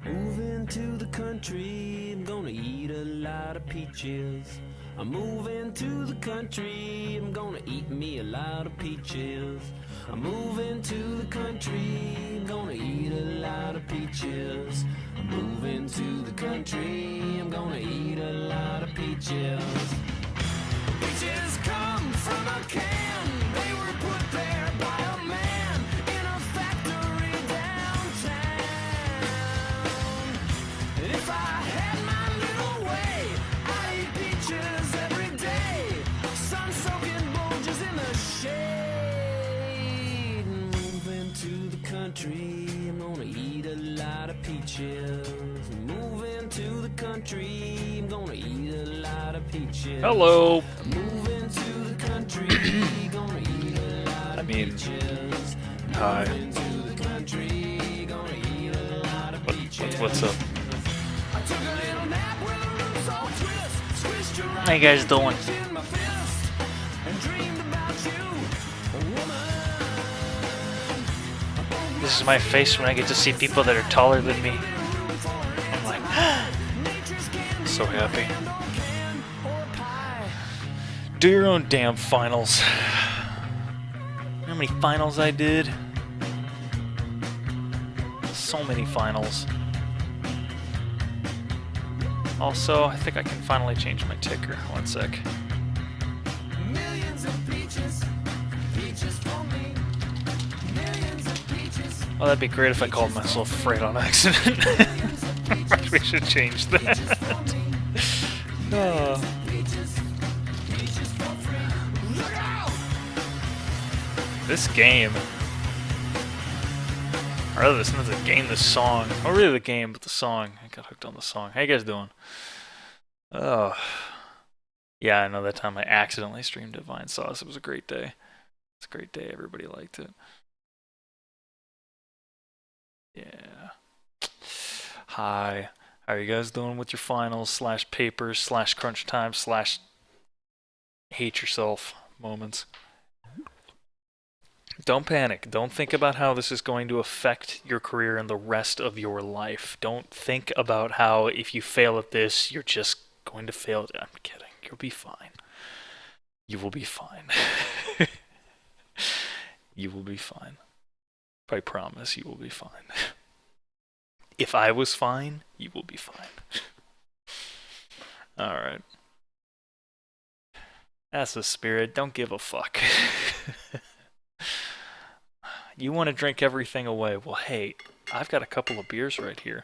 Moving to the country, I'm gonna eat a lot of peaches. I'm moving to the country, I'm gonna eat me a lot of peaches. I'm moving to the country, I'm gonna eat a lot of peaches. I'm moving to the country, I'm gonna eat a lot of peaches. Peaches come from a can, they were put there by a man in a factory downtown. And if I had my little way, I'd eat peaches every day. Sun-soaking bulges in the shade. Moving to the country, I'm gonna eat a lot of peaches. Moving to the country, I'm gonna eat a lot of peaches. Hello. Moving to the country, gonna eat a lot of peaches. Hi. Moving to the country, gonna eat a lot of peaches. What's up? I took a little nap with a loose old twist. Squished your How you guys doing? in my fist and dreamed about you, woman. This is my face when I get to see people that are taller than me. I'm like, so happy. Do your own damn finals. You know how many finals I did? So many finals. Also, I think I can finally change my ticker. One sec. Millions of peaches, peaches for me. Millions of peaches. Oh, that'd be great if I called myself Fred on accident. We should change that. Oh. This game, or rather, it's not the game, this song. Oh, really the game, but the song. I got hooked on the song. How you guys doing? Oh. Yeah, I know that time I accidentally streamed at Vinesauce. It was a great day. It's a great day. Everybody liked it. Yeah. Hi. How are you guys doing with your finals / papers / crunch time / hate yourself moments? Don't panic. Don't think about how this is going to affect your career and the rest of your life. Don't think about how if you fail at this, you're just going to fail. I'm kidding. You'll be fine. You will be fine. You will be fine. I promise you will be fine. If I was fine, you will be fine. Alright. That's the spirit. Don't give a fuck. You want to drink everything away. Well, hey, I've got a couple of beers right here.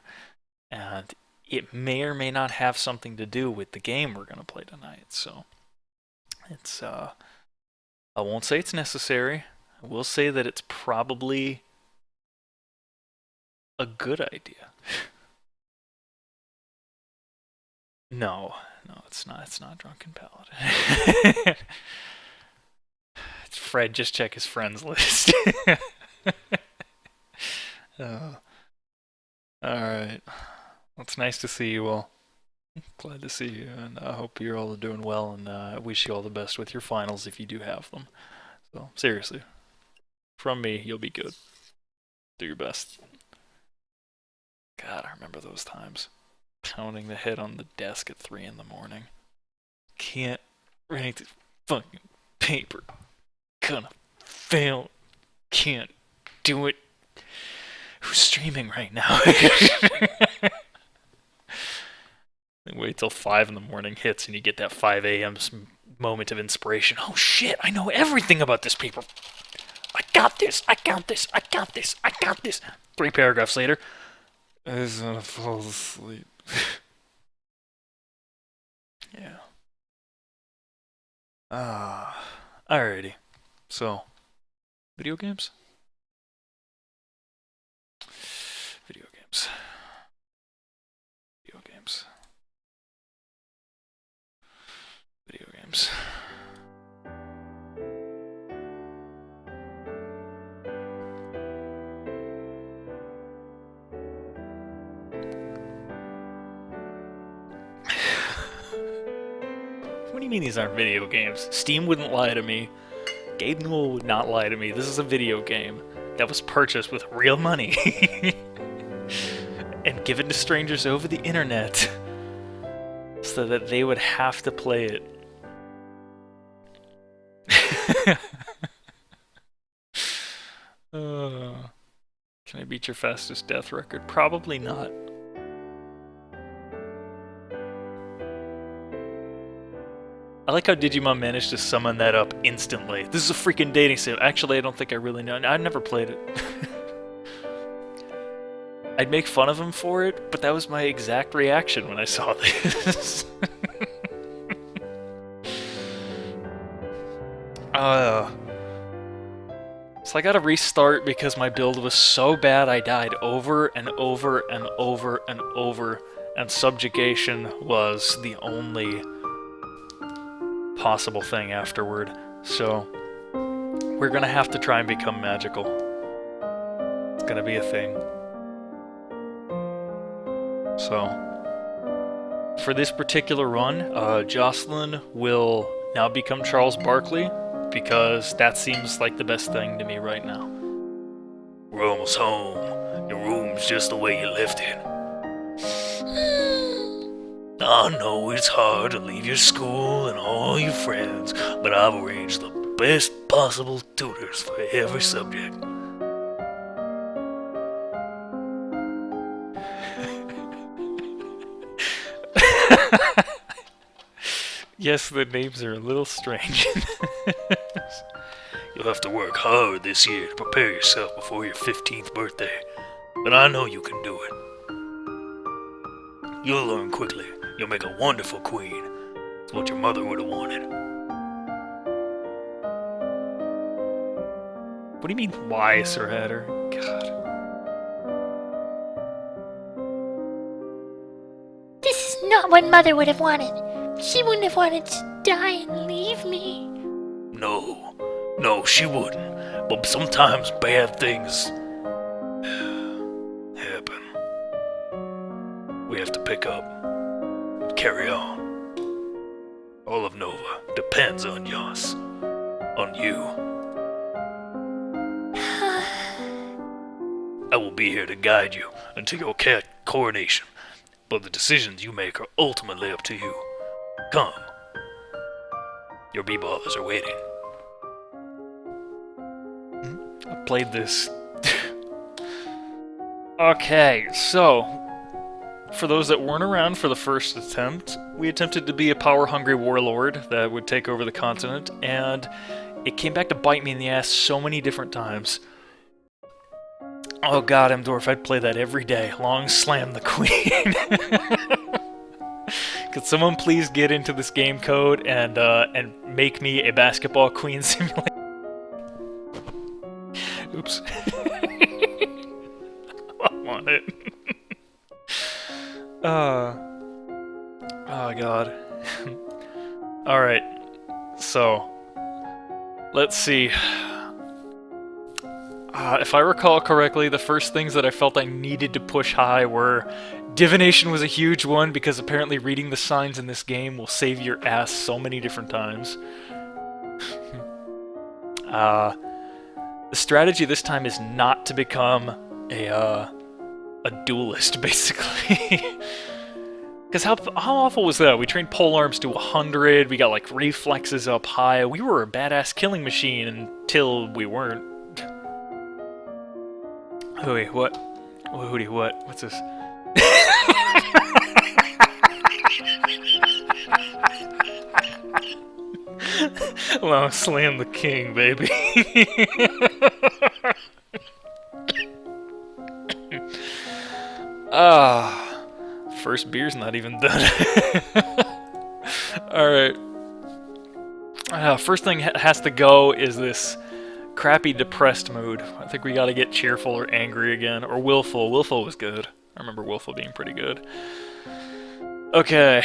And it may or may not have something to do with the game we're going to play tonight. So, it's, I won't say it's necessary. I will say that it's probably a good idea. No, it's not. It's not Drunken Paladin. It's Fred. Just check his friends list. All right. It's nice to see you all. Glad to see you, and I hope you're all doing well, and I wish you all the best with your finals if you do have them. So, seriously. From me, you'll be good. Do your best. God, I remember those times. Pounding the head on the desk at 3 in the morning. Can't write this fucking paper. Gonna fail. Can't do it. Who's streaming right now? Wait till 5 in the morning hits and you get that 5 a.m. moment of inspiration. Oh shit, I know everything about this paper. I got this, I got this, I got this, I got this. 3 paragraphs later. I just want to fall asleep. Yeah. Alrighty. So, video games? Video games. Video games. Video games. What do you mean these aren't video games? Steam wouldn't lie to me. Gaiden will not lie to me. This is a video game that was purchased with real money and given to strangers over the internet so that they would have to play it. Can I beat your fastest death record? Probably not. I like how Digimon managed to summon that up instantly. This is a freaking dating sim. Actually, I don't think I really know. I never played it. I'd make fun of him for it, but that was my exact reaction when I saw this. So I gotta restart because my build was so bad I died over and over and over and over, and subjugation was the only possible thing afterward. So we're gonna have to try and become magical. It's gonna be a thing. So for this particular run, Jocelyn will now become Charles Barkley, because that seems like the best thing to me right now. We're almost home. Your room's just the way you left it. I know it's hard to leave your school and all your friends, but I've arranged the best possible tutors for every subject. Yes, the names are a little strange. You'll have to work hard this year to prepare yourself before your 15th birthday, but I know you can do it. You'll learn quickly. You'll make a wonderful queen. It's what your mother would have wanted. What do you mean, why, Sir Hatter? God. This is not what Mother would have wanted. She wouldn't have wanted to die and leave me. No, she wouldn't. But sometimes bad things happen. We have to pick up and carry on. All of Nova depends on Yas, on you. I will be here to guide you until your coronation, but the decisions you make are ultimately up to you. Come. Your b-ballers are waiting. I played this. Okay, so for those that weren't around for the first attempt, we attempted to be a power-hungry warlord that would take over the continent, and it came back to bite me in the ass so many different times. Oh god, Mdorf, I'd play that every day. Long slam the queen. Could someone please get into this game code and make me a basketball queen simulator? Oops. I want it. Oh god. Alright. So, let's see. If I recall correctly, the first things that I felt I needed to push high were divination was a huge one, because apparently reading the signs in this game will save your ass so many different times. The strategy this time is not to become a duelist, basically. Because how awful was that? We trained polearms to 100, we got like reflexes up high, we were a badass killing machine until we weren't. Hootey, what? Hootey, what? What's this? Well, slam the king, baby. First beer's not even done. Alright. First thing has to go is this crappy depressed mood. I think we gotta get cheerful or angry again, or willful. Willful was good. I remember willful being pretty good. Okay.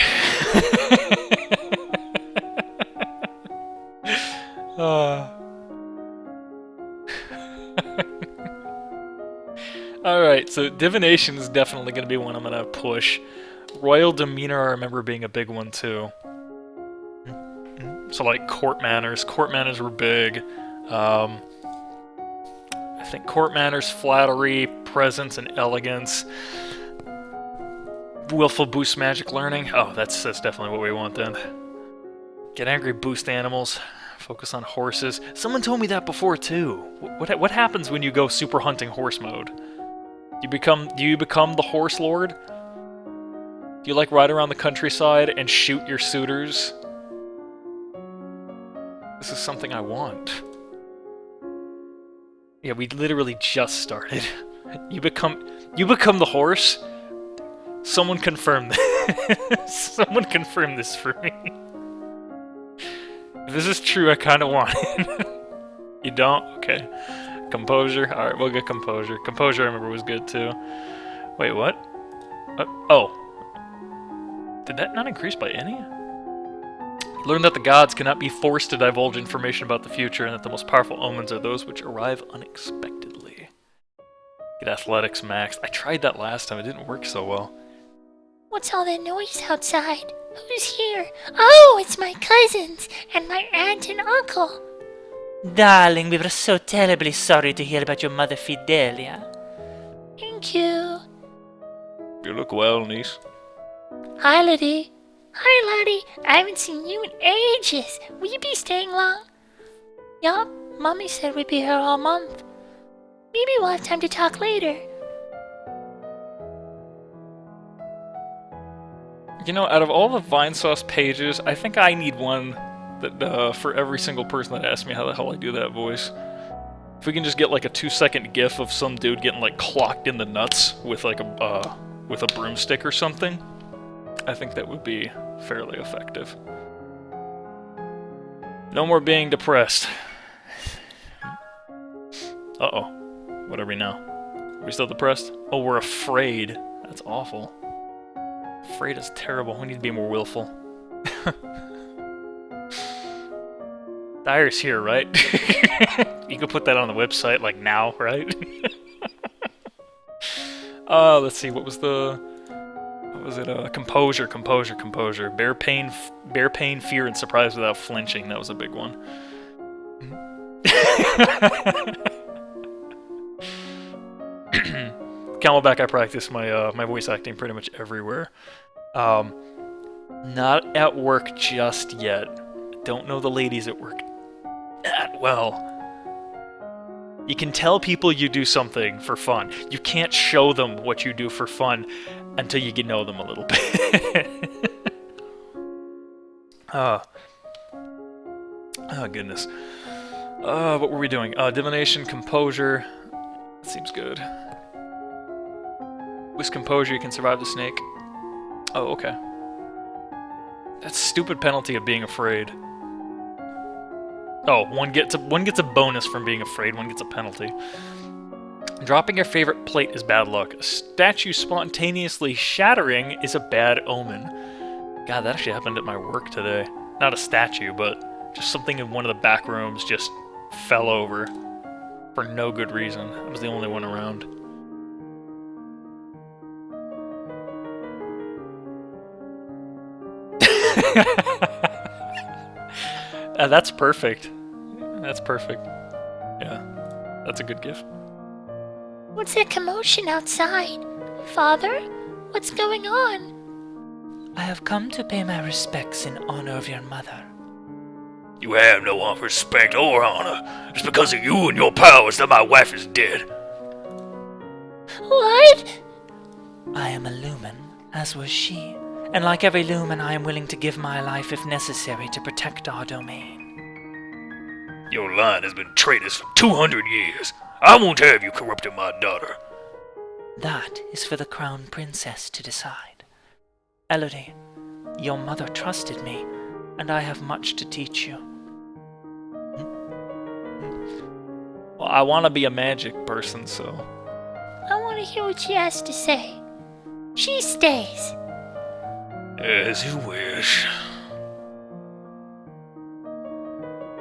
Alright, so divination is definitely going to be one I'm going to push. Royal demeanor I remember being a big one too. So like court manners. Court manners were big. I think court manners, flattery, presence, and elegance. Willful boost magic learning. Oh, that's definitely what we want then. Get angry, boost animals. Focus on horses. Someone told me that before too. What happens when you go super hunting horse mode? Do you become the horse lord? Do you like ride around the countryside and shoot your suitors? This is something I want. Yeah, we literally just started. You become the horse? Someone confirm this. Someone confirm this for me. If this is true, I kind of want it. You don't? Okay. Composure? Alright, we'll get composure. Composure, I remember, was good too. Wait, what? Oh. Did that not increase by any? Learn that the gods cannot be forced to divulge information about the future, and that the most powerful omens are those which arrive unexpectedly. Get athletics max. I tried that last time, it didn't work so well. What's all that noise outside? Who's here? Oh, it's my cousins and my aunt and uncle. Darling, we were so terribly sorry to hear about your mother Fidelia. Thank you. You look well, niece. Hi, Lottie. Hi, Lottie. I haven't seen you in ages. Will you be staying long? Yup, Mommy said we'd be here all month. Maybe we'll have time to talk later. You know, out of all the Vinesauce pages, I think I need one that for every single person that asks me how the hell I do that voice. If we can just get like a 2-second gif of some dude getting like clocked in the nuts with like a broomstick or something, I think that would be fairly effective. No more being depressed. Uh-oh. What are we now? Are we still depressed? Oh, we're afraid. That's awful. Afraid is terrible. We need to be more willful. Dyer's here, right? You could put that on the website, like, now, right? Let's see, what was it? Composure. Bear pain, fear, and surprise without flinching. That was a big one. Camelback, I practice my voice acting pretty much everywhere. Not at work just yet. Don't know the ladies at work that well. You can tell people you do something for fun. You can't show them what you do for fun until you get to know them a little bit. Oh, goodness. What were we doing? Divination, composure. That seems good. With composure, you can survive the snake. Oh, okay. That stupid penalty of being afraid. Oh, one gets a bonus from being afraid, one gets a penalty. Dropping your favorite plate is bad luck. A statue spontaneously shattering is a bad omen. God, that actually happened at my work today. Not a statue, but just something in one of the back rooms just fell over for no good reason. I was the only one around. That's perfect. That's perfect. Yeah, that's a good gift. What's that commotion outside? Father? What's going on? I have come to pay my respects in honor of your mother. You have no respect or honor. It's because of you and your powers that my wife is dead. What? I am a lumen, as was she, and like every lumen I am willing to give my life if necessary to protect our domain. Your line has been traitors for 200 years. I won't have you corrupting my daughter. That is for the crown princess to decide. Elodie, your mother trusted me, and I have much to teach you. Well, I want to be a magic person, so... I want to hear what she has to say. She stays. As you wish.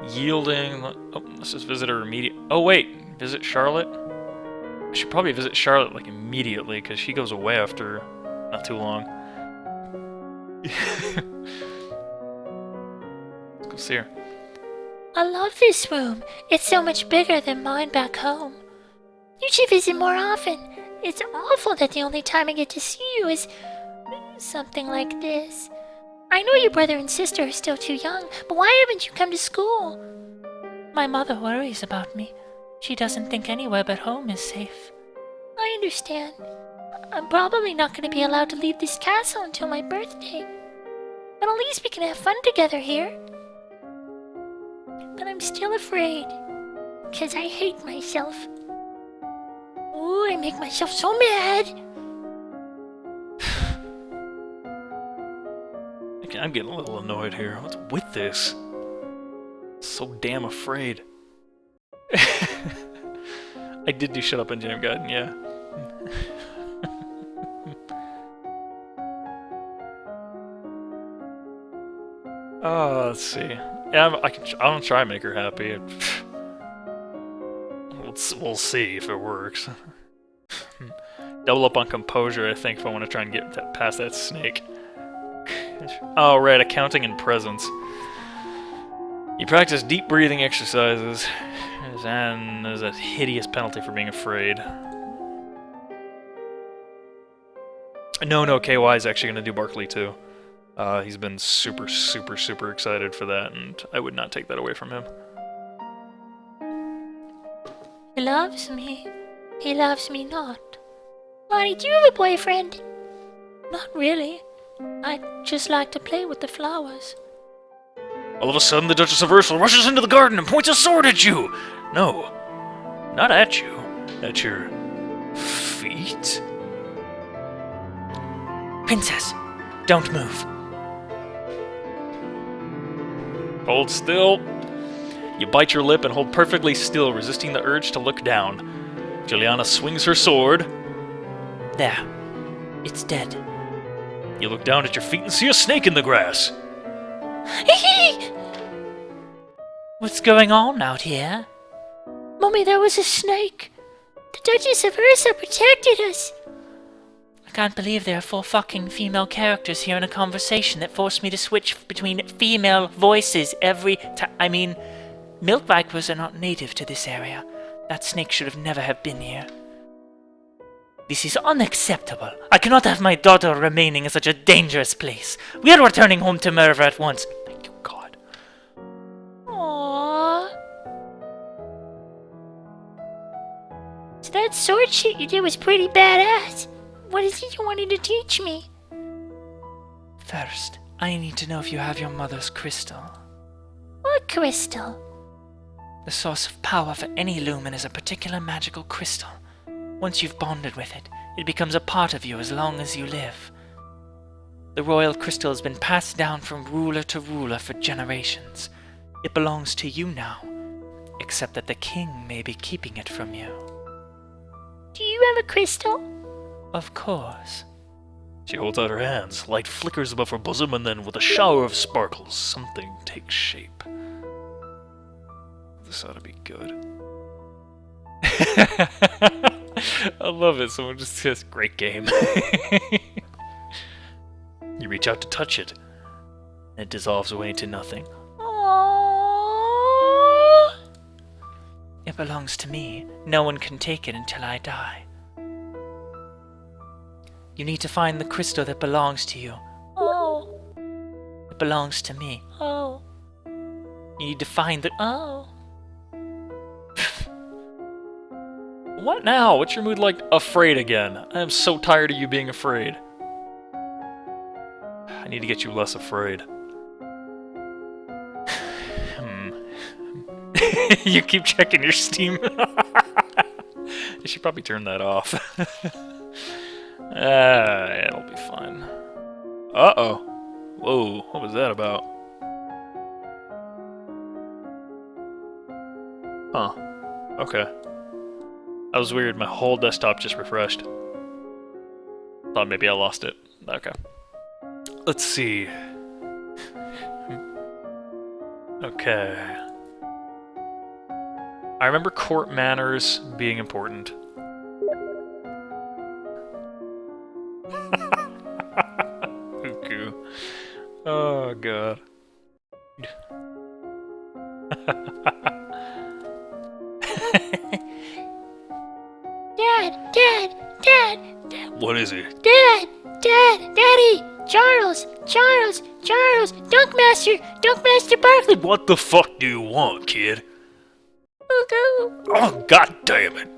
Yielding... Oh, let's just visit her immediately. Oh, wait. Visit Charlotte? I should probably visit Charlotte, like, immediately, because she goes away after not too long. Let's go Let's see her. I love this room. It's so much bigger than mine back home. You should visit more often. It's awful that the only time I get to see you is something like this. I know your brother and sister are still too young, but why haven't you come to school? My mother worries about me. She doesn't think anywhere but home is safe. I understand. I'm probably not going to be allowed to leave this castle until my birthday. But at least we can have fun together here. But I'm still afraid. Because I hate myself. Ooh, I make myself so mad. I'm getting a little annoyed here. What's with this? So damn afraid. I did do Shut Up and Jam Guide, yeah. Oh, let's see. Yeah, I'll try and make her happy. We'll see if it works. Double up on composure, I think, if I want to try and get past that snake. Oh, right, accounting and presence. You practice deep breathing exercises, and there's a hideous penalty for being afraid. No, KY is actually going to do Barkley too. He's been super excited for that, and I would not take that away from him. He loves me. He loves me not. Lonnie, do you have a boyfriend? Not really. I just like to play with the flowers. All of a sudden, the Duchess of Ursula rushes into the garden and points a sword at you! No, not at you. At your feet? Princess, don't move. Hold still. You bite your lip and hold perfectly still, resisting the urge to look down. Juliana swings her sword. There. It's dead. You look down at your feet and see a snake in the grass. What's going on out here? Mommy, there was a snake. The Duchess of Ursa protected us. I can't believe there are 4 fucking female characters here in a conversation that forced me to switch between female voices every time. I mean, milk vipers are not native to this area. That snake should have never have been here. This is unacceptable. I cannot have my daughter remaining in such a dangerous place. We are returning home to Merva at once. Thank you, God. Aww. So that sword shit you did was pretty badass. What is it you wanted to teach me? First, I need to know if you have your mother's crystal. What crystal? The source of power for any lumen is a particular magical crystal. Once you've bonded with it, it becomes a part of you as long as you live. The royal crystal has been passed down from ruler to ruler for generations. It belongs to you now, except that the king may be keeping it from you. Do you have a crystal? Of course. She holds out her hands. Light flickers above her bosom, and then with a shower of sparkles, something takes shape. This ought to be good. I love it. Someone just says, great game. You reach out to touch it, and it dissolves away into nothing. Aww. It belongs to me. No one can take it until I die. You need to find the crystal that belongs to you. Oh. It belongs to me. Oh. You need to find the... Oh. What now? What's your mood like? Afraid again. I am so tired of you being afraid. I need to get you less afraid. You keep checking your Steam. You should probably turn that off. It'll be fine. Uh-oh. Whoa, what was that about? Huh. Okay. That was weird. My whole desktop just refreshed. Thought maybe I lost it. Okay. Let's see. Okay. I remember court manners being important. Cuckoo. Oh god. Dad, Dad, Dad, Dad, What is it? Dad, Dad, Daddy, Charles, Charles, Charles, Dunkmaster Barkley. What the fuck do you want, kid? Boo-goo. Oh, god damn it.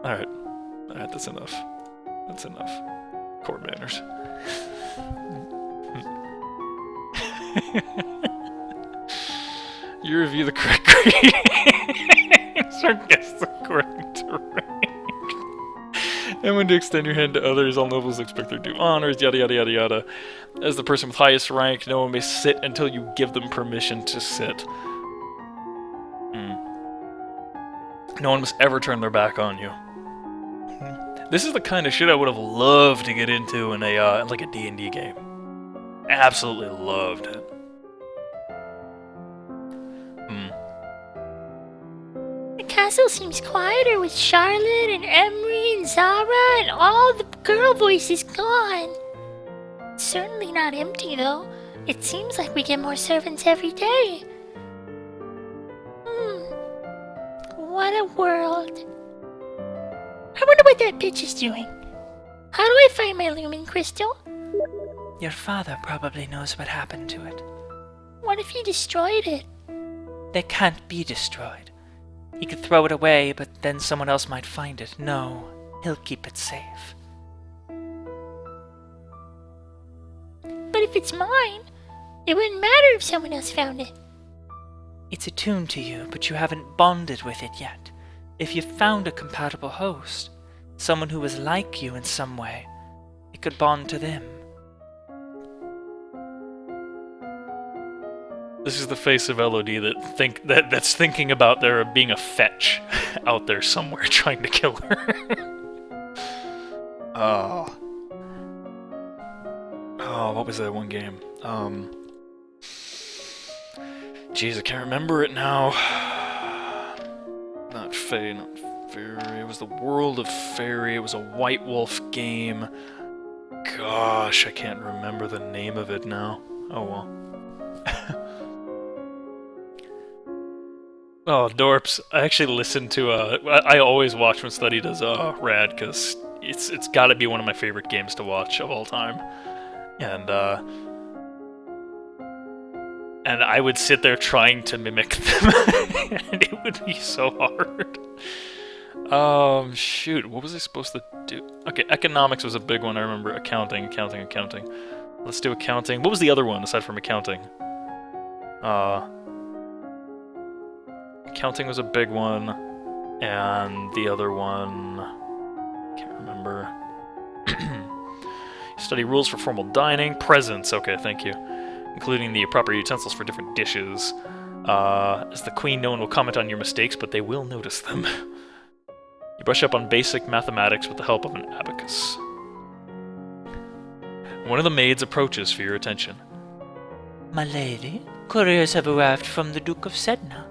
Alright. Alright, that's enough. That's enough. Court manners. You review the correct grades or guess according to rank. And when to extend your hand to others, all nobles expect their due honors, yada yada yada yada. As the person with highest rank, no one may sit until you give them permission to sit. No one must ever turn their back on you. This is the kind of shit I would have loved to get into in a like a D&D game. Absolutely loved it. The castle seems quieter with Charlotte and Emery and Zara and all the girl voices gone. It's certainly not empty though. It seems like we get more servants every day. What a world. I wonder what that bitch is doing. How do I find my lumen crystal? Your father probably knows what happened to it. What if he destroyed it? They can't be destroyed. He could throw it away, but then someone else might find it. No, he'll keep it safe. But if it's mine, it wouldn't matter if someone else found it. It's attuned to you, but you haven't bonded with it yet. If you found a compatible host, someone who was like you in some way, it could bond to them. This is the face of LOD that's thinking about there being a fetch out there somewhere trying to kill her. Oh, what was that one game? Jeez, I can't remember it now. Not Fae, not Fairy. It was the World of Fairy. It was a White Wolf game. Gosh, I can't remember the name of it now. Oh well. Oh, Dorps. I actually listened to, I always watch when Study does, Rad, because it's gotta be one of my favorite games to watch of all time. And I would sit there trying to mimic them, and it would be so hard. Shoot, what was I supposed to do? Okay, economics was a big one, I remember. Accounting. Let's do accounting. What was the other one, aside from accounting? Accounting was a big one, and the other one... can't remember. Study rules for formal dining. Presents, okay, thank you. Including the proper utensils for different dishes. As the queen, no one will comment on your mistakes, but they will notice them. You brush up on basic mathematics with the help of an abacus. One of the maids approaches for your attention. My lady, couriers have arrived from the Duke of Sedna.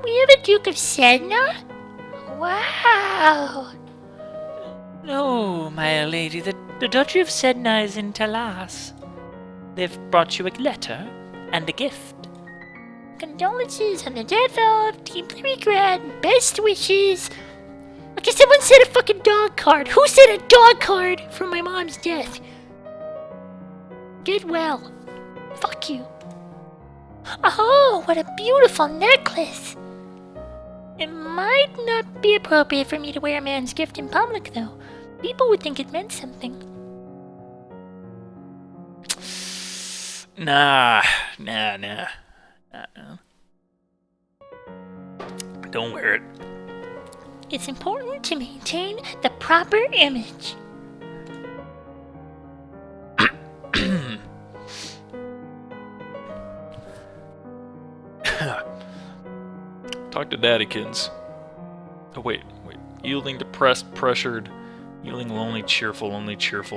We have a Duke of Sedna? Wow! No, my lady, the Duchy of Sedna is in Talas. They've brought you a letter and a gift. Condolences on the death of, deeply regret, best wishes. Okay, someone said a fucking dog card. Who said a dog card for my mom's death? Get well. Fuck you. Oh, what a beautiful necklace. It might not be appropriate for me to wear a man's gift in public, though. People would think it meant something. Nah. Don't wear it. It's important to maintain the proper image. Talk to Daddykins. Oh, wait. Yielding, depressed, pressured. Yielding, lonely, cheerful,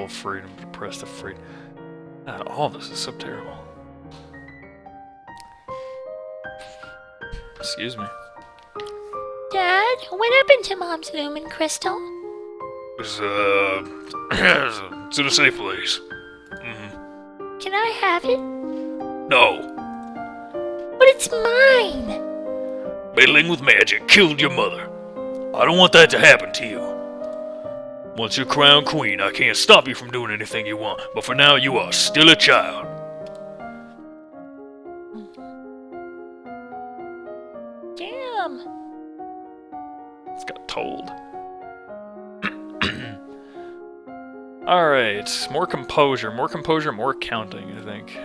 afraid, depressed, afraid. God, all this is so terrible. Excuse me. Dad, what happened to Mom's lumen crystal? It's in a safe place. Can I have it? No. But it's mine! Meddling with magic killed your mother. I don't want that to happen to you. Once you're crowned queen, I can't stop you from doing anything you want, but for now you are still a child. Damn. It's got told. Alright, more composure, more counting, I think.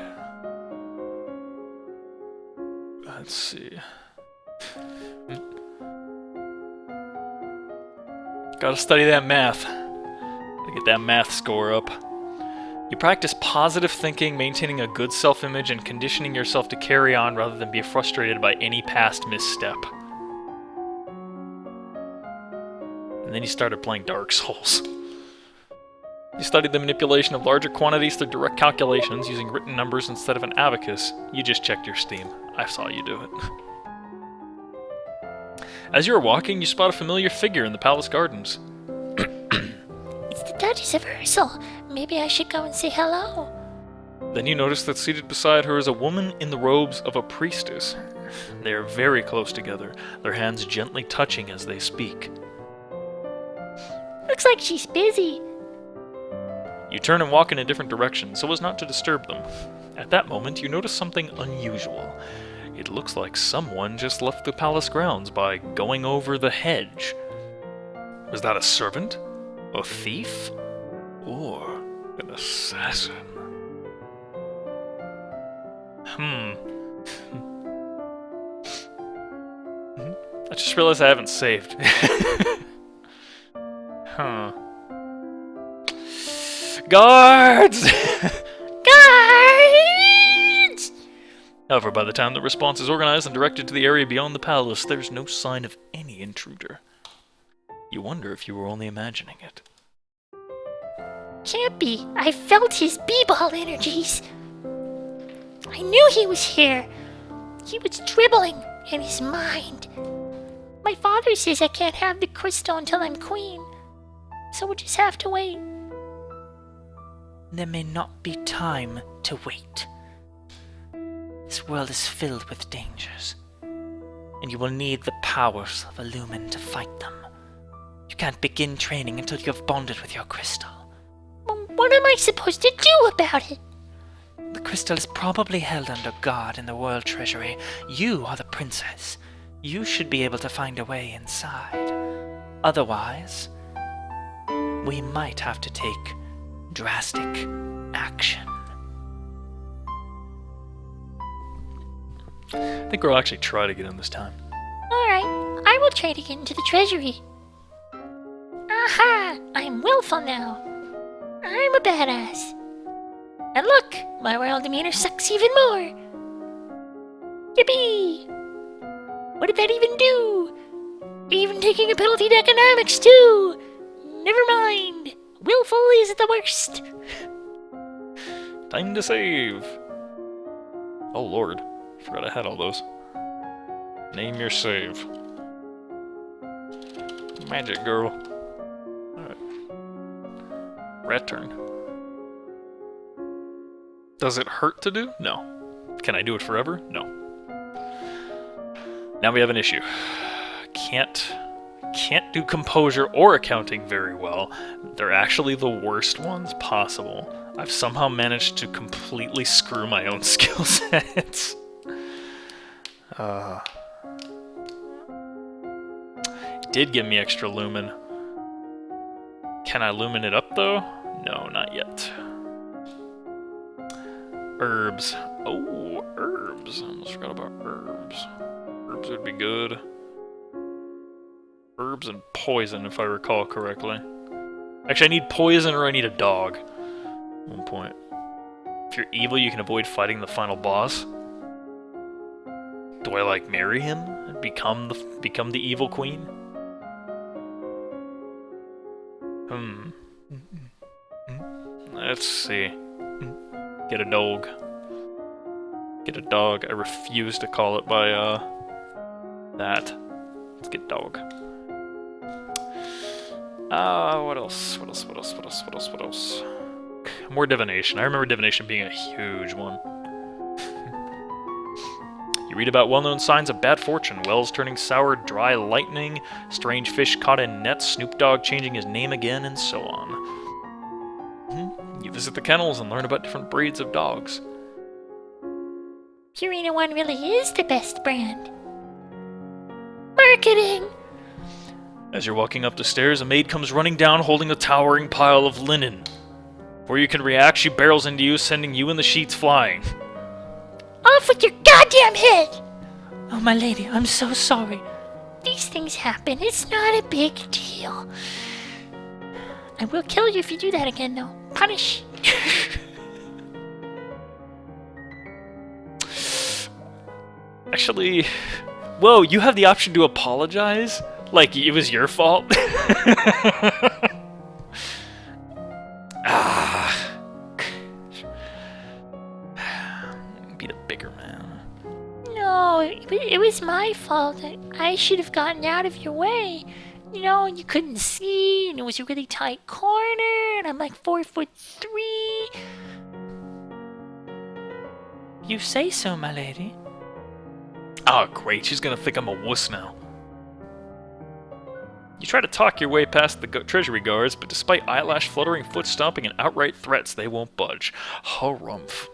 Let's see. Gotta study that math. Gotta get that math score up. You practice positive thinking, maintaining a good self-image, and conditioning yourself to carry on rather than be frustrated by any past misstep. And then you started playing Dark Souls. You studied the manipulation of larger quantities through direct calculations using written numbers instead of an abacus. You just checked your Steam. I saw you do it. As you were walking, you spot a familiar figure in the palace gardens. It's the Duchess of Ursel. Maybe I should go and say hello. Then you notice that seated beside her is a woman in the robes of a priestess. They are very close together, their hands gently touching as they speak. Looks like she's busy. You turn and walk in a different direction so as not to disturb them. At that moment, you notice something unusual. It looks like someone just left the palace grounds by going over the hedge. Was that a servant? A thief? Or an assassin? I just realized I haven't saved. Huh. Guards! Guards! However, by the time the response is organized and directed to the area beyond the palace, there's no sign of any intruder. You wonder if you were only imagining it. Can't be. I felt his b-ball energies. I knew he was here. He was dribbling in his mind. My father says I can't have the crystal until I'm queen. So we'll just have to wait. There may not be time to wait. This world is filled with dangers, and you will need the powers of a lumen to fight them. You can't begin training until you have bonded with your crystal. What am I supposed to do about it? The crystal is probably held under guard in the World Treasury. You are the princess. You should be able to find a way inside. Otherwise, we might have to take drastic action. I think we'll actually try to get in this time. Alright, I will try to get into the treasury. Aha! I'm willful now. I'm a badass. And look, my royal demeanor sucks even more. Yippee! What did that even do? Even taking a penalty to economics too. Never mind. Willful is the worst. Time to save. Oh lord, forgot I had all those. Name your save. Magic girl. Alright. Rat turn. Does it hurt to do? No. Can I do it forever? No. Now we have an issue. Can't do composure or accounting very well. They're actually the worst ones possible. I've somehow managed to completely screw my own skill sets. It did give me extra lumen. Can I lumen it up though? No, not yet. Herbs. Oh, herbs. I almost forgot about herbs. Herbs would be good. Herbs and poison, if I recall correctly. Actually, I need poison or I need a dog. At one point. If you're evil, you can avoid fighting the final boss. Do I, like, marry him and become the evil queen? Let's see. Get a dog. Get a dog. I refuse to call it by, that. Let's get dog. What else? What else? More divination. I remember divination being a huge one. You read about well-known signs of bad fortune, wells turning sour, dry lightning, strange fish caught in nets, Snoop Dogg changing his name again, and so on. You visit the kennels and learn about different breeds of dogs. Purina One really is the best brand. Marketing! As you're walking up the stairs, a maid comes running down holding a towering pile of linen. Before you can react, she barrels into you, sending you and the sheets flying. Off with your goddamn head! Oh, my lady, I'm so sorry. These things happen. It's not a big deal. I will kill you if you do that again, though. Punish. Actually, whoa, you have the option to apologize? Like it was your fault? Be the bigger man. No, it was my fault. I should have gotten out of your way. You know, you couldn't see, and it was a really tight corner, and I'm like 4'3". You say so, my lady. Oh, great, she's gonna think I'm a wuss now. You try to talk your way past the treasury guards, but despite eyelash fluttering, foot stomping, and outright threats, they won't budge. Harumph.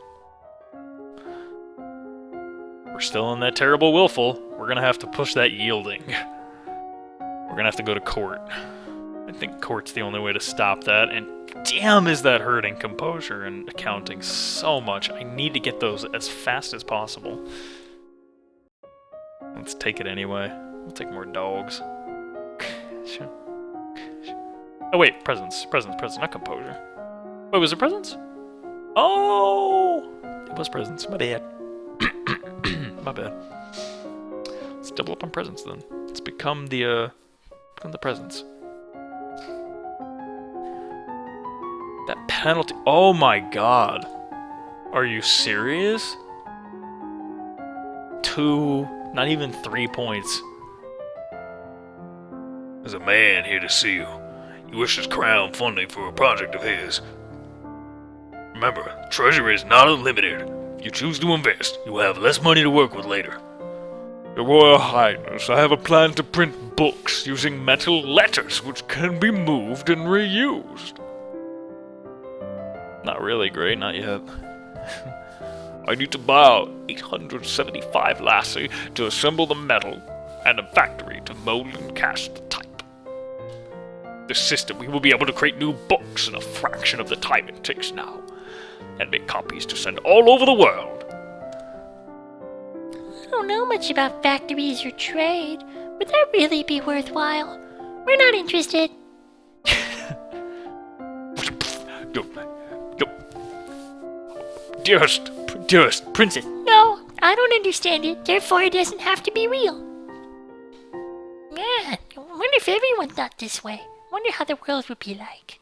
We're still in that terrible willful. We're gonna have to push that yielding. We're gonna have to go to court. I think court's the only way to stop that, and damn is that hurting composure and accounting so much. I need to get those as fast as possible. Let's take it anyway. We'll take more dogs. Oh wait, presents, not composure. Wait, was it presents? Oh! It was presents, my bad. My bad. Let's double up on presents then. Let's become the presents. That penalty, oh my god. Are you serious? 2, not even 3 points. There's a man here to see you. He wishes crown funding for a project of his. Remember, treasury is not unlimited. If you choose to invest, you will have less money to work with later. Your Royal Highness, I have a plan to print books using metal letters which can be moved and reused. Not really great, not yet. I need to buy out 875 lassie to assemble the metal and a factory to mold and cast the type. This system, we will be able to create new books in a fraction of the time it takes now, and make copies to send all over the world. I don't know much about factories or trade. Would that really be worthwhile? We're not interested. Dearest princess. No, I don't understand it. Therefore, it doesn't have to be real. Man, I wonder if everyone thought this way. Wonder how the world would be like.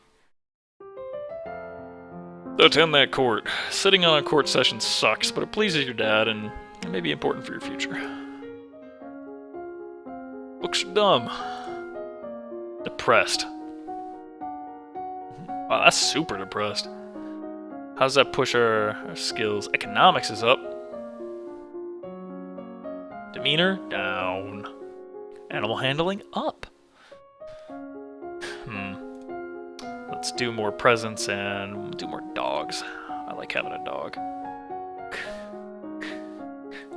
Attend that court. Sitting on a court session sucks, but it pleases your dad and it may be important for your future. Books are dumb. Depressed. Wow, that's super depressed. How does that push our skills? Economics is up. Demeanor, down. Animal handling, up. Let's do more presents and do more dogs. I like having a dog.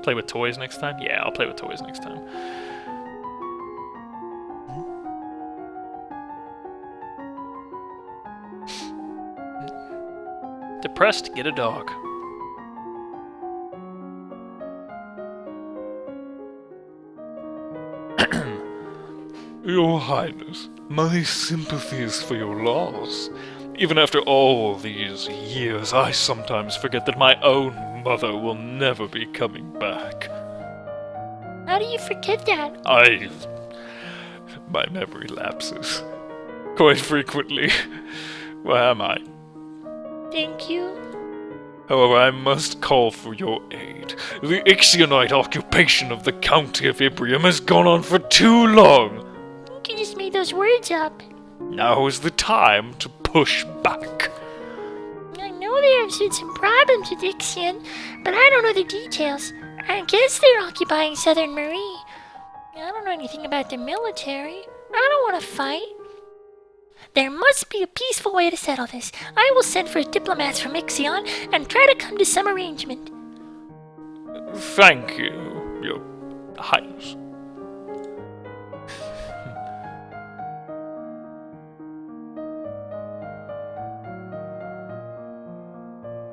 Play with toys next time? Yeah, I'll play with toys next time. Depressed, get a dog. Your Highness, my sympathies for your loss. Even after all these years, I sometimes forget that my own mother will never be coming back. How do you forget that? My memory lapses. Quite frequently. Where am I? Thank you. However, I must call for your aid. The Ixionite occupation of the County of Ibrium has gone on for too long. You just made those words up. Now is the time to push back. I know there have been some problems with Ixion, but I don't know the details. I guess they're occupying Southern Marie. I don't know anything about the military. I don't want to fight. There must be a peaceful way to settle this. I will send for diplomats from Ixion and try to come to some arrangement. Thank you, Your Highness.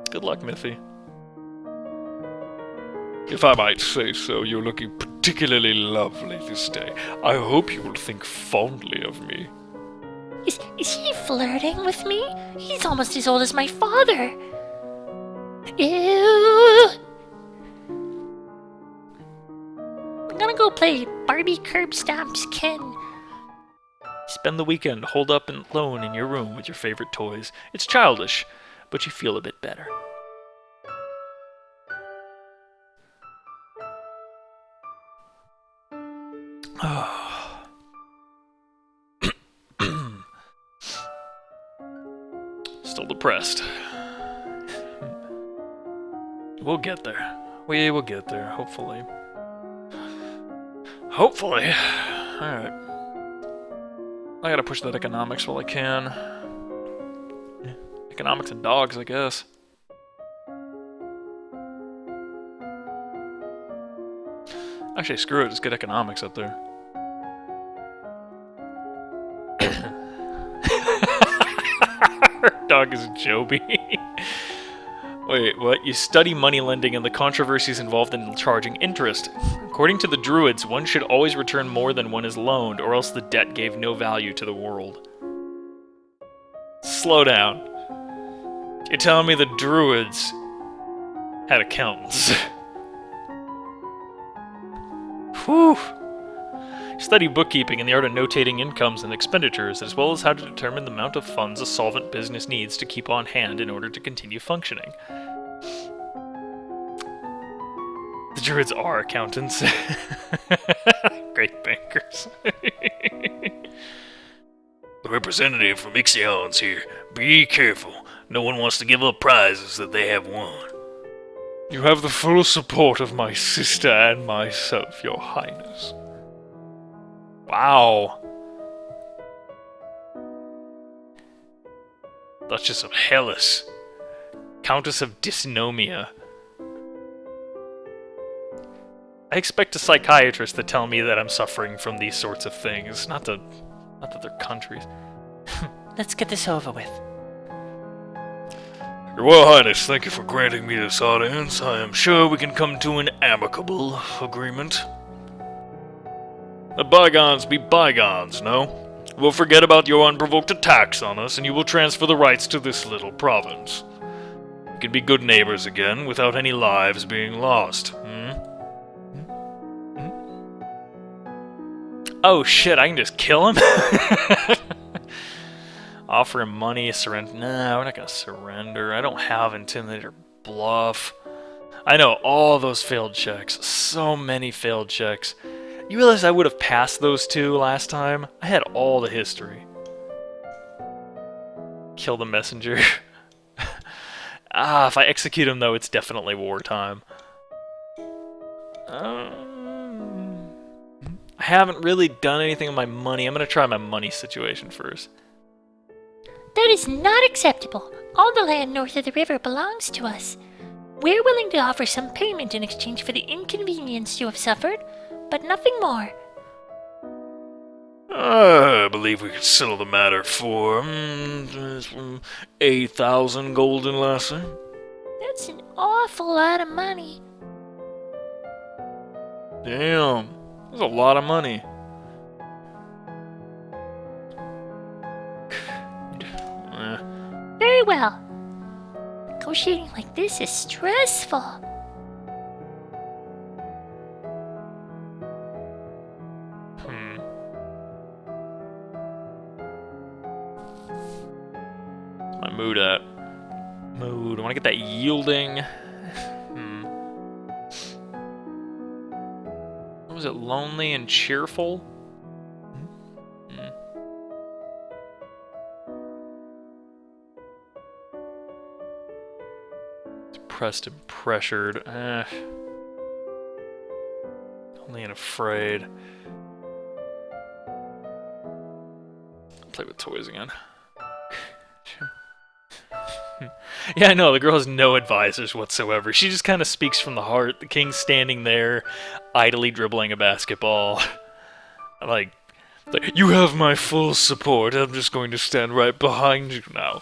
Good luck, Miffy. If I might say so, you're looking particularly lovely this day. I hope you will think fondly of me. Is he flirting with me? He's almost as old as my father. Ew. I'm gonna go play Barbie Curb Stomps Ken. Spend the weekend holed up alone in your room with your favorite toys. It's childish, but you feel a bit better. Still depressed. We'll get there. We will get there, hopefully. Hopefully. Alright. I gotta push that economics while I can. Yeah. Economics and dogs, I guess. Actually, screw it, just get economics up there. Her dog is Joby. Wait, what? You study money lending and the controversies involved in charging interest. According to the Druids, one should always return more than one is loaned, or else the debt gave no value to the world. Slow down. You're telling me the Druids had accountants? Whew. Study bookkeeping and the art of notating incomes and expenditures, as well as how to determine the amount of funds a solvent business needs to keep on hand in order to continue functioning. The Druids are accountants. Great bankers. The representative from Ixion's here. Be careful. No one wants to give up prizes that they have won. You have the full support of my sister and myself, Your Highness. Wow. Duchess of Hellas. Countess of Dysnomia. I expect a psychiatrist to tell me that I'm suffering from these sorts of things, not that they're countries. Let's get this over with. Your Royal Highness, thank you for granting me this audience. I am sure we can come to an amicable agreement. Let bygones be bygones, no? We'll forget about your unprovoked attacks on us, and you will transfer the rights to this little province. We can be good neighbors again, without any lives being lost, Oh shit, I can just kill him? Offer him money, surrender. Nah, we're not gonna surrender. I don't have Intimidate or Bluff. I know all those failed checks. So many failed checks. You realize I would have passed those two last time? I had all the history. Kill the messenger. If I execute him though, it's definitely wartime. I haven't really done anything with my money. I'm gonna try my money situation first. That is not acceptable. All the land north of the river belongs to us. We're willing to offer some payment in exchange for the inconvenience you have suffered, but nothing more. I believe we could settle the matter for 8,000 golden lassie. That's an awful lot of money. Damn, that's a lot of money. Very well. Negotiating like this is stressful. Where's my mood at? Mood. I want to get that yielding. What was it? Lonely and cheerful? Depressed and pressured. lonely and afraid. Play with toys again. Yeah, I know, the girl has no advisors whatsoever. She just kind of speaks from the heart. The king's standing there, idly dribbling a basketball. Like, you have my full support. I'm just going to stand right behind you now.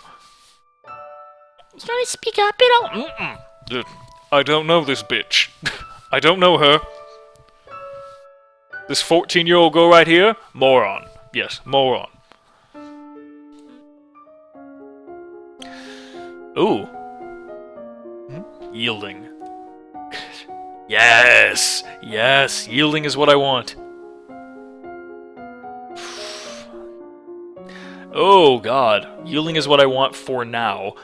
You want to speak up at all? Mm-mm. I don't know this bitch. I don't know her. This 14-year-old girl right here, moron. Yes, moron. Ooh. Yielding. Yes! Yes! Yielding is what I want. Oh, God. Yielding is what I want for now.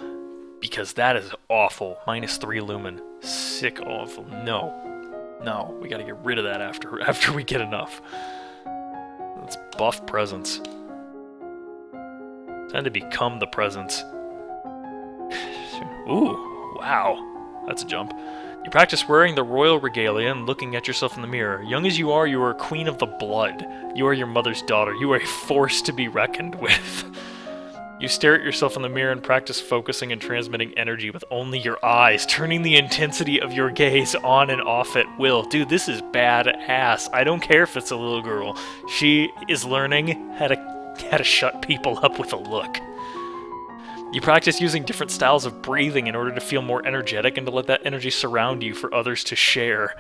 Because that is awful. -3 lumen. Sick awful. No. No. We gotta get rid of that after we get enough. Let's buff presence. Time to become the presence. Ooh, wow. That's a jump. You practice wearing the royal regalia and looking at yourself in the mirror. Young as you are a queen of the blood. You are your mother's daughter. You are a force to be reckoned with. You stare at yourself in the mirror and practice focusing and transmitting energy with only your eyes, turning the intensity of your gaze on and off at will. Dude, this is badass. I don't care if it's a little girl. She is learning how to shut people up with a look. You practice using different styles of breathing in order to feel more energetic and to let that energy surround you for others to share.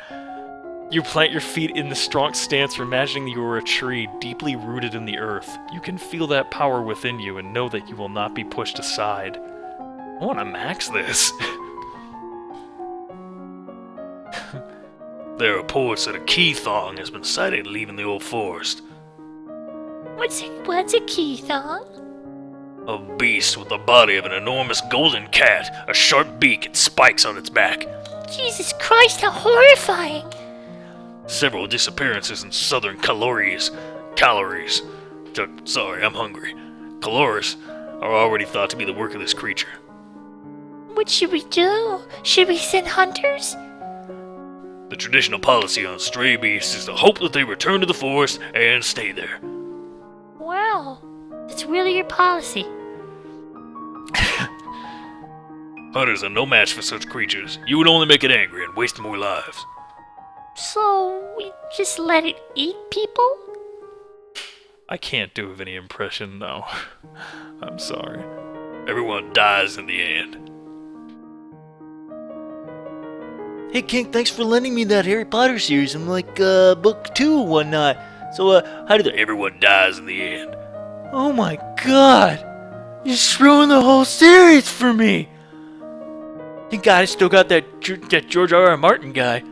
You plant your feet in the strong stance, imagining that you are a tree deeply rooted in the earth. You can feel that power within you and know that you will not be pushed aside. I want to max this. There are reports that a key thong has been sighted leaving the old forest. What's a key thong? A beast with the body of an enormous golden cat, a sharp beak and spikes on its back. Jesus Christ, how horrifying! Several disappearances in southern calories. Sorry, I'm hungry. Calories are already thought to be the work of this creature. What should we do? Should we send hunters? The traditional policy on stray beasts is to hope that they return to the forest and stay there. Wow, that's really your policy. Hunters are no match for such creatures. You would only make it angry and waste more lives. So, we just let it eat people? I can't do of any impression, though. I'm sorry. Everyone dies in the end. Hey King, thanks for lending me that Harry Potter series in book 2 and whatnot. So how did Everyone dies in the end. Oh my god! You just ruined the whole series for me! Thank God I still got that George R.R. Martin guy.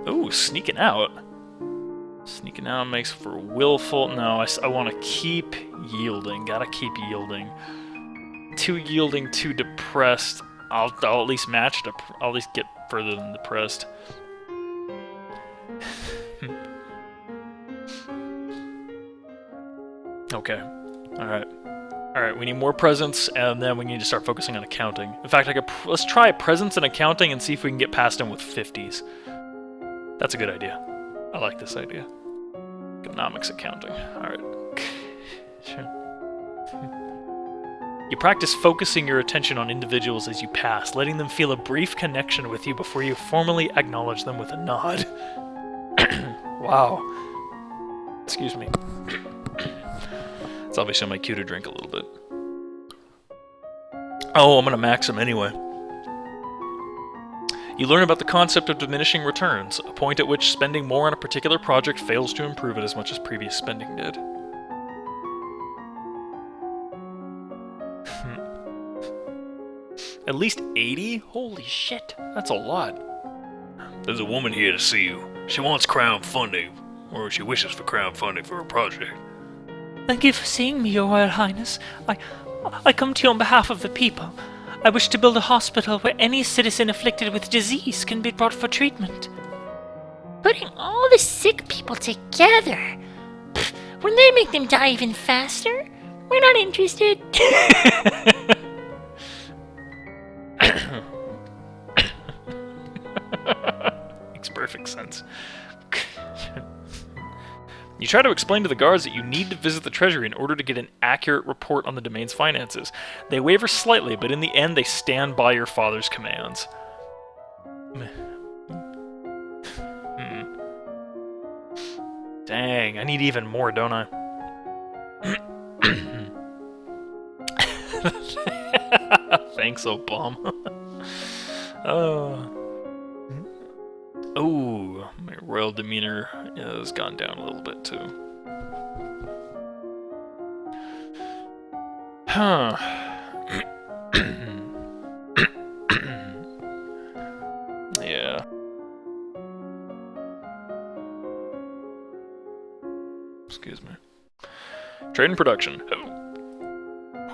Ooh, sneaking out. Sneaking out makes for willful. No, I want to keep yielding. Gotta keep yielding. Too yielding, too depressed. I'll at least match it. I'll at least get further than depressed. Okay. Alright, we need more presence, and then we need to start focusing on accounting. In fact, let's try presence and accounting and see if we can get past him with 50s. That's a good idea. I like this idea. Economics accounting. Alright. Sure. You practice focusing your attention on individuals as you pass, letting them feel a brief connection with you before you formally acknowledge them with a nod. Wow. Excuse me. It's obviously on my cue to drink a little bit. Oh, I'm gonna max them anyway. You learn about the concept of diminishing returns, a point at which spending more on a particular project fails to improve it as much as previous spending did. At least 80? Holy shit, that's a lot. There's a woman here to see you. She wants crown funding, or she wishes for crown funding for her project. Thank you for seeing me, Your Royal Highness. I come to you on behalf of the people. I wish to build a hospital where any citizen afflicted with disease can be brought for treatment. Putting all the sick people together. Pfft, wouldn't that make them die even faster? We're not interested. Makes perfect sense. You try to explain to the guards that you need to visit the treasury in order to get an accurate report on the domain's finances. They waver slightly, but in the end they stand by your father's commands. Dang, I need even more, don't I? Thanks, Obama. Oh, my royal demeanor has gone down a little bit too. Huh. Yeah. Excuse me. Trade and production.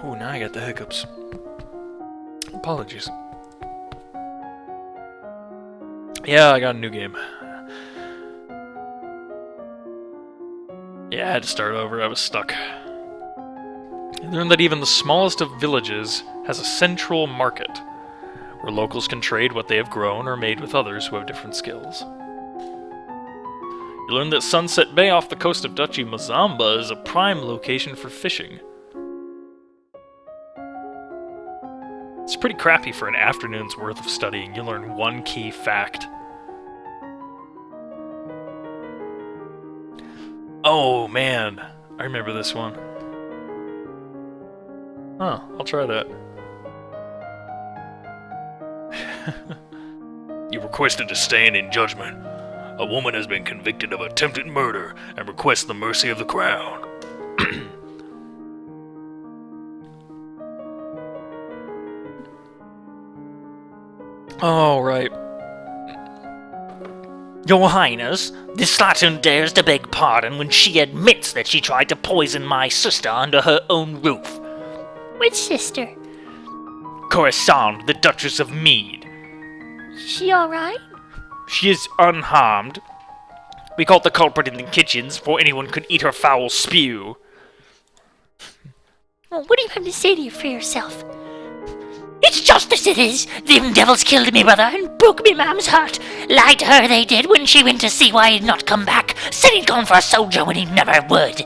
Oh, now I got the hiccups. Apologies. Yeah, I got a new game. Yeah, I had to start over. I was stuck. I learned that even the smallest of villages has a central market, where locals can trade what they have grown or made with others who have different skills. You learned that Sunset Bay off the coast of Duchy Mazamba is a prime location for fishing. It's pretty crappy for an afternoon's worth of studying. You learn one key fact. Oh man, I remember this one. Huh, I'll try that. You requested to stand in judgment. A woman has been convicted of attempted murder and requests the mercy of the crown. Oh, right. Your Highness, this slattern dares to beg pardon when she admits that she tried to poison my sister under her own roof. Which sister? Coruscant, the Duchess of Mead. She alright? She is unharmed. We caught the culprit in the kitchens before anyone could eat her foul spew. Well, what do you have to say to your fair self? It's justice it is! Them devils killed me brother and broke me mam's heart. Lied to her they did when she went to see why he'd not come back. Said he'd gone for a soldier when he never would.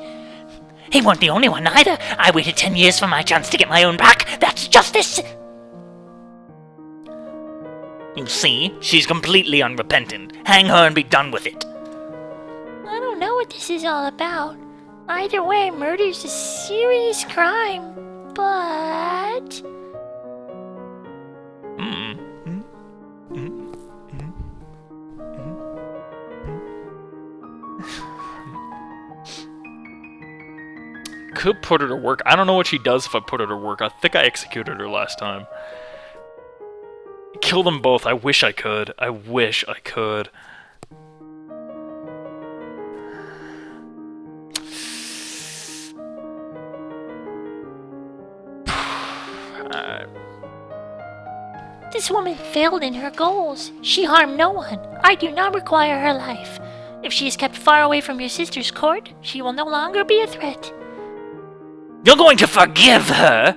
He wasn't the only one either. I waited 10 years for my chance to get my own back. That's justice! You see, she's completely unrepentant. Hang her and be done with it. I don't know what this is all about. Either way, murder's a serious crime, but... Could put her to work. I don't know what she does if I put her to work. I think I executed her last time. Kill them both. I wish I could. I wish I could. This woman failed in her goals. She harmed no one. I do not require her life. If she is kept far away from your sister's court, she will no longer be a threat. You're going to forgive her?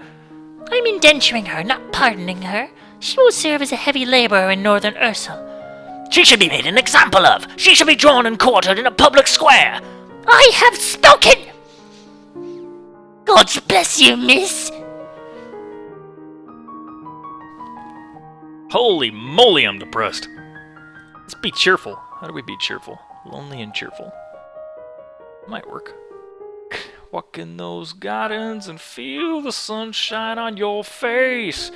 I'm indenturing her, not pardoning her. She will serve as a heavy laborer in northern Ursel. She should be made an example of. She should be drawn and quartered in a public square. I have spoken! God bless you, miss. Holy moly, I'm depressed. Let's be cheerful. How do we be cheerful? Lonely and cheerful. Might work. Walk in those gardens and feel the sunshine on your face.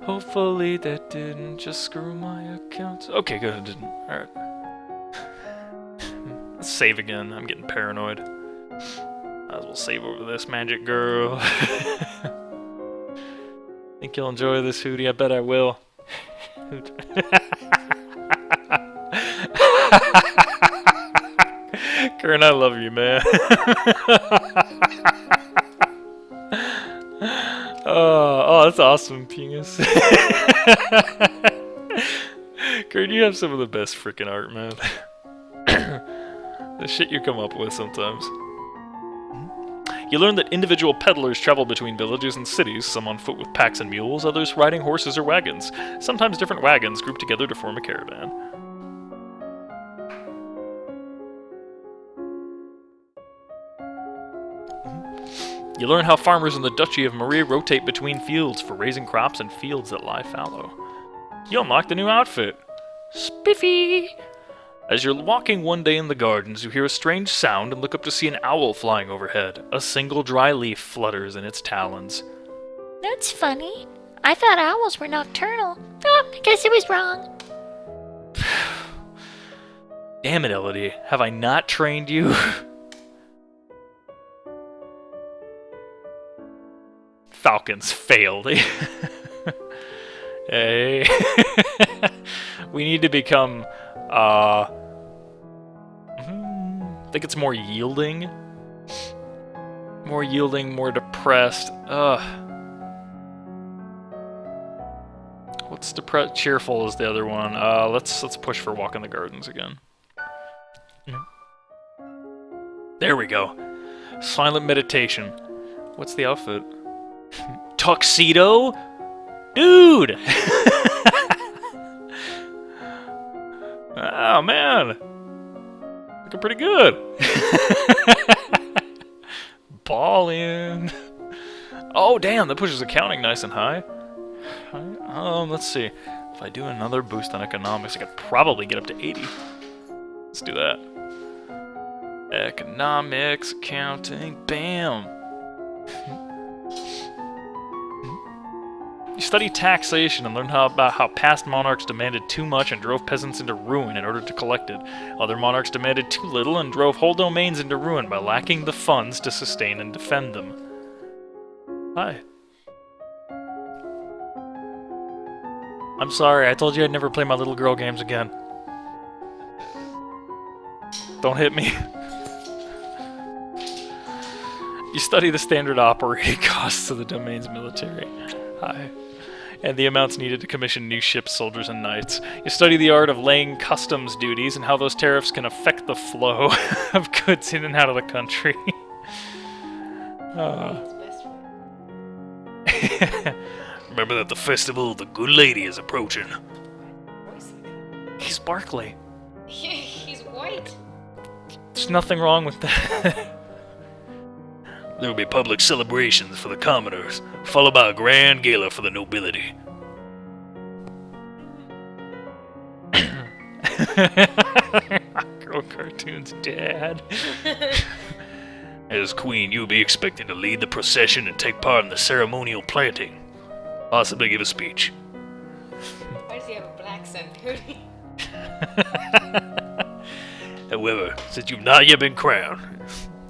Hopefully that didn't just screw my account. Okay, good, it didn't. Alright. Let's save again. I'm getting paranoid. Might as well save over this magic girl. Think you'll enjoy this, Hootey? I bet I will. Kern, I love you, man. Oh, that's awesome, Penis. Kern, you have some of the best freaking art, man. The shit you come up with sometimes. You learn that individual peddlers travel between villages and cities, some on foot with packs and mules, others riding horses or wagons. Sometimes different wagons group together to form a caravan. You learn how farmers in the Duchy of Marie rotate between fields for raising crops and fields that lie fallow. You unlocked a new outfit. Spiffy! As you're walking one day in the gardens, you hear a strange sound and look up to see an owl flying overhead. A single dry leaf flutters in its talons. That's funny. I thought owls were nocturnal. Oh, I guess I was wrong. Damn it, Elodie. Have I not trained you? Falcons failed. Hey. We need to become, I think it's more yielding. More yielding, more depressed. What's depressed? Cheerful is the other one. Let's push for walk in the gardens again. There we go. Silent meditation. What's the outfit? Tuxedo? Dude! Oh, man. Looking pretty good. Ball in. Oh, damn, that pushes accounting nice and high. Let's see. If I do another boost on economics, I could probably get up to 80. Let's do that. Economics, accounting, bam. You study taxation and learn about how past monarchs demanded too much and drove peasants into ruin in order to collect it. Other monarchs demanded too little and drove whole domains into ruin by lacking the funds to sustain and defend them. Hi. I'm sorry, I told you I'd never play my little girl games again. Don't hit me. You study the standard operating costs of the domain's military. Hi. And the amounts needed to commission new ships, soldiers, and knights. You study the art of laying customs duties and how those tariffs can affect the flow of goods in and out of the country. Remember that the festival of the Good Lady is approaching. He's sparkly. He's white. There's nothing wrong with that. There will be public celebrations for the commoners, followed by a grand gala for the nobility. Girl cartoons, Dad. As queen, you will be expected to lead the procession and take part in the ceremonial planting. Possibly give a speech. Why does he have a black son, Hootey? However, since you've not yet been crowned,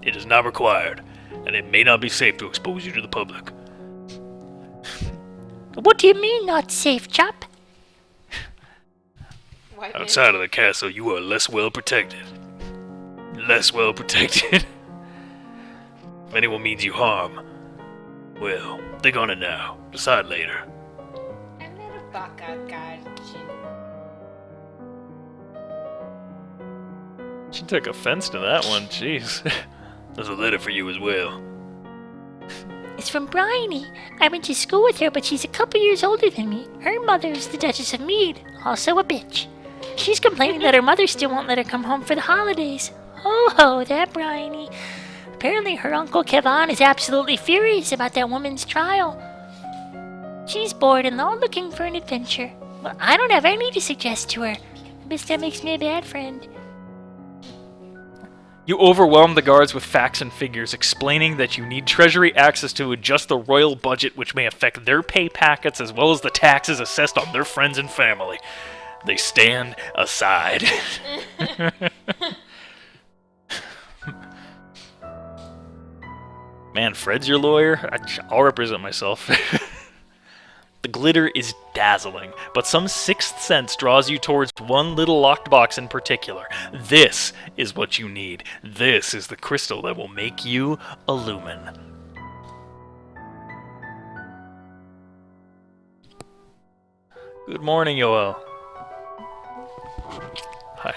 it is not required, and it may not be safe to expose you to the public. What do you mean not safe, chap? White man. Outside of the castle, you are less well protected. Less well protected. If anyone means you harm, well, think on it now. Decide later. I'm not a buck out guard. She took offense to that one, jeez. There's a letter for you as well. It's from Bryony. I went to school with her, but she's a couple years older than me. Her mother is the Duchess of Mead, also a bitch. She's complaining that her mother still won't let her come home for the holidays. Oh, that Bryony. Apparently her uncle Kevon is absolutely furious about that woman's trial. She's bored and all looking for an adventure. Well, I don't have any to suggest to her. I guess that makes me a bad friend. You overwhelm the guards with facts and figures, explaining that you need treasury access to adjust the royal budget, which may affect their pay packets as well as the taxes assessed on their friends and family. They stand aside. Man, Fred's your lawyer? I'll represent myself. The glitter is dazzling, but some sixth sense draws you towards one little locked box in particular. This is what you need. This is the crystal that will make you a lumen. Good morning, Yoel. Hi.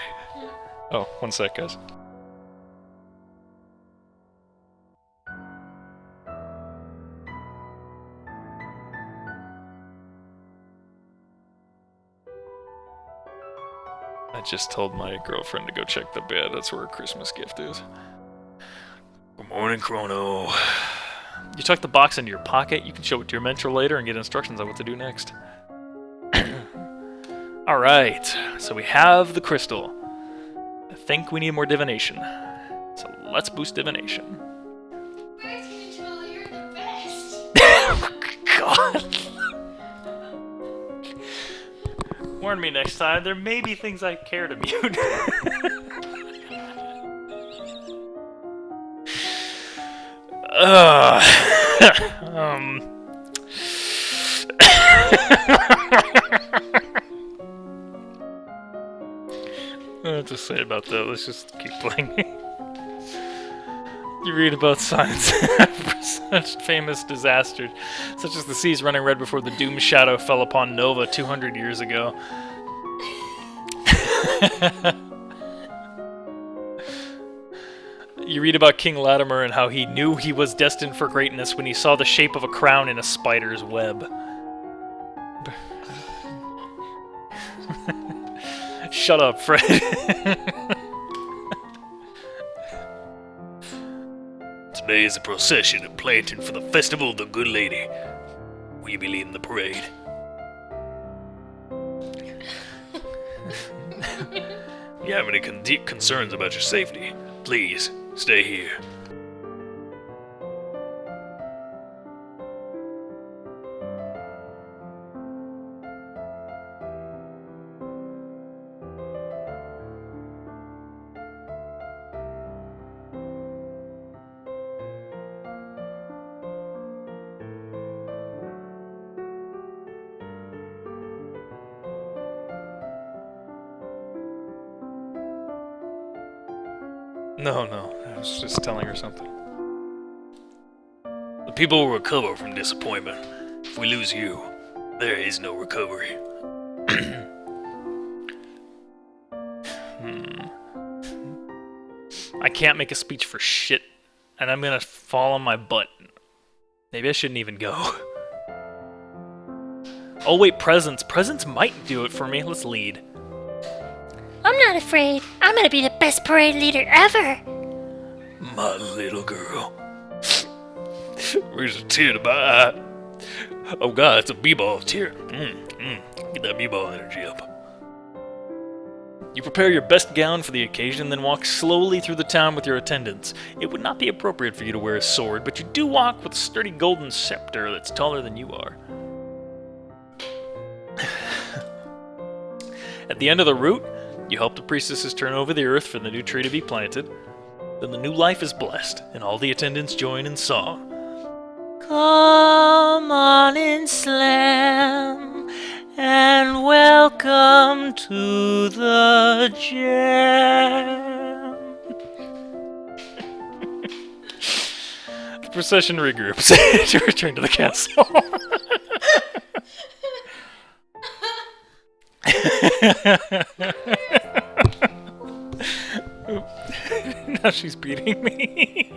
Oh, one sec, guys. I just told my girlfriend to go check the bed. That's where her Christmas gift is. Good morning, Chrono. You tuck the box into your pocket. You can show it to your mentor later and get instructions on what to do next. Alright, so we have the crystal. I think we need more divination. So let's boost divination. Birth control, you're the best. God. Warn me next time. There may be things I care to mute. I don't have to say about that. Let's just keep playing. You read about signs of such famous disasters, such as the seas running red before the doom shadow fell upon Nova 200 years ago. You read about King Latimer and how he knew he was destined for greatness when he saw the shape of a crown in a spider's web. Shut up, Fred. Today is a procession at Planton for the Festival of the Good Lady. Will you be leading the parade? If you have any deep concerns about your safety, please stay here. No, I was just telling her something. The people will recover from disappointment. If we lose you, there is no recovery. I can't make a speech for shit, and I'm gonna fall on my butt. Maybe I shouldn't even go. Oh wait, presents. Presents might do it for me. Let's lead. I'm not afraid. I'm gonna be the best parade leader ever. My little girl. Where's a tear to my eye? Oh god, it's a b-ball tear. Get that b-ball energy up. You prepare your best gown for the occasion, then walk slowly through the town with your attendants. It would not be appropriate for you to wear a sword, but you do walk with a sturdy golden scepter that's taller than you are. At the end of the route, you help the priestesses turn over the earth for the new tree to be planted. Then the new life is blessed, and all the attendants join in song. Come on in, Slam, and welcome to the jam. The procession regroups to return to the castle. Now she's beating me.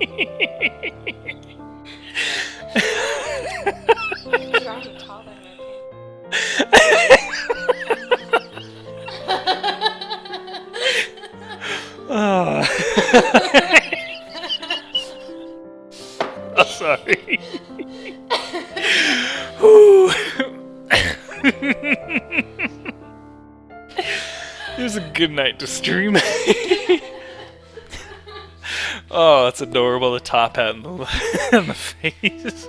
You're drawing taller than Oh. Oh, sorry. It was a good night to stream. Oh, that's adorable. The top hat and the face.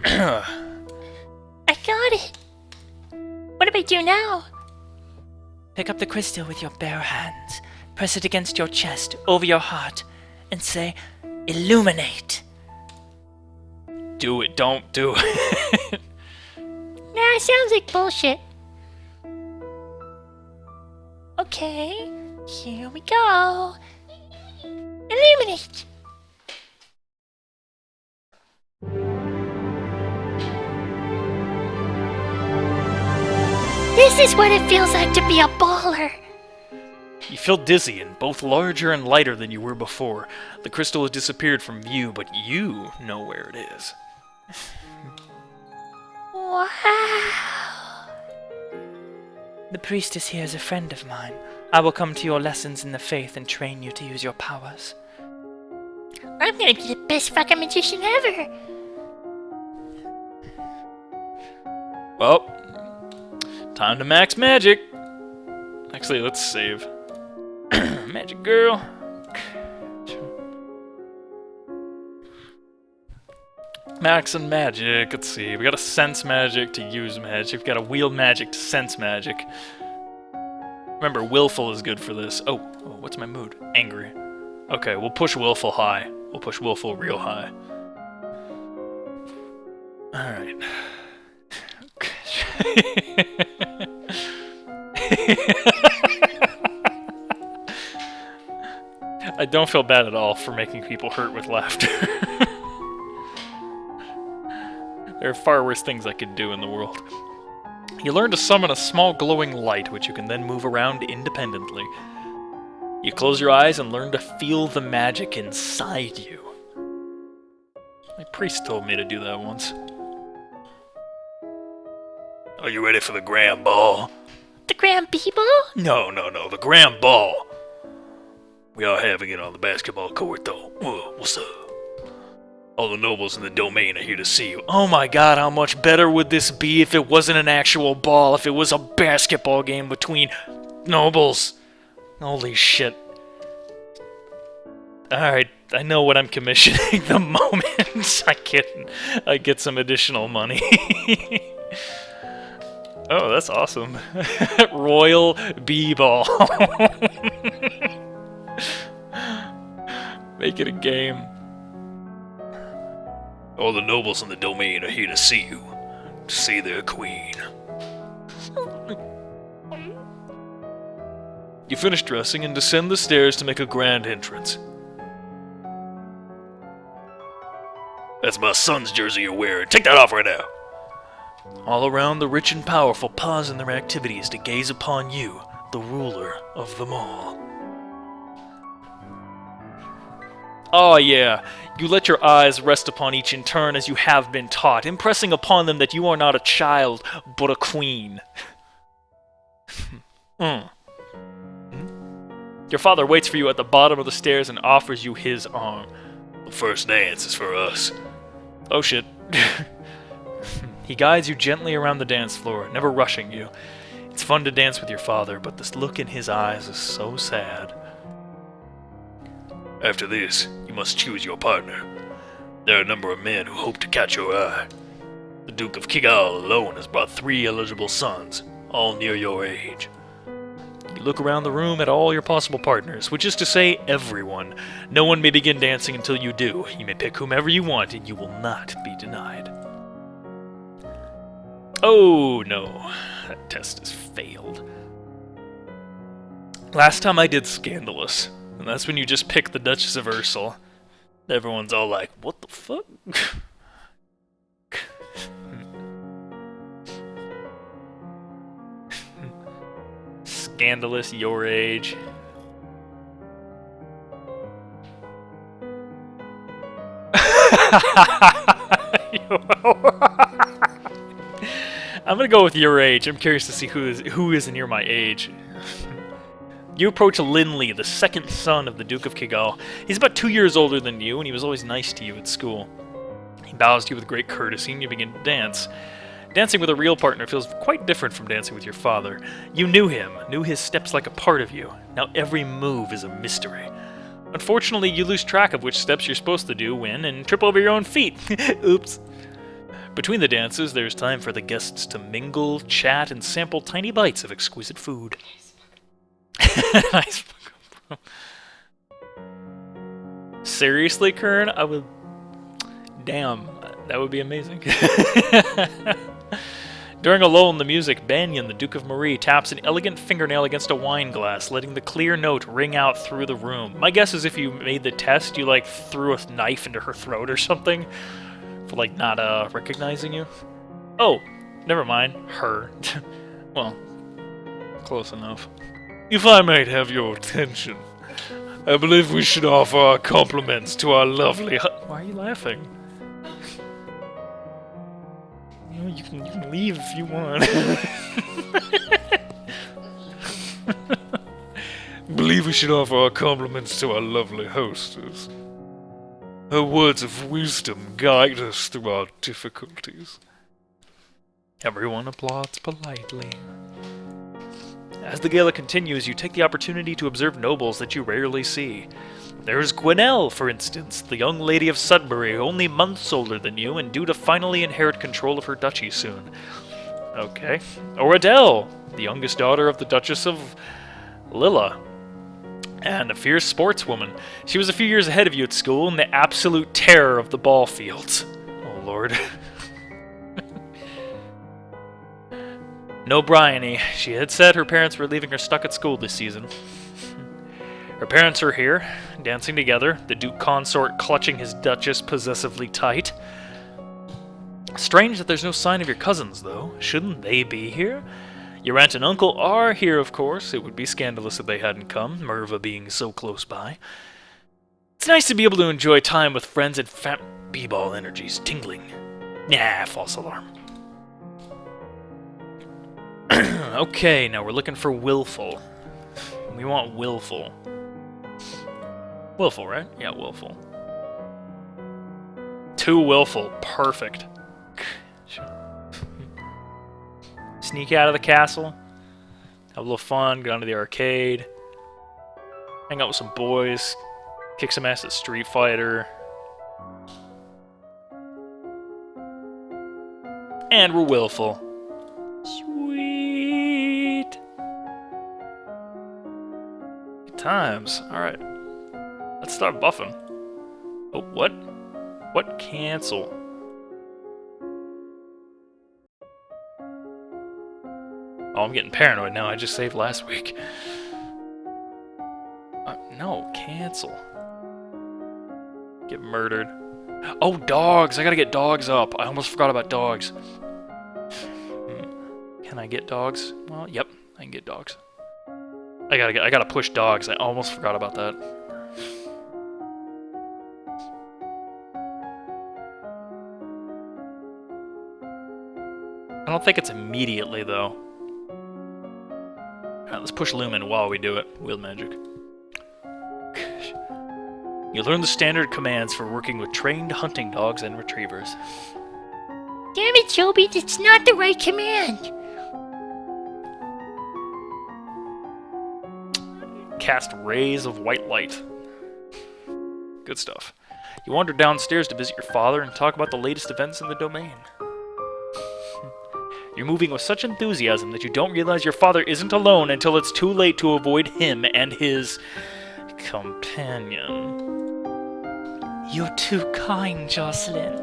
I got it. What do I do now? Pick up the crystal with your bare hands, press it against your chest, over your heart, and say, illuminate. Do it. Don't do it. Nah, sounds like bullshit. Okay, here we go. Illuminate. This is what it feels like to be a baller. You feel dizzy and both larger and lighter than you were before. The crystal has disappeared from view, but you know where it is. Wow. The priestess here is a friend of mine. I will come to your lessons in the faith and train you to use your powers. I'm gonna be the best fucking magician ever. Well, time to max magic. Actually, let's save. Magic girl. Max and magic. Let's see. We got a sense magic to use magic. We got a wield magic to sense magic. Remember, willful is good for this. Oh, what's my mood? Angry. Okay, we'll push willful high. We'll push willful real high. Alright. I don't feel bad at all for making people hurt with laughter. There are far worse things I could do in the world. You learn to summon a small glowing light, which you can then move around independently. You close your eyes and learn to feel the magic inside you. My priest told me to do that once. Are you ready for the grand ball? The Grand People? No, the grand ball. We are having it on the basketball court, though. Whoa, what's up? All the nobles in the domain are here to see you. Oh my god, how much better would this be if it wasn't an actual ball, if it was a basketball game between nobles? Holy shit. Alright, I know what I'm commissioning the moment I get some additional money. Oh, that's awesome. Royal B-ball. Make it a game. All the nobles in the domain are here to see you. To see their queen. You finish dressing and descend the stairs to make a grand entrance. That's my son's jersey you're wearing. Take that off right now. All around, the rich and powerful pause in their activities to gaze upon you, the ruler of them all. Oh yeah, you let your eyes rest upon each in turn as you have been taught, impressing upon them that you are not a child, but a queen. Your father waits for you at the bottom of the stairs and offers you his arm. The first dance is for us. Oh shit. He guides you gently around the dance floor, never rushing you. It's fun to dance with your father, but this look in his eyes is so sad. After this, you must choose your partner. There are a number of men who hope to catch your eye. The Duke of Kigal alone has brought 3 eligible sons, all near your age. You look around the room at all your possible partners, which is to say, everyone. No one may begin dancing until you do. You may pick whomever you want, and you will not be denied. Oh, no. That test has failed. Last time I did Scandalous, and that's when you just pick the Duchess of Ursel. Everyone's all like, what the fuck? Scandalous, your age. I'm gonna go with your age. I'm curious to see who is near my age. You approach Linley, the second son of the Duke of Kigal. He's about 2 years older than you, and he was always nice to you at school. He bows to you with great courtesy, and you begin to dance. Dancing with a real partner feels quite different from dancing with your father. You knew him, knew his steps like a part of you. Now every move is a mystery. Unfortunately, you lose track of which steps you're supposed to do when and trip over your own feet. Oops. Between the dances, there's time for the guests to mingle, chat, and sample tiny bites of exquisite food. Nice. Seriously, Kern? I would... Damn, that would be amazing. During a lull in the music, Banyan, the Duke of Marie, taps an elegant fingernail against a wine glass, letting the clear note ring out through the room. My guess is if you made the test, you, like, threw a knife into her throat or something. For, like, not, recognizing you. Oh, never mind. Her. Well, close enough. If I might have your attention, I believe we should offer our compliments to our lovely... Why are you laughing? You can leave if you want. we should offer our compliments to our lovely hostess. Her words of wisdom guide us through our difficulties. Everyone applauds politely. As the gala continues, you take the opportunity to observe nobles that you rarely see. There's Gwenelle, for instance, the young lady of Sudbury, only months older than you and due to finally inherit control of her duchy soon. Okay. Or Adele, the youngest daughter of the Duchess of Lilla, and a fierce sportswoman. She was a few years ahead of you at school and the absolute terror of the ball fields. Oh, Lord. No Bryony. She had said her parents were leaving her stuck at school this season. Her parents are here, dancing together, the Duke consort clutching his Duchess possessively tight. Strange that there's no sign of your cousins, though. Shouldn't they be here? Your aunt and uncle are here, of course. It would be scandalous if they hadn't come, Merva being so close by. It's nice to be able to enjoy time with friends and b-ball energies tingling. Nah, false alarm. Okay, now we're looking for Willful. We want Willful. Willful, right? Yeah, Willful. 2 Willful. Perfect. Sneak out of the castle. Have a little fun. Go down to the arcade. Hang out with some boys. Kick some ass at Street Fighter. And we're Willful. Sweet. Good times. Alright. Let's start buffing. Oh, what? What? Cancel. Oh, I'm getting paranoid now. I just saved last week. No, cancel. Get murdered. Oh, dogs! I gotta get dogs up. I almost forgot about dogs. Can I get dogs? Well, yep, I can get dogs. I gotta push dogs. I almost forgot about that. I don't think it's immediately, though. Alright, let's push Lumen while we do it. Wield magic. You learn the standard commands for working with trained hunting dogs and retrievers. Damn it, Joby, that's not the right command. Cast rays of white light. Good stuff. You wander downstairs to visit your father and talk about the latest events in the domain. You're moving with such enthusiasm that you don't realize your father isn't alone until it's too late to avoid him and his companion. You're too kind, Jocelyn.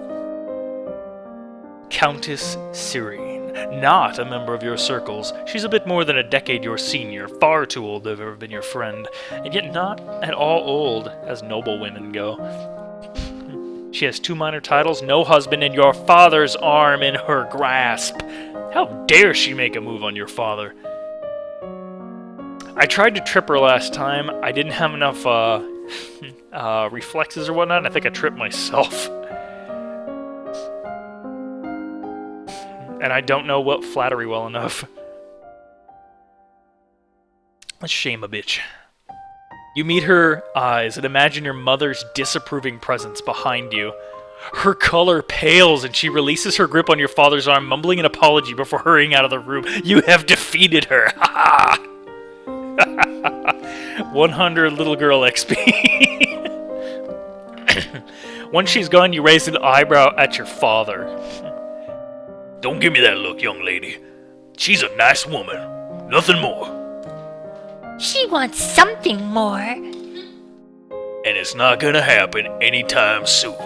Countess Serene. Not a member of your circles. She's a bit more than a decade your senior, far too old to have ever been your friend, and yet not at all old, as noble women go. She has 2 minor titles, no husband, and your father's arm in her grasp. How dare she make a move on your father? I tried to trip her last time. I didn't have enough reflexes or whatnot, and I think I tripped myself. And I don't know what flattery well enough. Let's shame a bitch. You meet her eyes and imagine your mother's disapproving presence behind you. Her color pales and she releases her grip on your father's arm, mumbling an apology before hurrying out of the room. You have defeated her. 100 little girl XP. Once she's gone, you raise an eyebrow at your father. Don't give me that look, young lady. She's a nice woman. Nothing more. She wants something more. And it's not gonna happen anytime soon.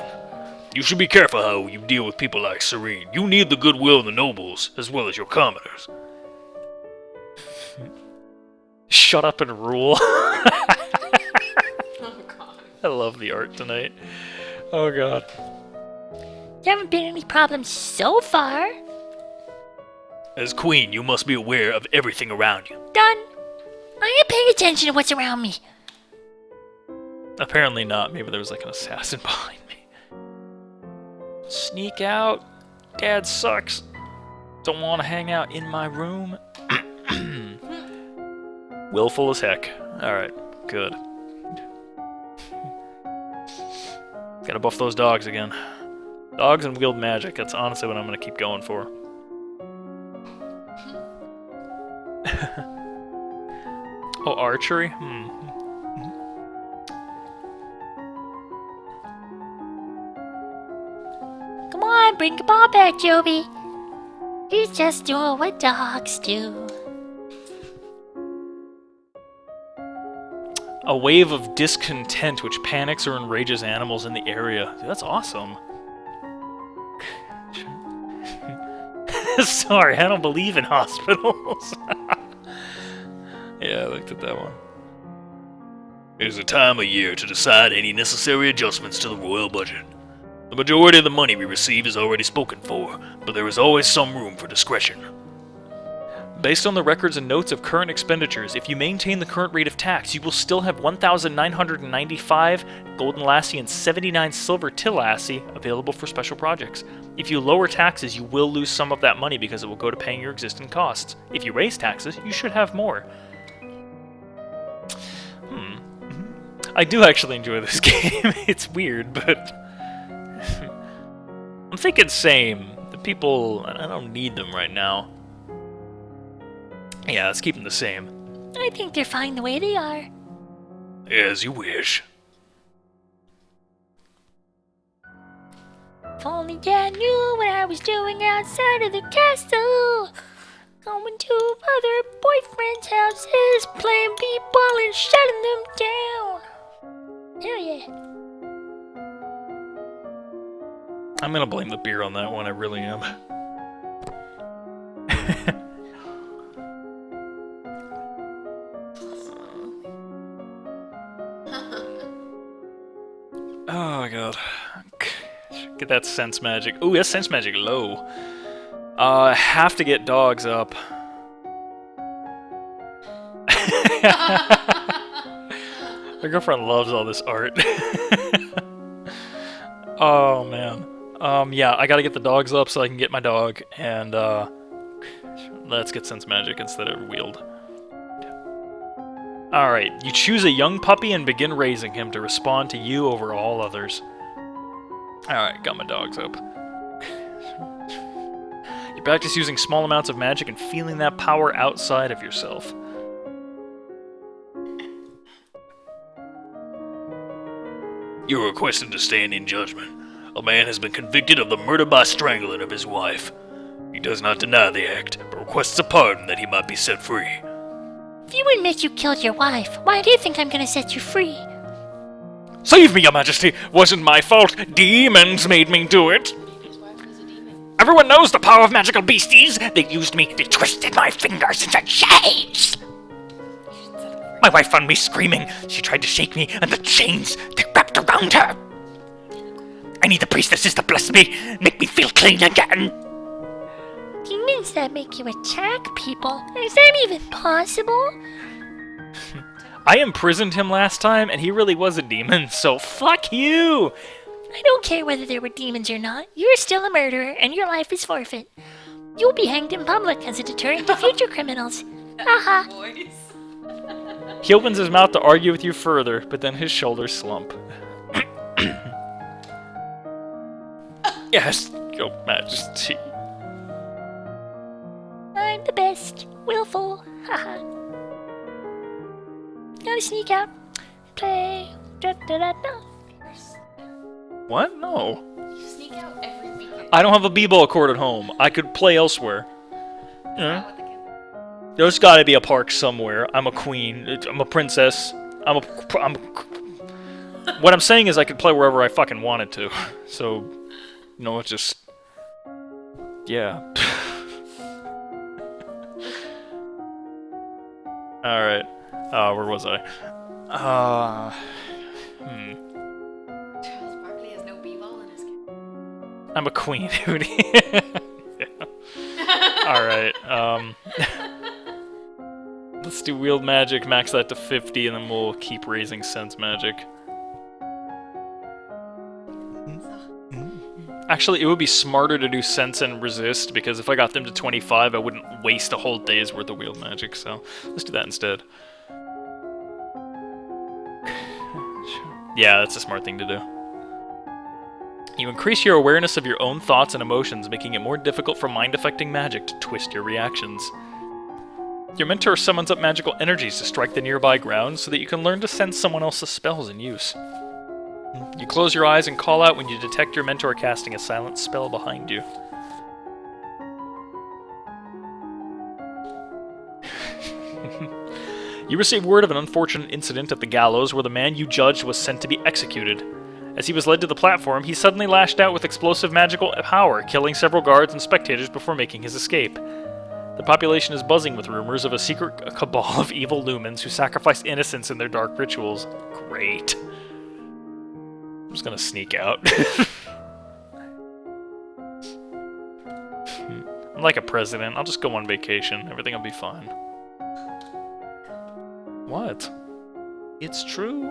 You should be careful how you deal with people like Serene. You need the goodwill of the nobles, as well as your commoners. Shut up and rule. Oh god. I love the art tonight. Oh god. There haven't been any problems so far. As queen, you must be aware of everything around you. Done. I am paying attention to what's around me. Apparently not. Maybe there was like an assassin behind me. Sneak out. Dad sucks. Don't want to hang out in my room. Willful as heck. Alright. good. Gotta buff those dogs again. Dogs and wield magic, that's honestly what I'm gonna keep going for. Oh, archery? Come on, bring the ball back, Joby. He's just doing what dogs do. A wave of discontent which panics or enrages animals in the area. Dude, that's awesome. Sorry, I don't believe in hospitals. Yeah, I looked at that one. It is a time of year to decide any necessary adjustments to the royal budget. The majority of the money we receive is already spoken for, but there is always some room for discretion. Based on the records and notes of current expenditures, if you maintain the current rate of tax, you will still have 1,995 Golden Lassie and 79 Silver Tillassie available for special projects. If you lower taxes, you will lose some of that money because it will go to paying your existing costs. If you raise taxes, you should have more. I do actually enjoy this game. It's weird, but... I'm thinking same. The people... I don't need them right now. Yeah, let's keep them the same. I think they're fine the way they are. As you wish. If only Dad knew what I was doing outside of the castle. Going to other boyfriends' houses, playing b-ball and shutting them down. Hell yeah. I'm gonna blame the beer on that one, I really am. Oh god. Get that sense magic. Ooh, that's sense magic low. I have to get dogs up. My girlfriend loves all this art. Oh man. Yeah, I gotta get the dogs up so I can get my dog, and let's get sense magic instead of wield. Alright, you choose a young puppy and begin raising him to respond to you over all others. Alright, got my dogs up. You practice using small amounts of magic and feeling that power outside of yourself. You are requested to stand in judgment. A man has been convicted of the murder by strangling of his wife. He does not deny the act, but requests a pardon that he might be set free. If you admit you killed your wife, why do you think I'm gonna set you free? Save me, Your Majesty! Wasn't my fault. Demons made me do it. Everyone knows the power of magical beasties. They used me. They twisted my fingers into chains. My wife found me screaming. She tried to shake me, and the chains, they wrapped around her. I need the priestesses to bless me, make me feel clean again. Demons that make you attack people? Is that even possible? I imprisoned him last time, and he really was a demon, so fuck you! I don't care whether there were demons or not. You're still a murderer, and your life is forfeit. You'll be hanged in public as a deterrent to future criminals. Haha. He opens his mouth to argue with you further, but then his shoulders slump. Yes, Your Majesty. I'm the best. Willful. Haha. Gotta sneak out. Play. Da, da, da, da. What? No. You sneak out every weekend. I don't have a b-ball court at home. I could play elsewhere. Not with the kids. There's gotta be a park somewhere. I'm a queen. I'm a princess. What I'm saying is I could play wherever I fucking wanted to. So, no, it's just... Yeah. Alright. Where was I? Charles Barkley has no b-ball in his kid. I'm a queen, Hootey. Alright, let's do wield magic, max that to 50, and then we'll keep raising sense magic. Actually, it would be smarter to do sense and resist, because if I got them to 25, I wouldn't waste a whole day's worth of wield magic, so let's do that instead. Yeah, that's a smart thing to do. You increase your awareness of your own thoughts and emotions, making it more difficult for mind-affecting magic to twist your reactions. Your mentor summons up magical energies to strike the nearby ground so that you can learn to sense someone else's spells in use. You close your eyes and call out when you detect your mentor casting a silent spell behind you. You receive word of an unfortunate incident at the gallows where the man you judged was sent to be executed. As he was led to the platform, he suddenly lashed out with explosive magical power, killing several guards and spectators before making his escape. The population is buzzing with rumors of a secret cabal of evil lumens who sacrifice innocents in their dark rituals. Great. I'm just gonna sneak out. I'm like a president. I'll just go on vacation. Everything will be fine. What? It's true?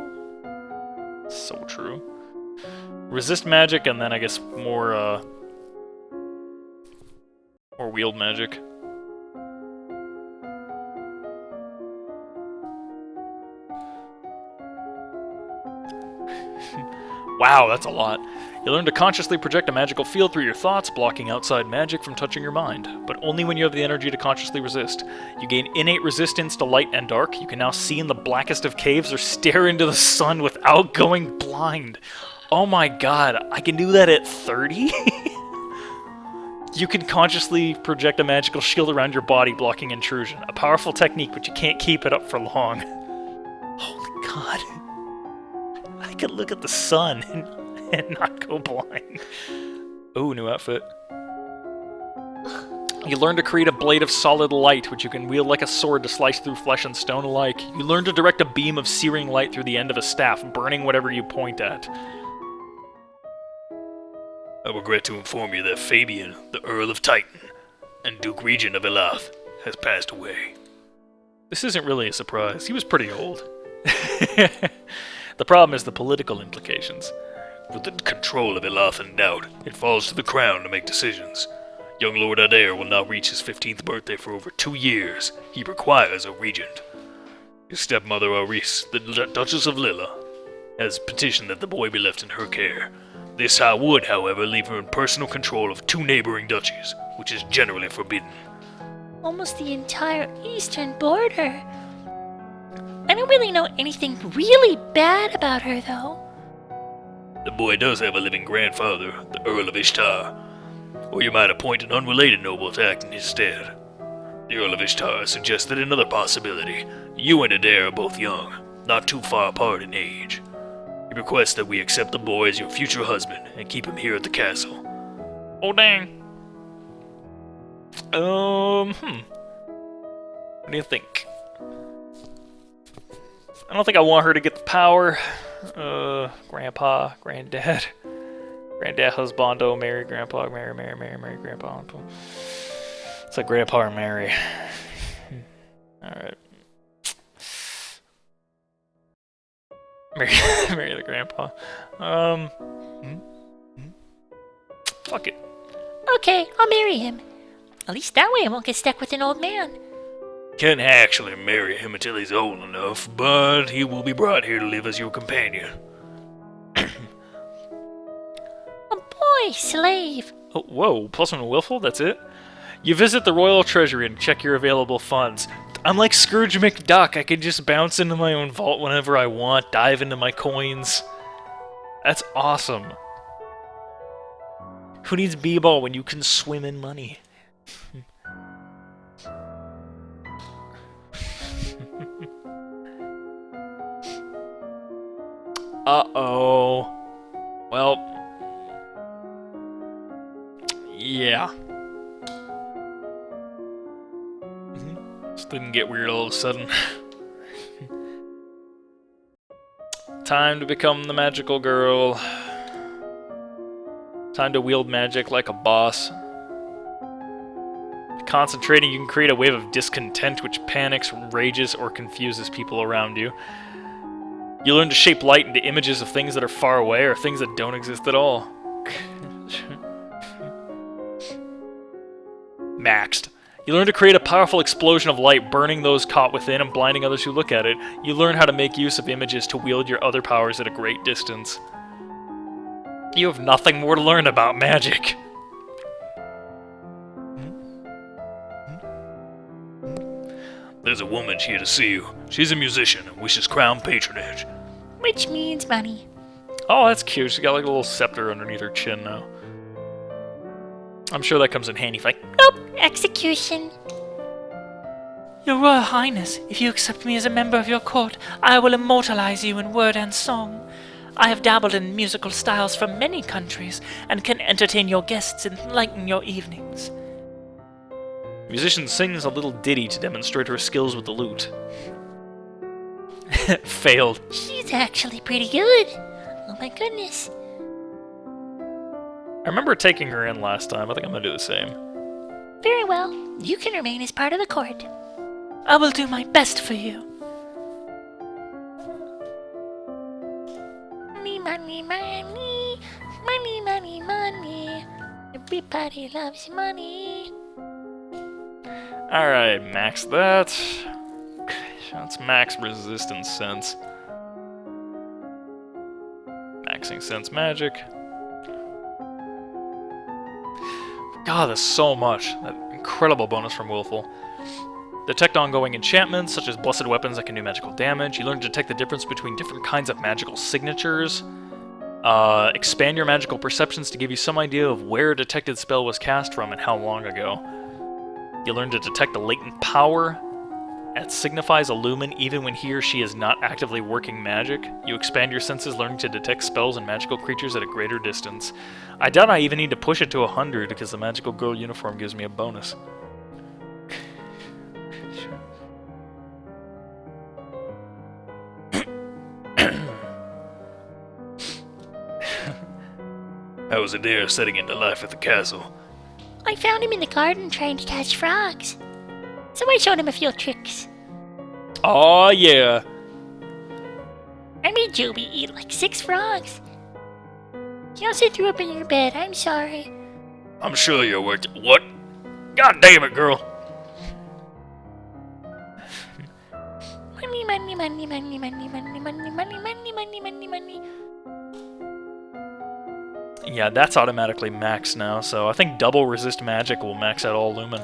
So true. Resist magic, and then I guess more wield magic. Wow, that's a lot. You learn to consciously project a magical field through your thoughts, blocking outside magic from touching your mind, but only when you have the energy to consciously resist. You gain innate resistance to light and dark. You can now see in the blackest of caves or stare into the sun without going blind. Oh my god, I can do that at 30? You can consciously project a magical shield around your body, blocking intrusion. A powerful technique, but you can't keep it up for long. Holy god. I can look at the sun and not go blind. Ooh, new outfit. You learn to create a blade of solid light, which you can wield like a sword to slice through flesh and stone alike. You learn to direct a beam of searing light through the end of a staff, burning whatever you point at. I regret to inform you that Fabian, the Earl of Titan, and Duke Regent of Elath, has passed away. This isn't really a surprise. He was pretty old. The problem is the political implications. With the control of Elath in doubt, it falls to the crown to make decisions. Young Lord Adair will not reach his 15th birthday for over 2 years. He requires a regent. His stepmother Aris, the Duchess of Lilla, has petitioned that the boy be left in her care. This would, however, leave her in personal control of 2 neighboring duchies, which is generally forbidden. Almost the entire eastern border. I don't really know anything really bad about her, though. The boy does have a living grandfather, the Earl of Ishtar, or you might appoint an unrelated noble to act in his stead. The Earl of Ishtar suggested another possibility. You and Adair are both young, not too far apart in age. He requests that we accept the boy as your future husband and keep him here at the castle. Oh, dang. What do you think? I don't think I want her to get the power. Grandpa, granddad, husbando, marry grandpa, marry grandpa. It's like grandpa or marry. Alright. Marry the grandpa. Fuck it. Okay, I'll marry him. At least that way I won't get stuck with an old man. Can't actually marry him until he's old enough, but he will be brought here to live as your companion. A boy slave. Oh, whoa, +1 willful, that's it? You visit the royal treasury and check your available funds. I'm like Scrooge McDuck. I can just bounce into my own vault whenever I want, dive into my coins. That's awesome. Who needs b-ball when you can swim in money? Uh-oh. Well, yeah. This didn't get weird all of a sudden. Time to become the magical girl. Time to wield magic like a boss. Concentrating, you can create a wave of discontent which panics, rages, or confuses people around you. You learn to shape light into images of things that are far away or things that don't exist at all. Maxed. You learn to create a powerful explosion of light, burning those caught within and blinding others who look at it. You learn how to make use of images to wield your other powers at a great distance. You have nothing more to learn about magic. There's a woman here to see you. She's a musician and wishes crown patronage. Which means money. Oh, that's cute. She's got like a little scepter underneath her chin now. I'm sure that comes in handy. Like, Nope, execution. Your Royal Highness, if you accept me as a member of your court, I will immortalize you in word and song. I have dabbled in musical styles from many countries and can entertain your guests and lighten your evenings. the musician sings a little ditty to demonstrate her skills with the lute. Failed. She's actually pretty good. Oh my goodness. I remember taking her in last time. I think I'm gonna do the same. Very well. You can remain as part of the court. I will do my best for you. Money, money, money. Money, money, money. Everybody loves money. Alright, max that. That's max resistance sense. Maxing sense magic. God, there's so much. That incredible bonus from Willful. Detect ongoing enchantments, such as blessed weapons that can do magical damage. You learn to detect the difference between different kinds of magical signatures. Expand your magical perceptions to give you some idea of where a detected spell was cast from and how long ago. You learn to detect the latent power. It signifies a lumen even when he or she is not actively working magic. You expand your senses, learning to detect spells and magical creatures at a greater distance. I doubt I even need to push it to 100 because the magical girl uniform gives me a bonus. How was Adair setting into life at the castle? I found him in the garden trying to catch frogs. So I showed him a few tricks. Aw, yeah. I made Joby eat like 6 frogs. He also threw up in your bed. I'm sorry. I'm sure you're worth it. What? God damn it, girl. Money, money, money, money, money, money, money, money, money, money, money, money. Yeah, that's automatically maxed now, so I think double resist magic will max out all lumen.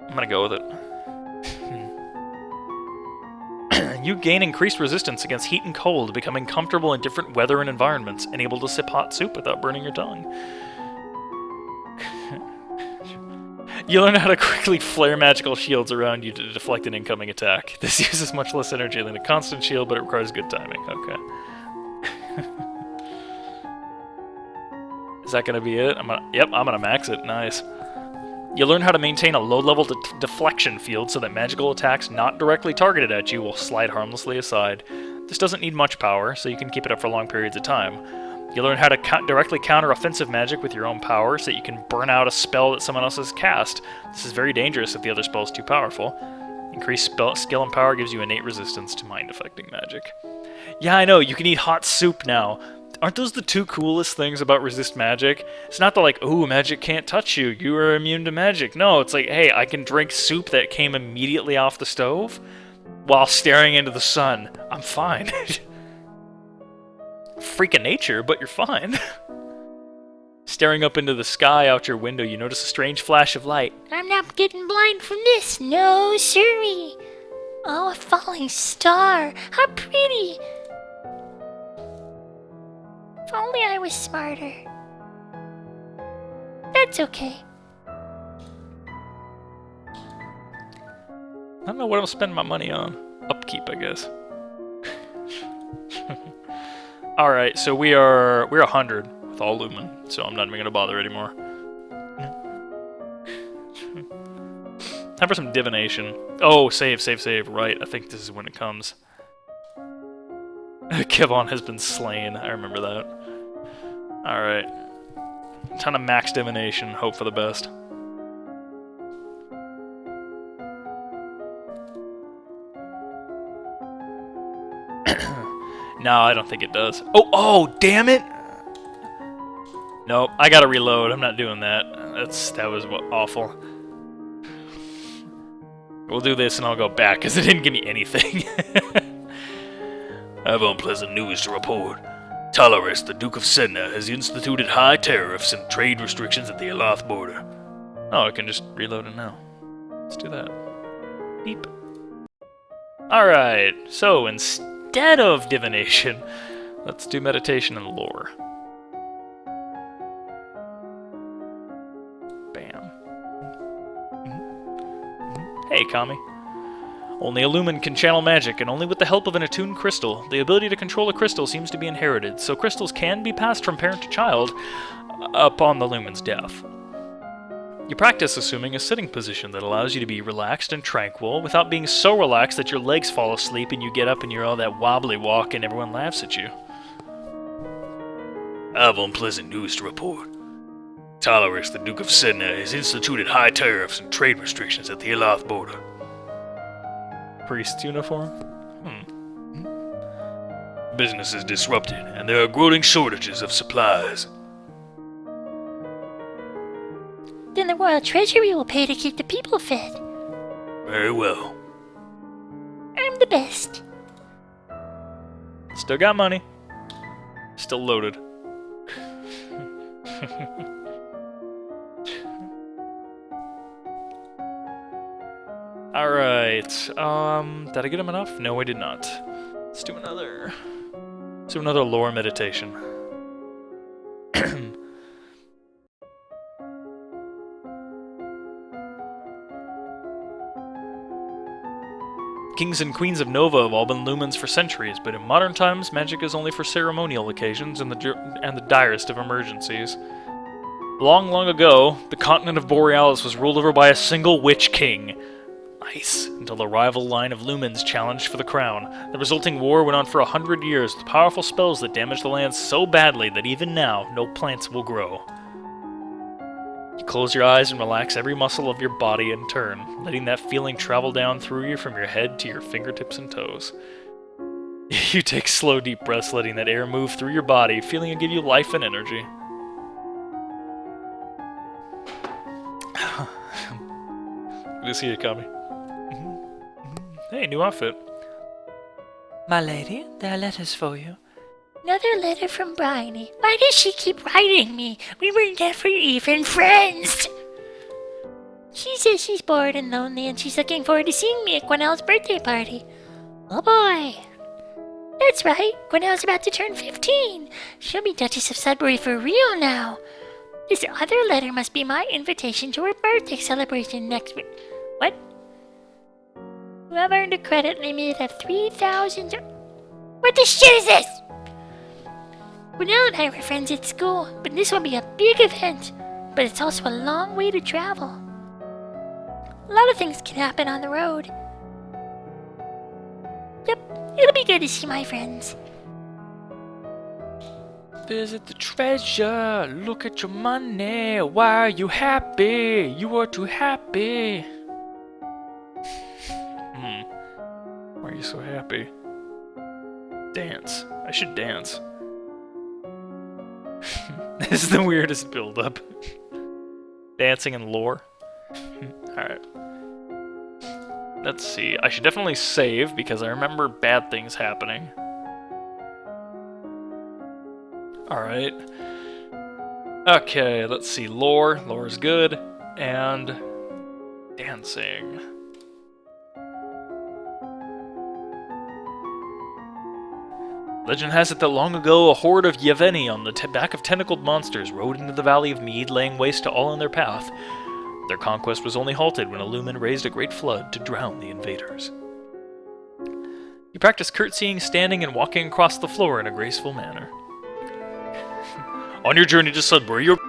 I'm gonna go with it. You gain increased resistance against heat and cold, becoming comfortable in different weather and environments, and able to sip hot soup without burning your tongue. You learn how to quickly flare magical shields around you to deflect an incoming attack. This uses much less energy than a constant shield, but it requires good timing. Okay. Is that gonna be it? Yep, I'm gonna max it. Nice. You learn how to maintain a low-level deflection field so that magical attacks not directly targeted at you will slide harmlessly aside. This doesn't need much power, so you can keep it up for long periods of time. You learn how to directly counter offensive magic with your own power so that you can burn out a spell that someone else has cast. This is very dangerous if the other spell is too powerful. Increased skill and power gives you innate resistance to mind-affecting magic. Yeah, I know, you can eat hot soup now. Aren't those the two coolest things about resist magic? It's not the like, ooh, magic can't touch you, you are immune to magic. No, it's like, hey, I can drink soup that came immediately off the stove while staring into the sun. I'm fine. Freak of nature, but you're fine. Staring up into the sky out your window, you notice a strange flash of light. I'm not getting blind from this. No, sirree. Oh, a falling star. How pretty. If only I was smarter. That's okay. I don't know what I'll spend my money on. Upkeep, I guess. Alright, so we're 100 with all lumen, so I'm not even gonna bother anymore. Time for some divination. Oh, save. Right, I think this is when it comes. Kevon has been slain. I remember that. Alright. Time to max divination. Hope for the best. No, I don't think it does. Oh, damn it! Nope, I gotta reload. I'm not doing that. That was awful. We'll do this and I'll go back, because it didn't give me anything. I have unpleasant news to report. Talaris, the Duke of Sedna, has instituted high tariffs and trade restrictions at the Elath border. Oh, I can just reload it now. Let's do that. Beep. Alright, so instead of divination, let's do meditation and lore. Bam. Hey, Kami. Only a Lumen can channel magic, and only with the help of an attuned crystal. The ability to control a crystal seems to be inherited, so crystals can be passed from parent to child upon the Lumen's death. You practice assuming a sitting position that allows you to be relaxed and tranquil without being so relaxed that your legs fall asleep and you get up and you're all that wobbly walk and everyone laughs at you. I have unpleasant news to report. Talaris, the Duke of Sedna, has instituted high tariffs and trade restrictions at the Elath border. Priest's uniform? Business is disrupted, and there are growing shortages of supplies. Then the Royal Treasury will pay to keep the people fed. Very well. I'm the best. Still got money. Still loaded. Alright, did I get him enough? No, I did not. Let's do another lore meditation. Kings and queens of Nova have all been lumens for centuries, but in modern times, magic is only for ceremonial occasions and the direst of emergencies. Long, long ago, the continent of Borealis was ruled over by a single witch king. Nice. Until the rival line of lumens challenged for the crown. The resulting war went on for 100 years with powerful spells that damaged the land so badly that even now, no plants will grow. You close your eyes and relax every muscle of your body in turn, letting that feeling travel down through you from your head to your fingertips and toes. You take slow, deep breaths, letting that air move through your body, feeling it give you life and energy. Good to see you, Kami. Hey, new outfit. My lady, there are letters for you. Another letter from Bryony. Why does she keep writing me? We were never even friends. She says she's bored and lonely and she's looking forward to seeing me at Gwenelle's birthday party. Oh boy. That's right, Gwenelle's about to turn 15. She'll be Duchess of Sudbury for real now. This other letter must be my invitation to her birthday celebration next week. What? You have earned a credit limit of 3,000. What the shit is this? Gwenelle and I were friends at school, but this will be a big event. But it's also a long way to travel. A lot of things can happen on the road. Yep, it'll be good to see my friends. Visit the treasure, look at your money. Why are you happy? You are too happy. Why are you so happy? Dance. I should dance. This is the weirdest build-up. Dancing and lore. Alright. Let's see. I should definitely save because I remember bad things happening. Alright. Okay, let's see. Lore. Lore is good. And dancing. Legend has it that long ago, a horde of Yeveni on the back of tentacled monsters rode into the Valley of Mead, laying waste to all in their path. Their conquest was only halted when a lumen raised a great flood to drown the invaders. You practice curtsying, standing, and walking across the floor in a graceful manner. On your journey to Sudbury, your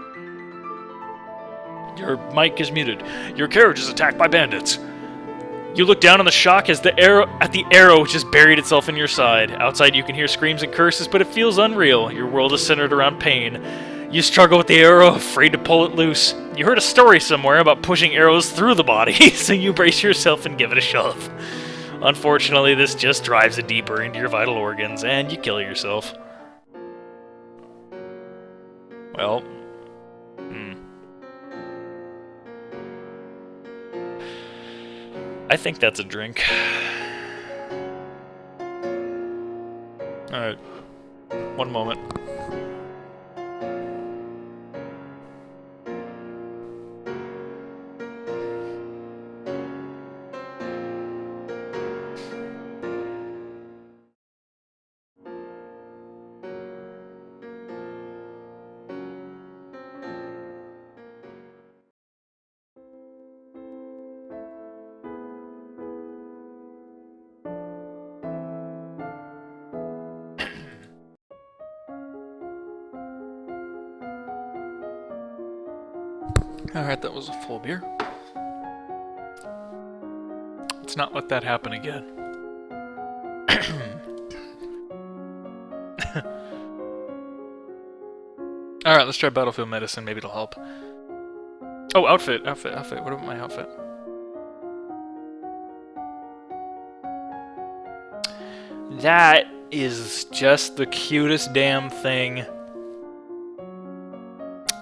mic is muted. Your carriage is attacked by bandits. You look down on the shock as the arrow just buried itself in your side. Outside you can hear screams and curses, but it feels unreal. Your world is centered around pain. You struggle with the arrow, afraid to pull it loose. You heard a story somewhere about pushing arrows through the body, so you brace yourself and give it a shove. Unfortunately, this just drives it deeper into your vital organs, and you kill yourself. Well, I think that's a drink. Alright. One moment. Alright, that was a full beer. Let's not let that happen again. Alright, let's try Battlefield Medicine. Maybe it'll help. Oh, outfit. What about my outfit? That is just the cutest damn thing.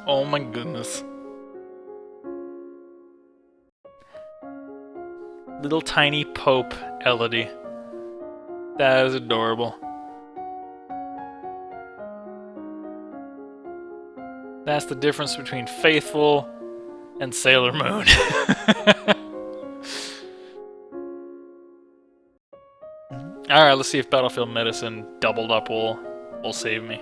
Oh my goodness. Little tiny Pope Elodie. That is adorable. That's the difference between Faithful and Sailor Moon. Alright, let's see if Battlefield Medicine doubled up will save me.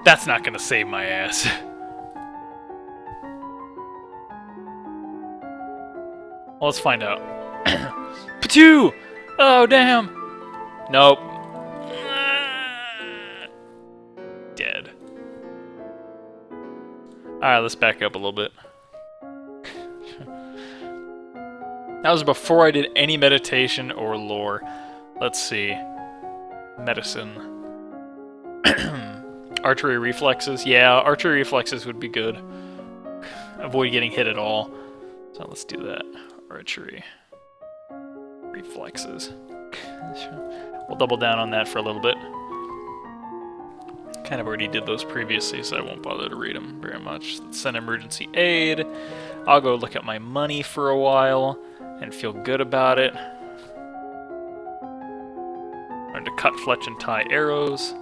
That's not gonna save my ass. Well, let's find out. Pachoo! Oh, damn! Nope. Dead. Alright, let's back up a little bit. That was before I did any meditation or lore. Let's see. Medicine. Archery reflexes. Yeah, archery reflexes would be good. Avoid getting hit at all. So let's do that. Archery reflexes. We'll double down on that for a little bit. Kind of already did those previously, so I won't bother to read them very much. Let's send emergency aid. I'll go look at my money for a while and feel good about it. Learn to cut, fletch, and tie arrows.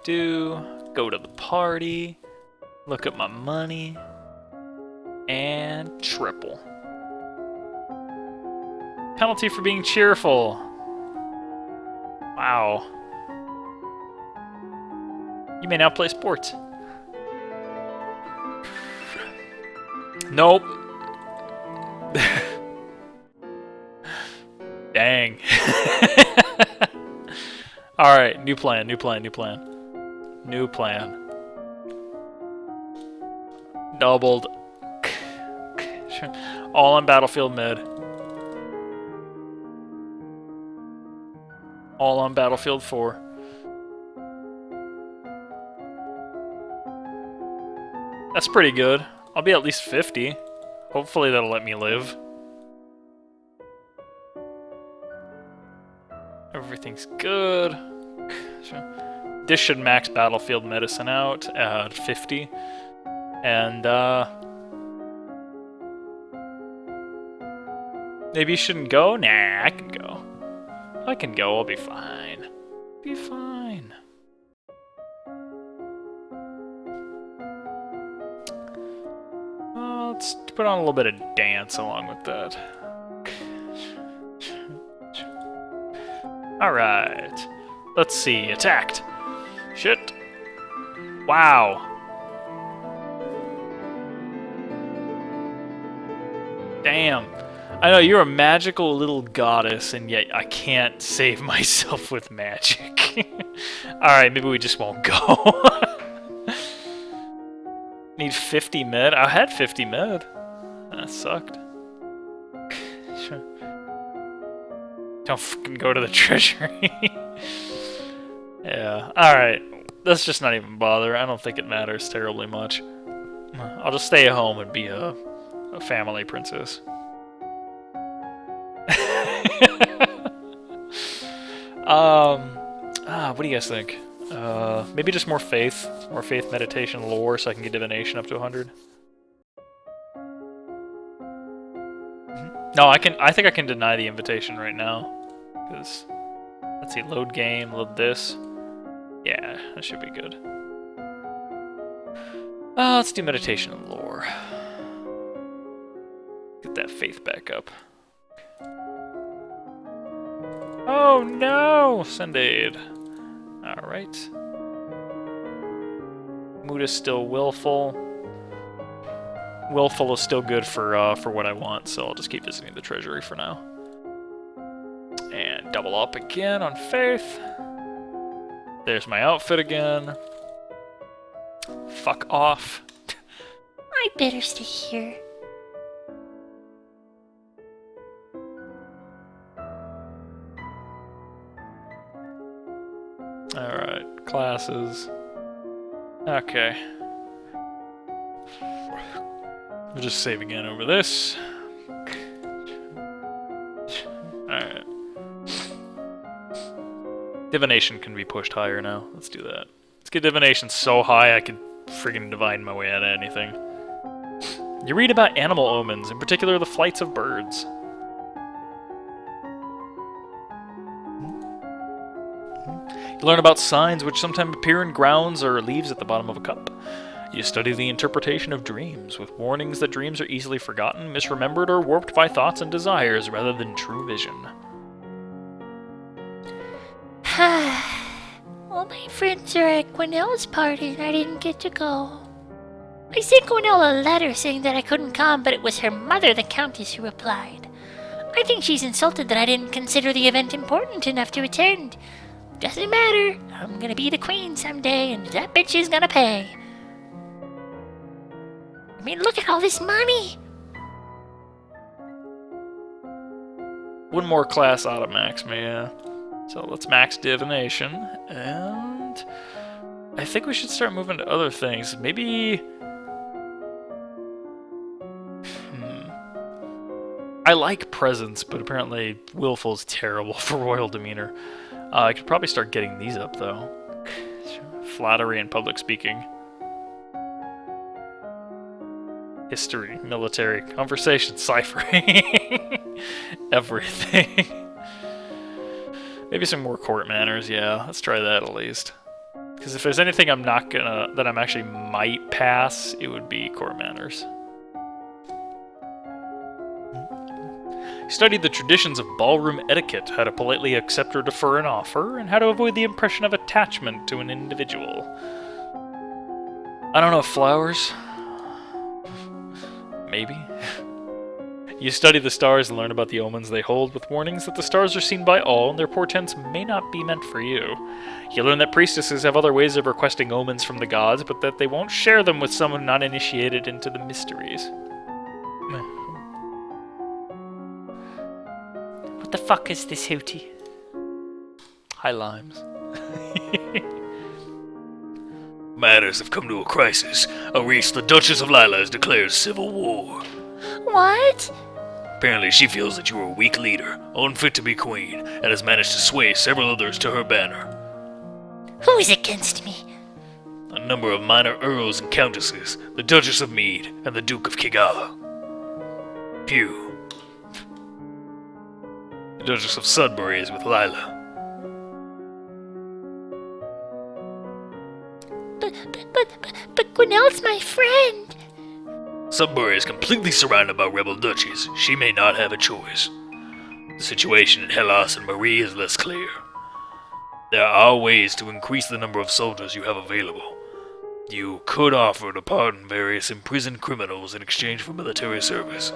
Go to the party. Look at my money. And triple. Penalty for being cheerful. Wow. You may now play sports. Nope. Dang. Alright, new plan. Doubled. All on Battlefield Mid. All on Battlefield 4. That's pretty good. I'll be at least 50. Hopefully that'll let me live. Everything's good. This should max Battlefield Medicine out at 50. And, maybe you shouldn't go? Nah, I can go. I'll be fine. Be fine. Let's put on a little bit of dance along with that. Alright. Let's see. Attacked. Shit. Wow. Damn. I know, you're a magical little goddess, and yet I can't save myself with magic. Alright, maybe we just won't go. Need 50 med? I had 50 med. That sucked. Don't fucking go to the treasury. Yeah, alright. Let's just not even bother. I don't think it matters terribly much. I'll just stay at home and be a family princess. What do you guys think? Maybe just more faith. More faith, meditation, lore, so I can get divination up to 100. No, I think I can deny the invitation right now. Because, let's see, load game, load this. Yeah, that should be good. Let's do meditation and lore. Get that faith back up. Oh no! Send aid. Alright. Mood is still willful. Willful is still good for what I want, so I'll just keep visiting the treasury for now. And double up again on faith. There's my outfit again. Fuck off. I better stay here. Alright, classes. Okay. We'll just save again over this. Alright. Divination can be pushed higher now. Let's do that. Let's get divination so high I can friggin' divine my way out of anything. You read about animal omens, in particular the flights of birds. You learn about signs which sometimes appear in grounds or leaves at the bottom of a cup. You study the interpretation of dreams, with warnings that dreams are easily forgotten, misremembered, or warped by thoughts and desires rather than true vision. All my friends are at Gwinnell's party and I didn't get to go. I sent Gwinnell a letter saying that I couldn't come, but it was her mother, the Countess, who replied. I think she's insulted that I didn't consider the event important enough to attend. Doesn't matter. I'm gonna be the queen someday, and that bitch is gonna pay. I mean, look at all this money. One more class out of max me, yeah. So let's max divination, and I think we should start moving to other things. Maybe... I like presence, but apparently willful's terrible for royal demeanor. I could probably start getting these up, though. Flattery and public speaking. History, military, conversation, ciphering. Everything. Maybe some more court manners, yeah. Let's try that at least. Because if there's anything I'm not gonna... that I'm actually might pass, it would be court manners. Studied the traditions of ballroom etiquette, how to politely accept or defer an offer, and how to avoid the impression of attachment to an individual. I don't know, flowers? Maybe? You study the stars and learn about the omens they hold, with warnings that the stars are seen by all and their portents may not be meant for you. You learn that priestesses have other ways of requesting omens from the gods, but that they won't share them with someone not initiated into the mysteries. What the fuck is this, Hootey? High limes. Matters have come to a crisis. Reese, the Duchess of Lila, has declared civil war. What? Apparently she feels that you are a weak leader, unfit to be queen, and has managed to sway several others to her banner. Who's against me? A number of minor earls and countesses, the Duchess of Mead, and the Duke of Kigawa. Pew. The Duchess of Sudbury is with Lila. But Gwinnell's my friend. Sudbury is completely surrounded by rebel duchies. She may not have a choice. The situation in Hellas and Marie is less clear. There are ways to increase the number of soldiers you have available. You could offer to pardon various imprisoned criminals in exchange for military service.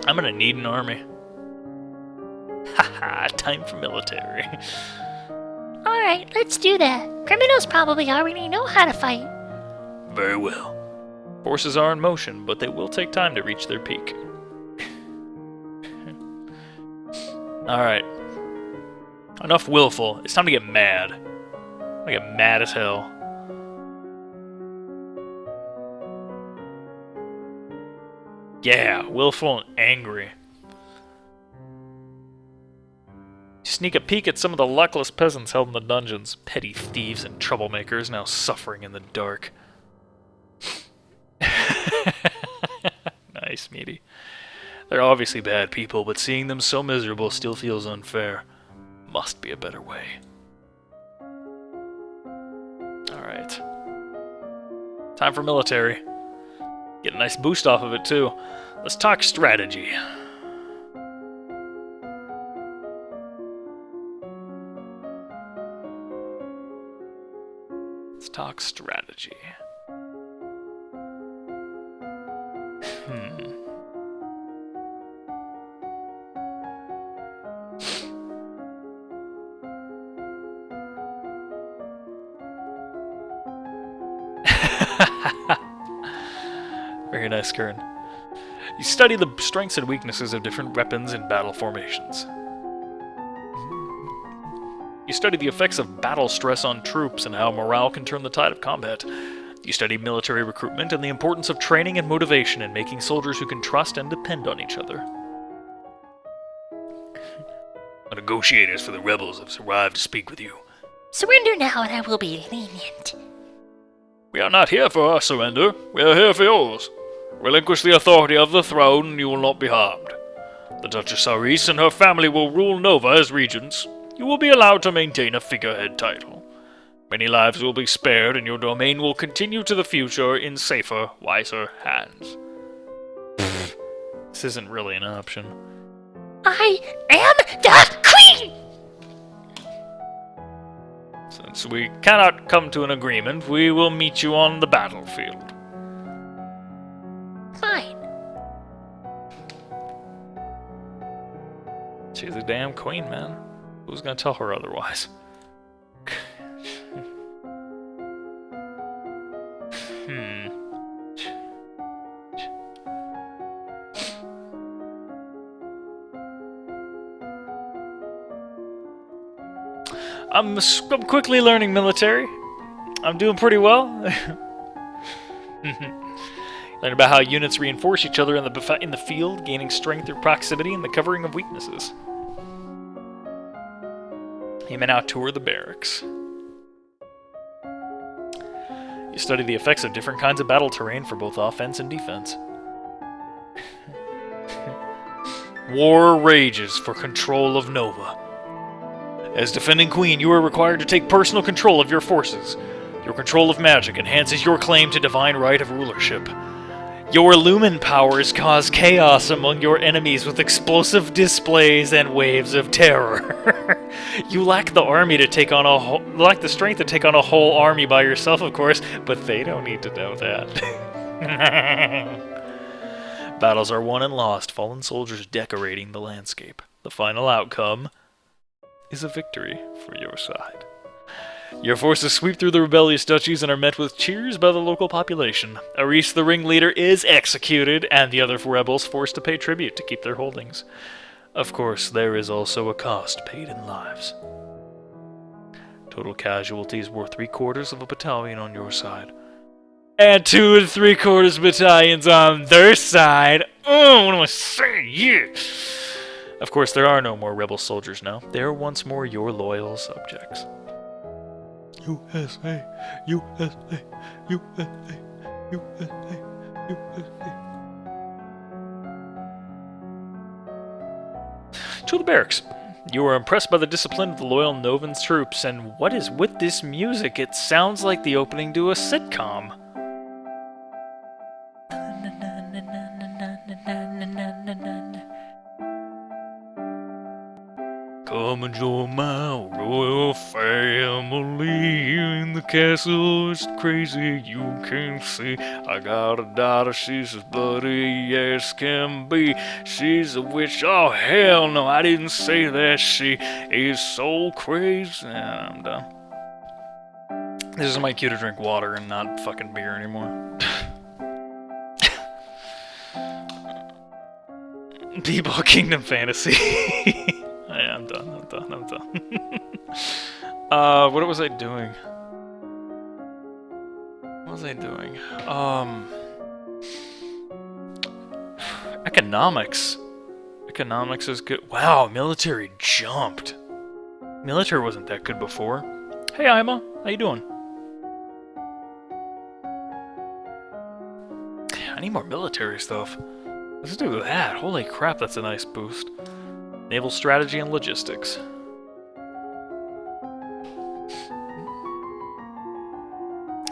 I'm gonna need an army. Haha, time for military. Alright, let's do that. Criminals probably already know how to fight. Very well. Forces are in motion, but they will take time to reach their peak. Alright. Enough willful. It's time to get mad. I'm gonna get mad as hell. Yeah, willful and angry. sneak a peek at some of the luckless peasants held in the dungeons. Petty thieves and troublemakers now suffering in the dark. Nice, Meaty. They're obviously bad people, but seeing them so miserable still feels unfair. Must be a better way. Alright. Time for military. Get a nice boost off of it, too. Let's talk strategy. Let's talk strategy. Very nice, Kern. You study the strengths and weaknesses of different weapons and battle formations. You study the effects of battle stress on troops and how morale can turn the tide of combat. You study military recruitment and the importance of training and motivation in making soldiers who can trust and depend on each other. The negotiators for the rebels have arrived to speak with you. Surrender now and I will be lenient. We are not here for our surrender. We are here for yours. Relinquish the authority of the throne and you will not be harmed. The Duchess Saris and her family will rule Nova as regents. You will be allowed to maintain a figurehead title. Many lives will be spared and your domain will continue to the future in safer, wiser hands. This isn't really an option. I am the queen! Since we cannot come to an agreement, we will meet you on the battlefield. Fine. She's a damn queen, man. Who's gonna tell her otherwise? I'm quickly learning military. I'm doing pretty well. Learn about how units reinforce each other in the field, gaining strength through proximity and the covering of weaknesses. You may now tour the barracks. You study the effects of different kinds of battle terrain for both offense and defense. War rages for control of Nova. As defending queen, you are required to take personal control of your forces. Your control of magic enhances your claim to divine right of rulership. Your lumen powers cause chaos among your enemies with explosive displays and waves of terror. You lack the strength to take on a whole army by yourself, of course, but they don't need to know that. Battles are won and lost, fallen soldiers decorating the landscape. The final outcome is a victory for your side. Your forces sweep through the rebellious duchies and are met with cheers by the local population. Aris, the ringleader, is executed, and the other rebels forced to pay tribute to keep their holdings. Of course, there is also a cost paid in lives. Total casualties were 3/4 of a battalion on your side. And 2 3/4 battalions on their side. Oh, what am I saying? Yeah! Of course, there are no more rebel soldiers now. They are once more your loyal subjects. USA, USA, USA, USA, USA. To the barracks. You are impressed by the discipline of the loyal Novan troops, and what is with this music? It sounds like the opening to a sitcom. Come and join my royal family in the castle. It's crazy, you can see. I got a daughter, she's as bloody as can be. She's a witch, oh hell no, I didn't say that. She is so crazy. Nah, I'm done. This is my cue to drink water and not fucking beer anymore. People Kingdom Fantasy. Yeah, I'm done. What was I doing? Economics. Economics is good. Wow, military jumped. Military wasn't that good before. Hey, Ima. How you doing? I need more military stuff. Let's do that. Holy crap, that's a nice boost. Naval strategy and logistics.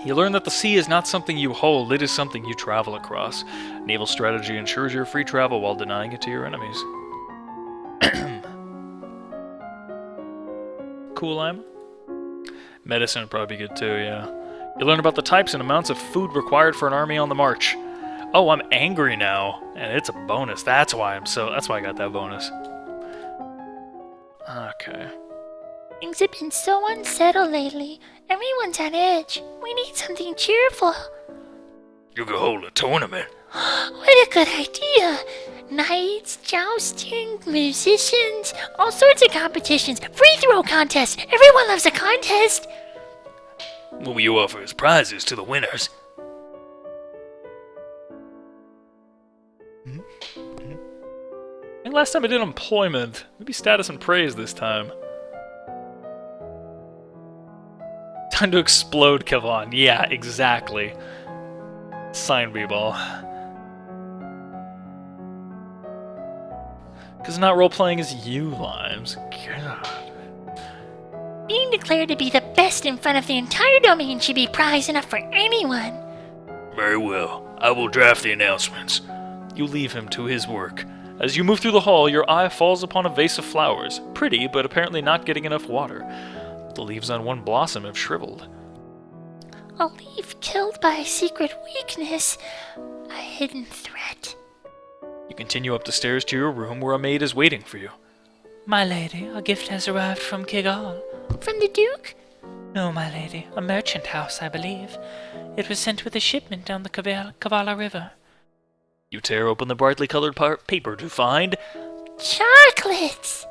You learn that the sea is not something you hold, it is something you travel across. Naval strategy ensures your free travel while denying it to your enemies. Cool, Ima. Medicine would probably be good too, yeah. You learn about the types and amounts of food required for an army on the march. Oh, I'm angry now, and it's a bonus. That's why I got that bonus. Okay. Things have been so unsettled lately. Everyone's on edge. We need something cheerful. You could hold a tournament. What a good idea! Knights, jousting, musicians, all sorts of competitions, free throw contests. Everyone loves a contest. What will you offer as prizes to the winners? I think last time I did employment. Maybe status and praise this time. Time to explode, Kevon. Yeah, exactly. Sign B-ball. Because not role-playing is you, Limes. God. Being declared to be the best in front of the entire domain should be prize enough for anyone. Very well. I will draft the announcements. You leave him to his work. As you move through the hall, your eye falls upon a vase of flowers. Pretty, but apparently not getting enough water. The leaves on one blossom have shriveled. A leaf killed by a secret weakness. A hidden threat. You continue up the stairs to your room where a maid is waiting for you. My lady, a gift has arrived from Kigal. From the Duke? No, my lady, a merchant house, I believe. It was sent with a shipment down the Kavala River. You tear open the brightly colored paper to find... Chocolates!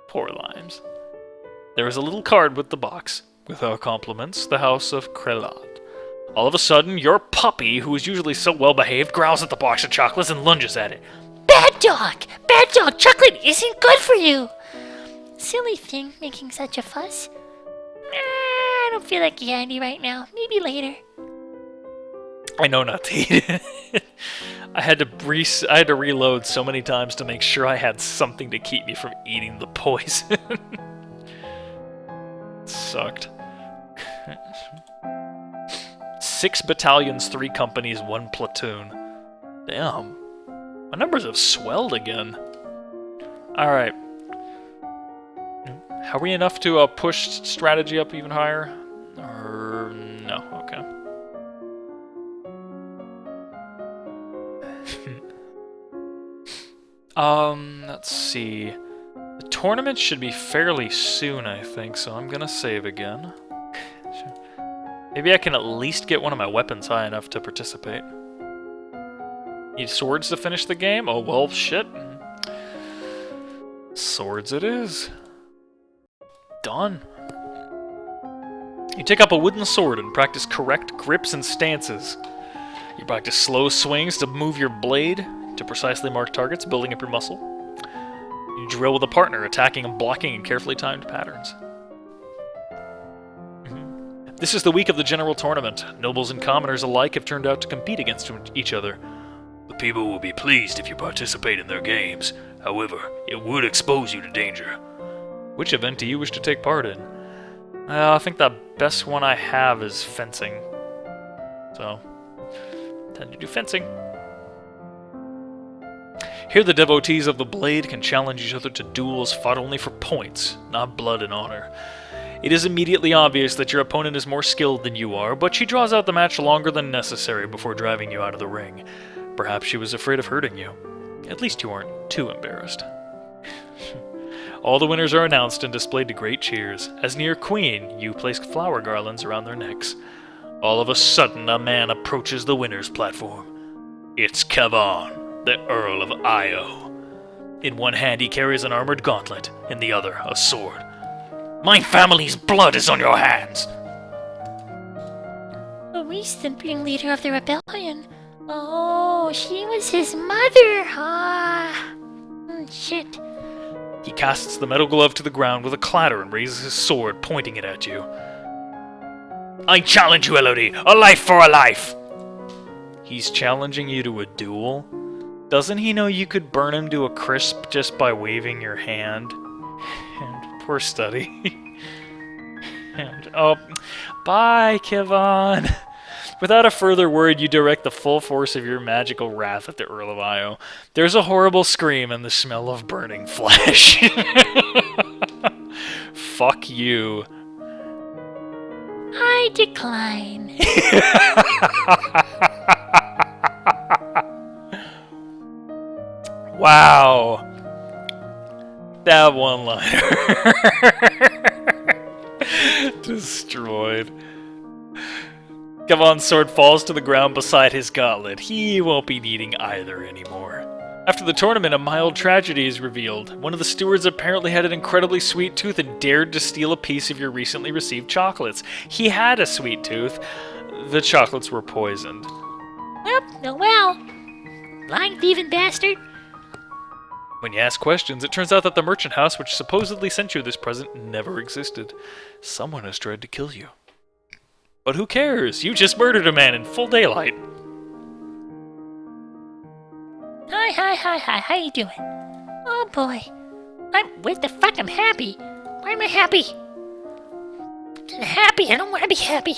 Poor Limes. There is a little card with the box. With our compliments, the House of Krelat. All of a sudden, your puppy, who is usually so well behaved, growls at the box of chocolates and lunges at it. Bad dog! Bad dog! Chocolate isn't good for you! Silly thing, making such a fuss. I don't feel like candy right now. Maybe later. I know not to eat it. I had to reload so many times to make sure I had something to keep me from eating the poison. Sucked. 6 battalions, 3 companies, 1 platoon. Damn. My numbers have swelled again. Alright. Are we enough to push strategy up even higher? Or no? Okay. Let's see. The tournament should be fairly soon, I think, so I'm gonna save again. Maybe I can at least get one of my weapons high enough to participate. Need swords to finish the game? Oh, well, shit. Swords it is. Done. You take up a wooden sword and practice correct grips and stances. You practice slow swings to move your blade to precisely mark targets, building up your muscle. You drill with a partner, attacking and blocking in carefully timed patterns. This is the week of the general tournament. Nobles and commoners alike have turned out to compete against each other. The people will be pleased if you participate in their games. However, it would expose you to danger. Which event do you wish to take part in? I think the best one I have is fencing. So, tend to do fencing. Here the devotees of the blade can challenge each other to duels fought only for points, not blood and honor. It is immediately obvious that your opponent is more skilled than you are, but she draws out the match longer than necessary before driving you out of the ring. Perhaps she was afraid of hurting you. At least you aren't too embarrassed. All the winners are announced and displayed to great cheers. As near Queen, you place flower garlands around their necks. All of a sudden, a man approaches the winner's platform. It's Kevon, the Earl of Io. In one hand he carries an armored gauntlet, in the other a sword. My family's blood is on your hands! A recent leader of the rebellion. Oh, she was his mother. Shit. He casts the metal glove to the ground with a clatter and raises his sword, pointing it at you. I challenge you, Elodie! A life for a life! He's challenging you to a duel? Doesn't he know you could burn him to a crisp just by waving your hand? And poor Study. And, oh, bye, Kevon. Without a further word, you direct the full force of your magical wrath at the Earl of Io. There's a horrible scream and the smell of burning flesh. Fuck you. I decline. Wow. That one-liner. Destroyed. Kevon's sword falls to the ground beside his gauntlet. He won't be needing either anymore. After the tournament, a mild tragedy is revealed. One of the stewards apparently had an incredibly sweet tooth and dared to steal a piece of your recently received chocolates. He had a sweet tooth. The chocolates were poisoned. Well, oh well. Lying thieving bastard. When you ask questions, it turns out that the merchant house which supposedly sent you this present never existed. Someone has tried to kill you. But who cares? You just murdered a man in full daylight. Hi, how you doing? Oh boy. What the fuck, I'm happy. Why am I happy? I'm happy, I don't want to be happy.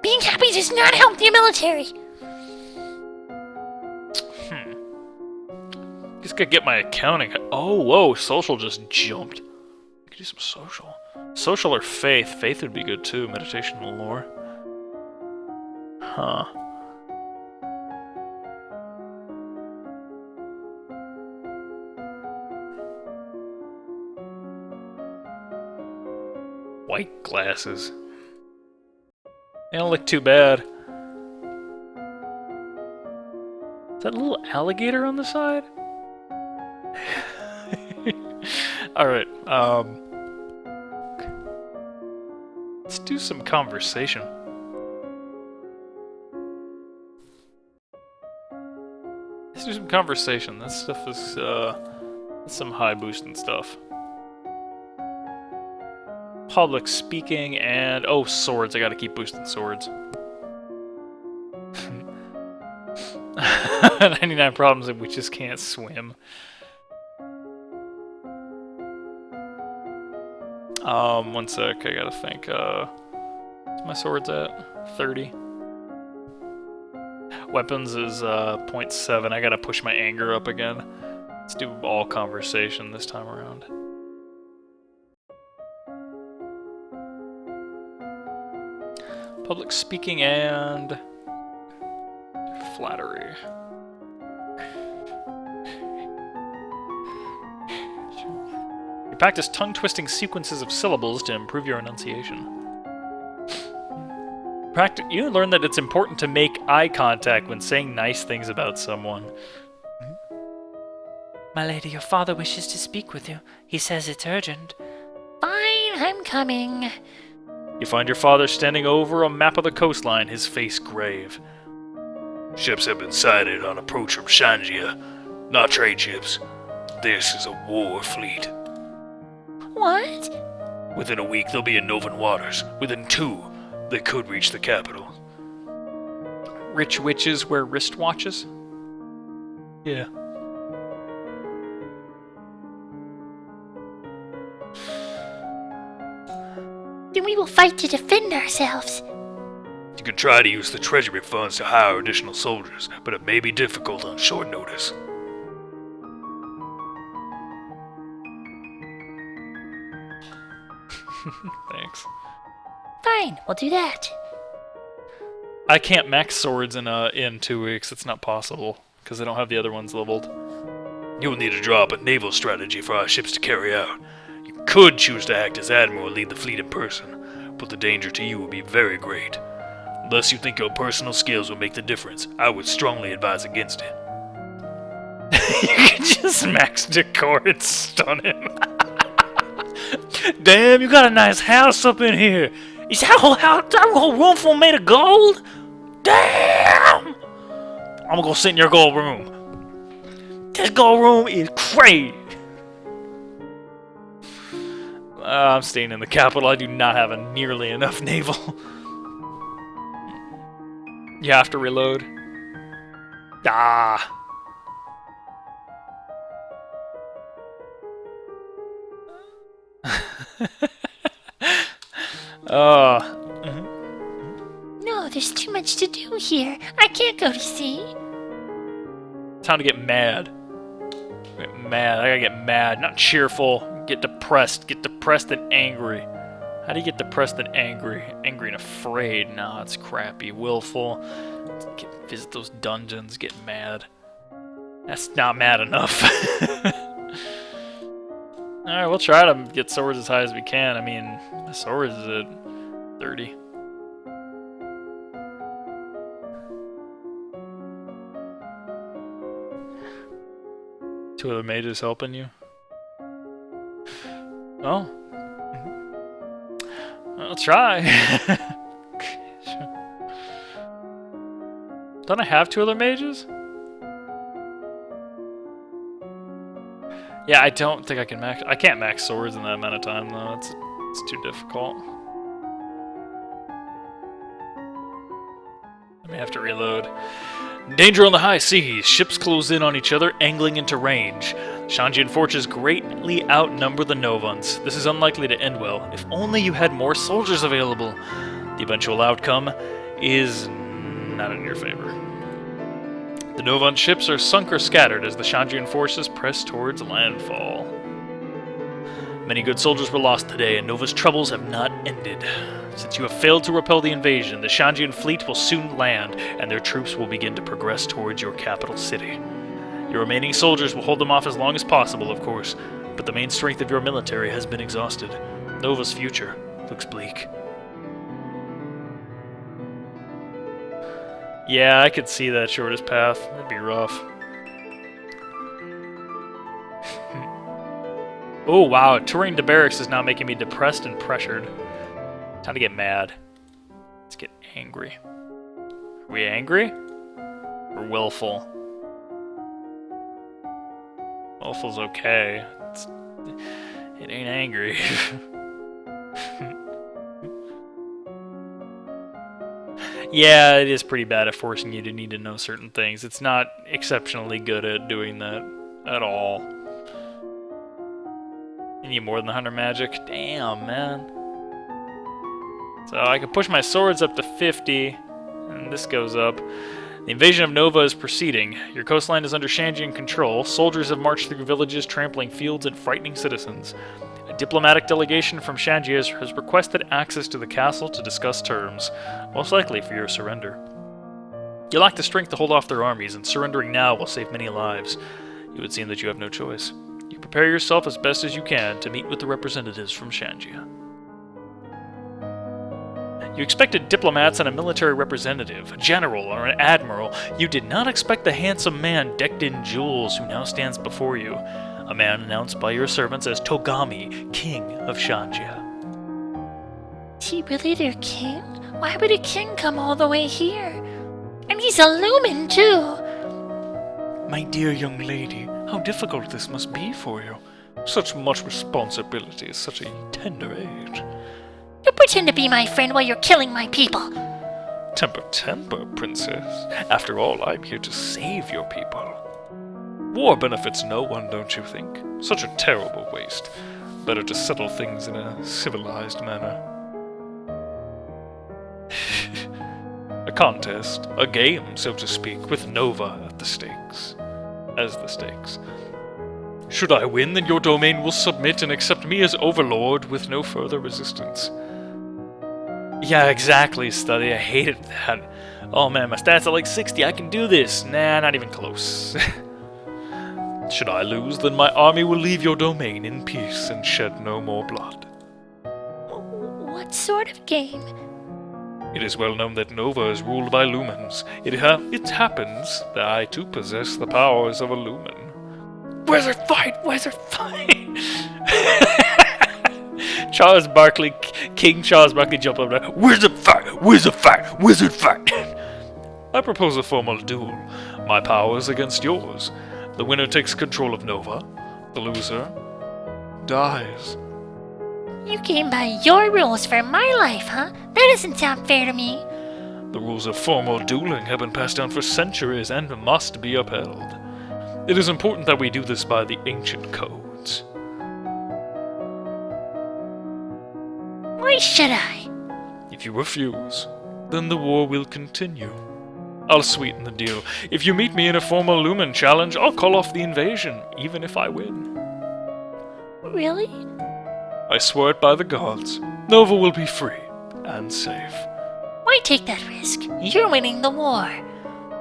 Being happy does not help the military. Just gotta get my accounting. Oh, whoa, social just jumped. I could do some social. Social or faith? Faith would be good too. Meditation and lore. Huh. White glasses. They don't look too bad. Is that a little alligator on the side? Alright, let's do some conversation. Let's do some conversation. That stuff is, some high boosting stuff. Public speaking and... oh, swords. I gotta keep boosting swords. 99 problems and we just can't swim. One sec, I gotta think, where's my swords at? 30. Weapons is, 0.7. I gotta push my anger up again. Let's do all conversation this time around. Public speaking and... flattery. You practice tongue-twisting sequences of syllables to improve your enunciation. You learn that it's important to make eye contact when saying nice things about someone. My lady, your father wishes to speak with you. He says it's urgent. Fine, I'm coming. You find your father standing over a map of the coastline, his face grave. Ships have been sighted on approach from Shangia. Not trade ships. This is a war fleet. What? Within a week, they'll be in Novan waters. Within 2, they could reach the capital. Rich witches wear wristwatches? Yeah. Then we will fight to defend ourselves. You can try to use the treasury funds to hire additional soldiers, but it may be difficult on short notice. Thanks. Fine, we'll do that. I can't max swords in 2 weeks. It's not possible, because I don't have the other ones leveled. You will need to draw up a naval strategy for our ships to carry out. You could choose to act as admiral and lead the fleet in person, but the danger to you will be very great. Unless you think your personal skills will make the difference, I would strongly advise against it. You can just max decor and stun him. Damn, you got a nice house up in here. Is that whole house, that whole room full made of gold? Damn! I'm gonna go sit in your gold room. This gold room is crazy. I'm staying in the capital. I do not have nearly enough naval. You have to reload. Ah. No, there's too much to do here. I can't go to sea. Time to get mad. Get mad. I gotta get mad. Not cheerful. Get depressed. Get depressed and angry. How do you get depressed and angry? Angry and afraid. No, it's crappy. Willful. Visit those dungeons. Get mad. That's not mad enough. Alright, we'll try to get swords as high as we can. I mean, my swords is at 30. Two other mages helping you? Oh. I'll try. Don't I have two other mages? Yeah, I don't think I can max. I can't max swords in that amount of time, though. It's too difficult. I may have to reload. Danger on the high seas. Ships close in on each other, angling into range. Shanjian forces greatly outnumber the Novans. This is unlikely to end well. If only you had more soldiers available. The eventual outcome is not in your favor. The Novan ships are sunk or scattered as the Shanjian forces press towards landfall. Many good soldiers were lost today, and Nova's troubles have not ended. Since you have failed to repel the invasion, the Shanjian fleet will soon land, and their troops will begin to progress towards your capital city. Your remaining soldiers will hold them off as long as possible, of course, but the main strength of your military has been exhausted. Nova's future looks bleak. Yeah, I could see that shortest path. That'd be rough. Oh, wow. Touring to barracks is now making me depressed and pressured. Time to get mad. Let's get angry. Are we angry? Or willful? Willful's okay. It ain't angry. Yeah, it is pretty bad at forcing you to need to know certain things. It's not exceptionally good at doing that at all. You need more than 100 magic? Damn, man. So I can push my swords up to 50, and this goes up. The invasion of Nova is proceeding. Your coastline is under Shanjian control. Soldiers have marched through villages, trampling fields and frightening citizens. A diplomatic delegation from Shanji has requested access to the castle to discuss terms, most likely for your surrender. You lack the strength to hold off their armies, and surrendering now will save many lives. It would seem that you have no choice. You prepare yourself as best as you can to meet with the representatives from Shanjia. You expected diplomats and a military representative, a general or an admiral. You did not expect the handsome man decked in jewels who now stands before you, a man announced by your servants as Togami, king of Shanjia. Is he really their king? Why would a king come all the way here? And he's a lumen, too! My dear young lady, how difficult this must be for you. Such much responsibility at such a tender age. You pretend to be my friend while you're killing my people. Temper, princess. After all, I'm here to save your people. War benefits no one, don't you think? Such a terrible waste. Better to settle things in a civilized manner. A contest, a game, so to speak, with Nova at the stakes. As the stakes. Should I win, then your domain will submit and accept me as overlord with no further resistance. Yeah, exactly, Study. I hated that. Oh man, my stats are like 60. I can do this. Nah, not even close. Should I lose, then my army will leave your domain in peace and shed no more blood. What sort of game? It is well known that Nova is ruled by lumens. It happens that I too possess the powers of a lumen. Wizard fight! Wizard fight! Charles Barkley, King Charles Barkley jumped up there. Wizard fight! Wizard fight! Wizard fight! I propose a formal duel. My powers against yours. The winner takes control of Nova. The loser dies. You came by your rules for my life, huh? That doesn't sound fair to me. The rules of formal dueling have been passed down for centuries and must be upheld. It is important that we do this by the ancient codes. Why should I? If you refuse, then the war will continue. I'll sweeten the deal. If you meet me in a formal Lumen challenge, I'll call off the invasion, even if I win. Really? I swear it by the gods. Nova will be free and safe. Why take that risk? You're winning the war.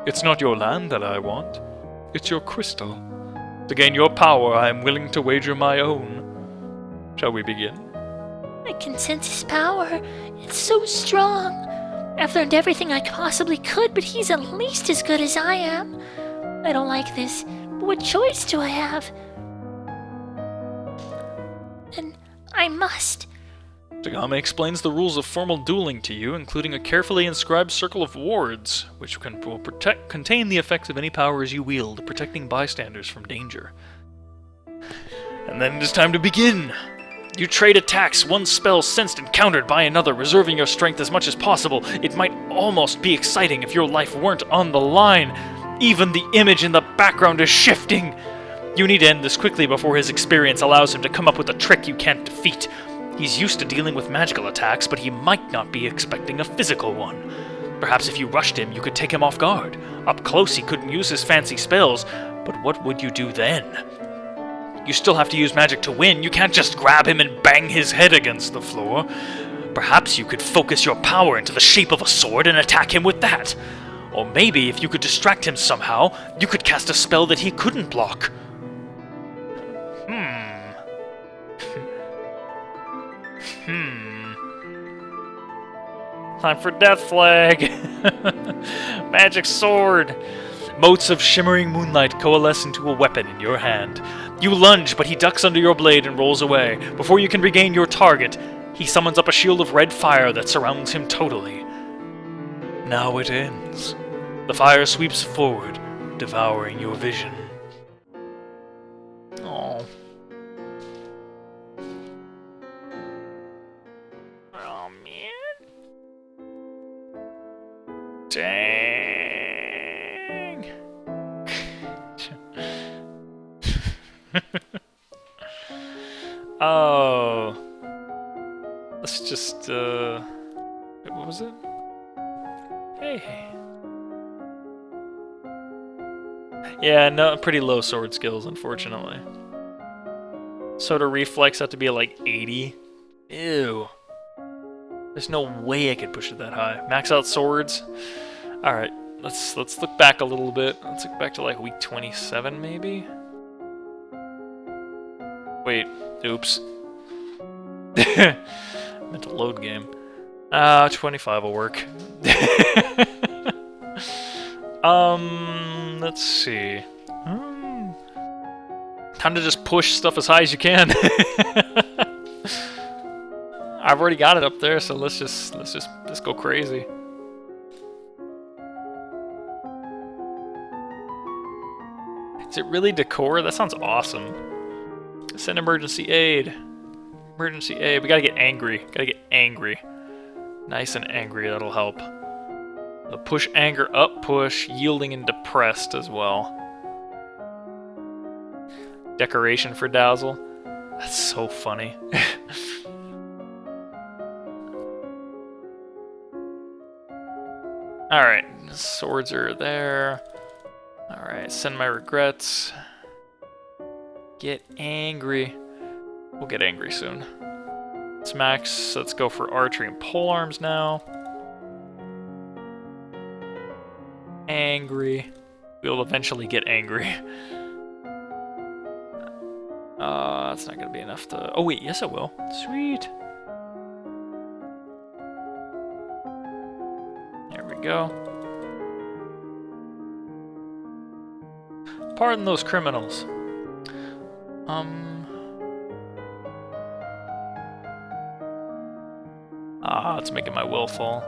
It's not your land that I want. It's your crystal. To gain your power, I am willing to wager my own. Shall we begin? I can sense his power. It's so strong. I've learned everything I possibly could, but he's at least as good as I am. I don't like this, but what choice do I have? And I must. Tagame explains the rules of formal dueling to you, including a carefully inscribed circle of wards, which will contain the effects of any powers you wield, protecting bystanders from danger. And then it is time to begin! You trade attacks, one spell sensed and countered by another, reserving your strength as much as possible. It might almost be exciting if your life weren't on the line. Even the image in the background is shifting! You need to end this quickly before his experience allows him to come up with a trick you can't defeat. He's used to dealing with magical attacks, but he might not be expecting a physical one. Perhaps if you rushed him, you could take him off guard. Up close, he couldn't use his fancy spells, but what would you do then? You still have to use magic to win. You can't just grab him and bang his head against the floor. Perhaps you could focus your power into the shape of a sword and attack him with that. Or maybe if you could distract him somehow, you could cast a spell that he couldn't block. Time for Death Flag! Magic Sword! Motes of shimmering moonlight coalesce into a weapon in your hand. You lunge, but he ducks under your blade and rolls away. Before you can regain your target, he summons up a shield of red fire that surrounds him totally. Now it ends. The fire sweeps forward, devouring your vision. Oh. Oh, man. Dang. Oh. Let's just, wait, what was it? Hey. Yeah, no, pretty low sword skills, unfortunately. Soda reflex had to be like 80. Ew. There's no way I could push it that high. Max out swords. Alright, let's look back a little bit. Let's look back to like week 27 maybe? Wait, oops. Meant to load game. 25 will work. Let's see. Time to just push stuff as high as you can. I've already got it up there, so let's go crazy. Is it really decor? That sounds awesome. Send emergency aid. Emergency aid. We gotta get angry. Gotta get angry. Nice and angry, that'll help. The push anger up, push, yielding and depressed as well. Decoration for Dazzle. That's so funny. Alright, swords are there. Alright, send my regrets. Get angry. We'll get angry soon. Let's max. Let's go for archery and polearms now. Angry. We'll eventually get angry. That's not gonna be enough to... Oh wait, yes it will. Sweet. There we go. Pardon those criminals. It's making my will fall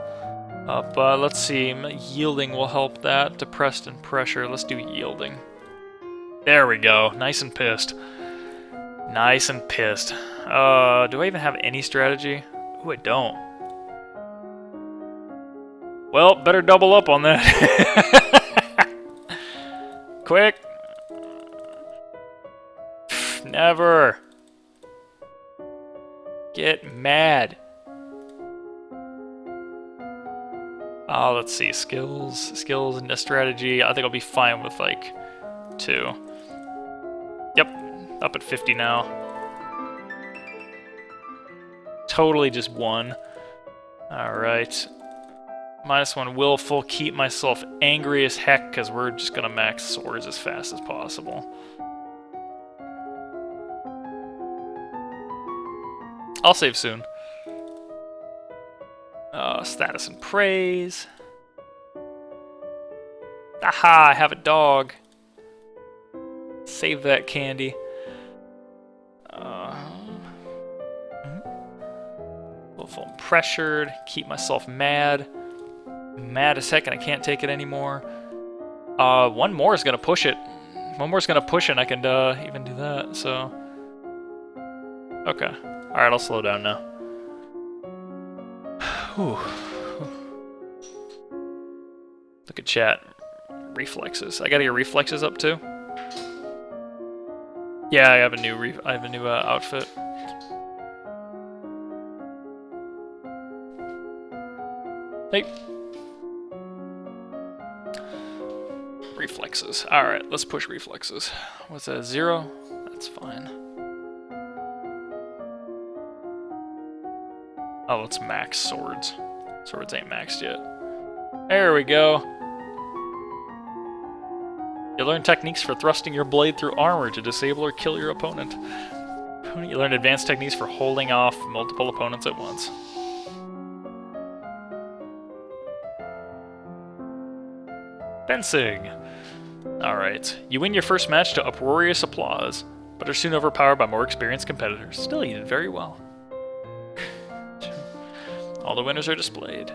up. Let's see. Yielding will help that. Depressed and pressure. Let's do yielding. There we go. Nice and pissed. Nice and pissed. Do I even have any strategy? Ooh, I don't. Well, better double up on that. Quick. Never. Get mad. Let's see. Skills and strategy. I think I'll be fine with like 2. Yep. Up at 50 now. Totally just 1. Alright. -1 willful. Keep myself angry as heck because we're just gonna max swords as fast as possible. I'll save soon. Status and praise. Aha, I have a dog. Save that candy. Willful and pressured. Keep myself mad. Mad as heck and I can't take it anymore. One more is gonna push it. One more is gonna push it and I can even do that, so. Okay. Alright, I'll slow down now. Whew. Look at chat. Reflexes. I gotta get reflexes up too. Yeah, I have a new outfit. Hey. Reflexes. Alright, let's push reflexes. What's that, 0? That's fine. Oh, let's max swords. Swords ain't maxed yet. There we go. You learn techniques for thrusting your blade through armor to disable or kill your opponent. You learn advanced techniques for holding off multiple opponents at once. Fencing. Alright. You win your first match to uproarious applause, but are soon overpowered by more experienced competitors. Still, you did very well. All the winners are displayed.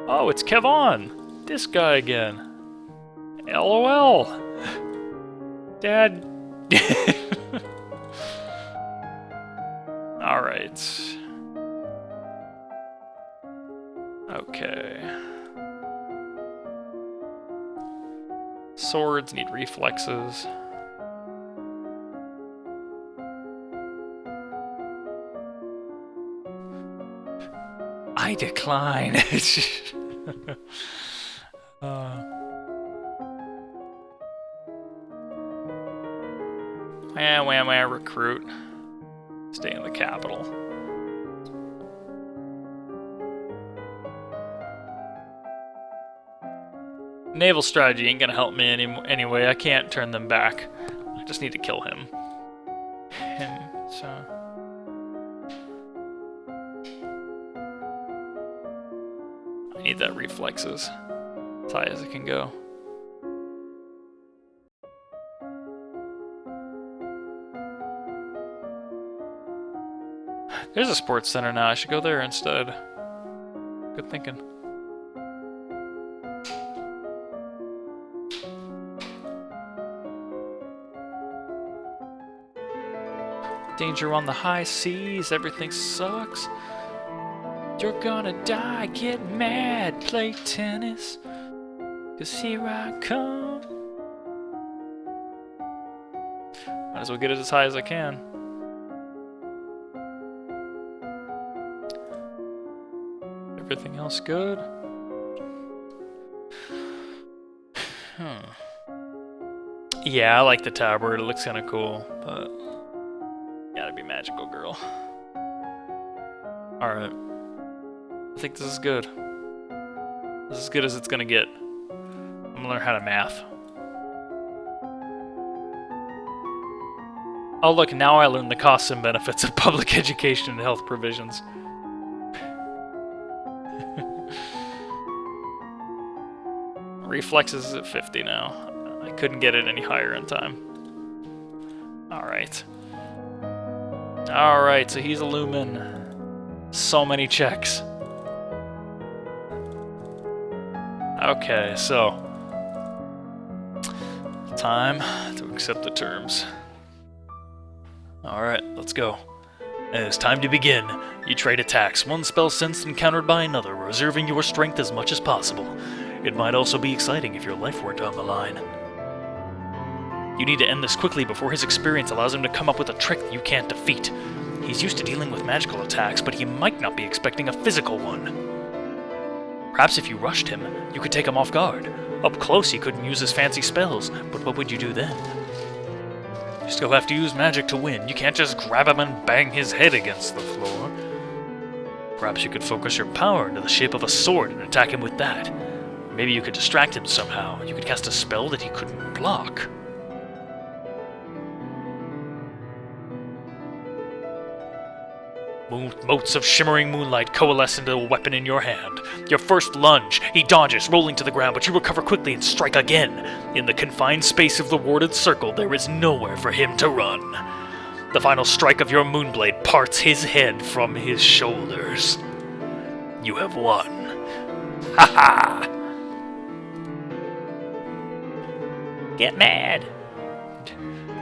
Oh, it's Kevon! This guy again. LOL! Dad. Alright. Okay. Swords need reflexes. I decline. Wham, recruit. Stay in the capital. Naval strategy ain't gonna help me anyway. I can't turn them back. I just need to kill him. So. I need that reflexes. As high as it can go. There's a sports center now. I should go there instead. Good thinking. Danger on the high seas. Everything sucks. You're gonna die. Get mad. Play tennis. 'Cause here I come. Might as well get it as high as I can. Everything else good? Yeah, I like the tabard. It looks kind of cool, but gotta be magical girl. Alright. I think this is good. This is as good as it's gonna get. I'm gonna learn how to math. Oh look, now I learn the costs and benefits of public education and health provisions. Reflexes is at 50 now. I couldn't get it any higher in time. Alright. Alright, so he's a lumen. So many checks. Okay, so. Time to accept the terms. Alright, let's go. It's time to begin. You trade attacks, one spell sensed and countered by another, reserving your strength as much as possible. It might also be exciting if your life weren't on the line. You need to end this quickly before his experience allows him to come up with a trick that you can't defeat. He's used to dealing with magical attacks, but he might not be expecting a physical one. Perhaps if you rushed him, you could take him off guard. Up close he couldn't use his fancy spells, but what would you do then? You still have to use magic to win. You can't just grab him and bang his head against the floor. Perhaps you could focus your power into the shape of a sword and attack him with that. Maybe you could distract him somehow. You could cast a spell that he couldn't block. Motes of shimmering moonlight coalesce into a weapon in your hand. Your first lunge, he dodges, rolling to the ground, but you recover quickly and strike again. In the confined space of the warded circle, there is nowhere for him to run. The final strike of your moonblade parts his head from his shoulders. You have won. Ha ha! Get mad.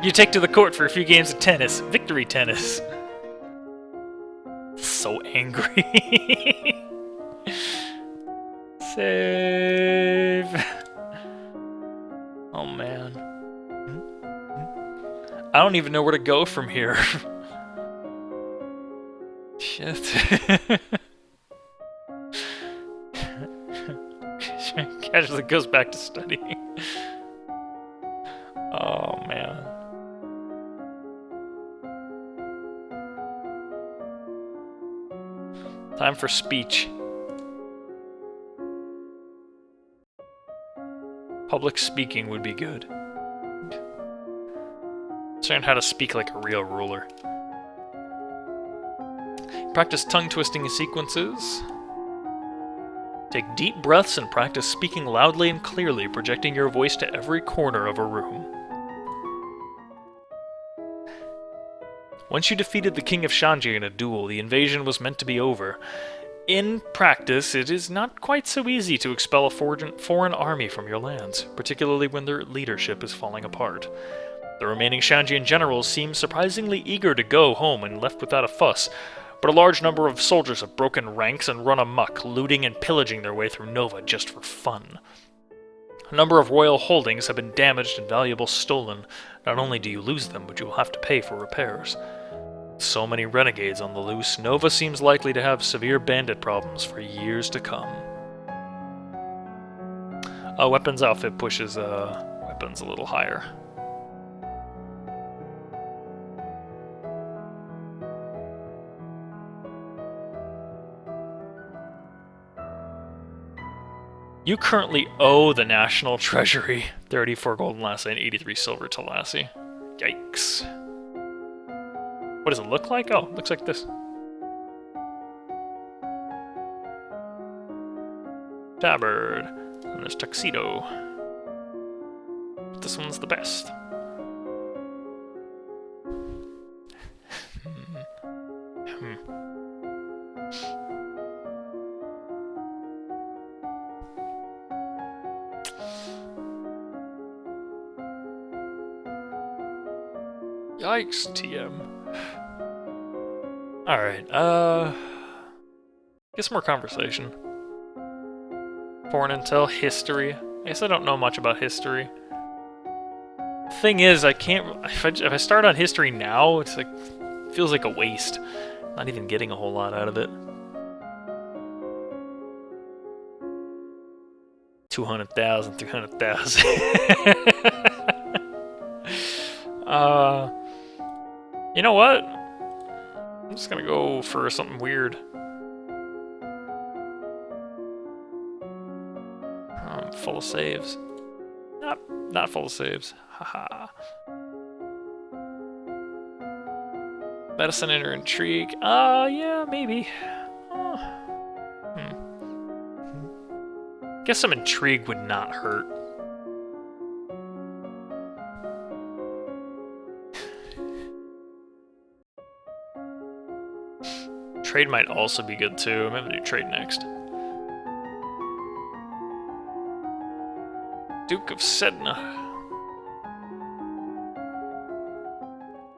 You take to the court for a few games of tennis. Victory tennis. So angry. Save. Oh man. I don't even know where to go from here. Shit. Casually goes back to studying. Oh man. Time for speech. Public speaking would be good. Learn how to speak like a real ruler. Practice tongue twisting sequences. Take deep breaths and practice speaking loudly and clearly, projecting your voice to every corner of a room. Once you defeated the King of Shanji in a duel, the invasion was meant to be over. In practice, it is not quite so easy to expel a foreign army from your lands, particularly when their leadership is falling apart. The remaining Shanjian generals seem surprisingly eager to go home and left without a fuss, but a large number of soldiers have broken ranks and run amok, looting and pillaging their way through Nova just for fun. A number of royal holdings have been damaged and valuables stolen. Not only do you lose them, but you will have to pay for repairs. So many renegades on the loose, Nova seems likely to have severe bandit problems for years to come. A weapons outfit pushes weapons a little higher. You currently owe the National Treasury 34 golden lassie and 83 silver to lassie. Yikes. What does it look like? Oh, it looks like this. Tabard. And there's Tuxedo. This one's the best. Yikes, TM. Alright, get some more conversation. Foreign intel, history. I guess I don't know much about history. Thing is, I can't. If I start on history now, it's like feels like a waste. Not even getting a whole lot out of it. 200,000, 300,000. You know what? I'm just gonna go for something weird. Full of saves. Not full of saves. Haha. Medicine or intrigue. Yeah, maybe. Guess some intrigue would not hurt. Trade might also be good too. I'm gonna do trade next. Duke of Sedna.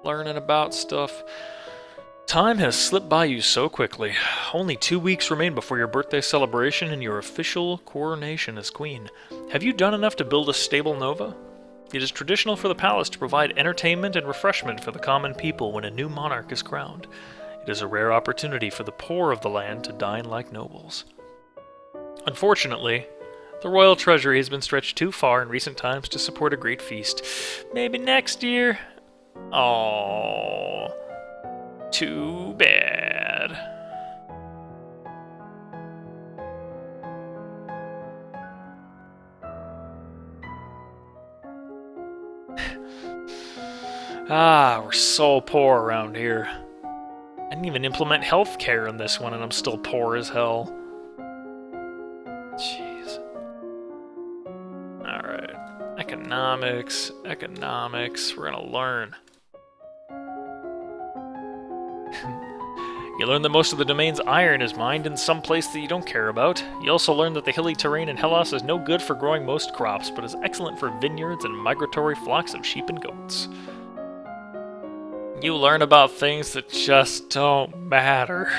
Learning about stuff. Time has slipped by you so quickly. Only 2 weeks remain before your birthday celebration and your official coronation as queen. Have you done enough to build a stable nova? It is traditional for the palace to provide entertainment and refreshment for the common people when a new monarch is crowned. It is a rare opportunity for the poor of the land to dine like nobles. Unfortunately, the royal treasury has been stretched too far in recent times to support a great feast. Maybe next year? Oh, too bad. We're so poor around here. I didn't even implement healthcare in this one, and I'm still poor as hell. Jeez. Alright. Economics. We're gonna learn. You learn that most of the domain's iron is mined in some place that you don't care about. You also learn that the hilly terrain in Hellas is no good for growing most crops, but is excellent for vineyards and migratory flocks of sheep and goats. You learn about things that just don't matter.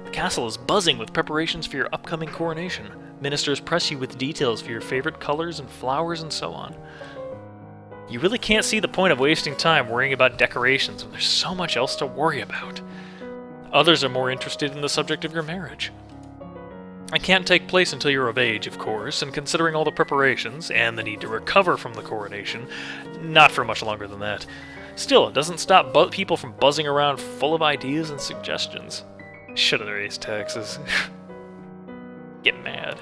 The castle is buzzing with preparations for your upcoming coronation. Ministers press you with details for your favorite colors and flowers and so on. You really can't see the point of wasting time worrying about decorations when there's so much else to worry about. Others are more interested in the subject of your marriage. It can't take place until you're of age, of course, and considering all the preparations and the need to recover from the coronation, not for much longer than that. Still, it doesn't stop people from buzzing around full of ideas and suggestions. Should have raised taxes. Get mad.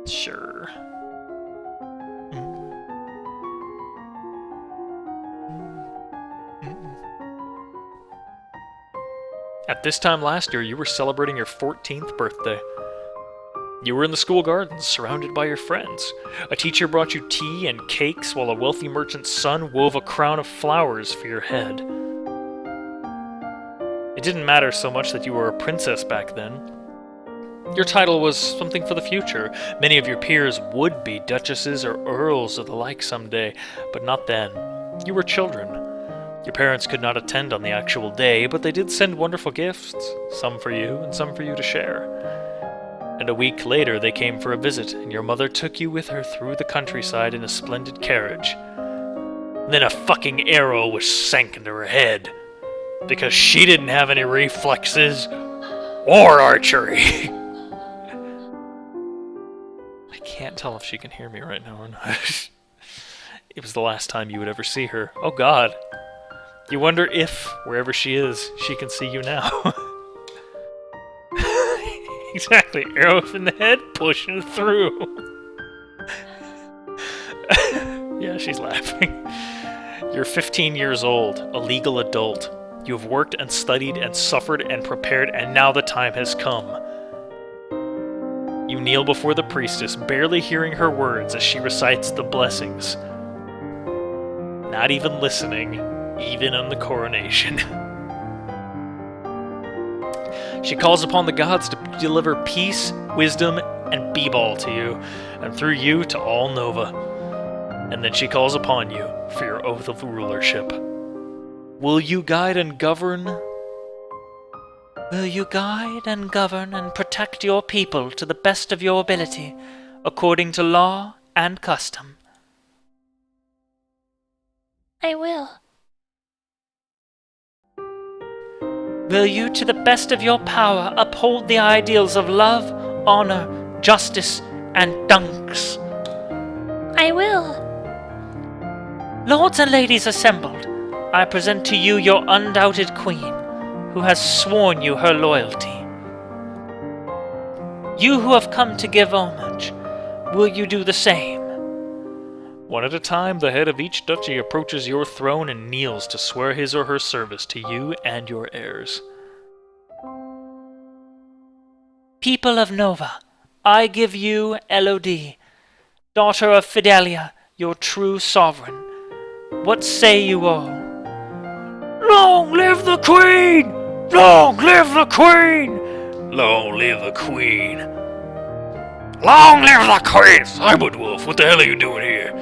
Sure. At this time last year, you were celebrating your 14th birthday. You were in the school gardens, surrounded by your friends. A teacher brought you tea and cakes, while a wealthy merchant's son wove a crown of flowers for your head. It didn't matter so much that you were a princess back then. Your title was something for the future. Many of your peers would be duchesses or earls or the like someday, but not then. You were children. Your parents could not attend on the actual day, but they did send wonderful gifts, some for you and some for you to share. And a week later they came for a visit, and your mother took you with her through the countryside in a splendid carriage. And then a fucking arrow was sank into her head, because she didn't have any reflexes or archery. I can't tell if she can hear me right now or not. It was the last time you would ever see her. Oh god. You wonder if, wherever she is, she can see you now. Exactly. Arrow in the head, pushing through. Yeah, she's laughing. You're 15 years old, a legal adult. You have worked and studied and suffered and prepared, and now the time has come. You kneel before the priestess, barely hearing her words as she recites the blessings. Not even listening, even on the coronation. She calls upon the gods to deliver peace, wisdom, and b-ball to you, and through you to all Nova. And then she calls upon you for your oath of rulership. Will you guide and govern? Will you guide and govern and protect your people to the best of your ability, according to law and custom? I will. Will you, to the best of your power, uphold the ideals of love, honor, justice, and dunks? I will. Lords and ladies assembled, I present to you your undoubted queen, who has sworn you her loyalty. You who have come to give homage, will you do the same? One at a time, the head of each duchy approaches your throne and kneels to swear his or her service to you and your heirs. People of Nova, I give you Elodie, daughter of Fidelia, your true sovereign. What say you all? Long live the Queen! Long live the Queen! Long live the Queen! Long live the Queen! Cyberwolf, what the hell are you doing here?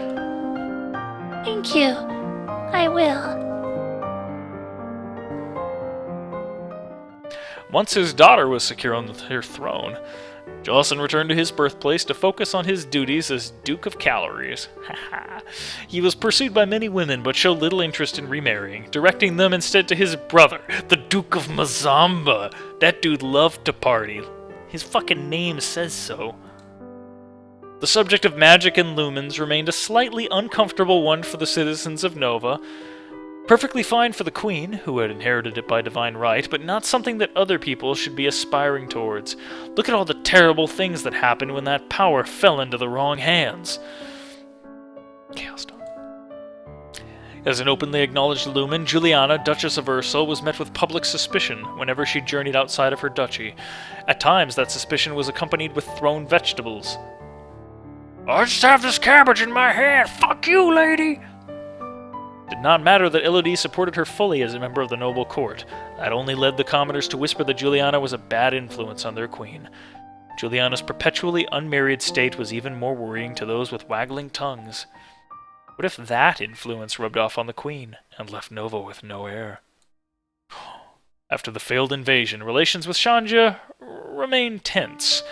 Thank you. I will. Once his daughter was secure on her throne, Jocelyn returned to his birthplace to focus on his duties as Duke of Calories. He was pursued by many women, but showed little interest in remarrying, directing them instead to his brother, the Duke of Mazamba. That dude loved to party. His fucking name says so. The subject of magic and lumens remained a slightly uncomfortable one for the citizens of Nova. Perfectly fine for the Queen, who had inherited it by divine right, but not something that other people should be aspiring towards. Look at all the terrible things that happened when that power fell into the wrong hands. Chaos Dawn. As an openly acknowledged lumen, Juliana, Duchess of Ursul, was met with public suspicion whenever she journeyed outside of her duchy. At times, that suspicion was accompanied with thrown vegetables. I just have this cabbage in my hand. Fuck you, lady. It did not matter that Elodie supported her fully as a member of the noble court. That only led the commoners to whisper that Juliana was a bad influence on their queen. Juliana's perpetually unmarried state was even more worrying to those with waggling tongues. What if that influence rubbed off on the queen and left Nova with no heir? After the failed invasion, relations with Shanja remained tense.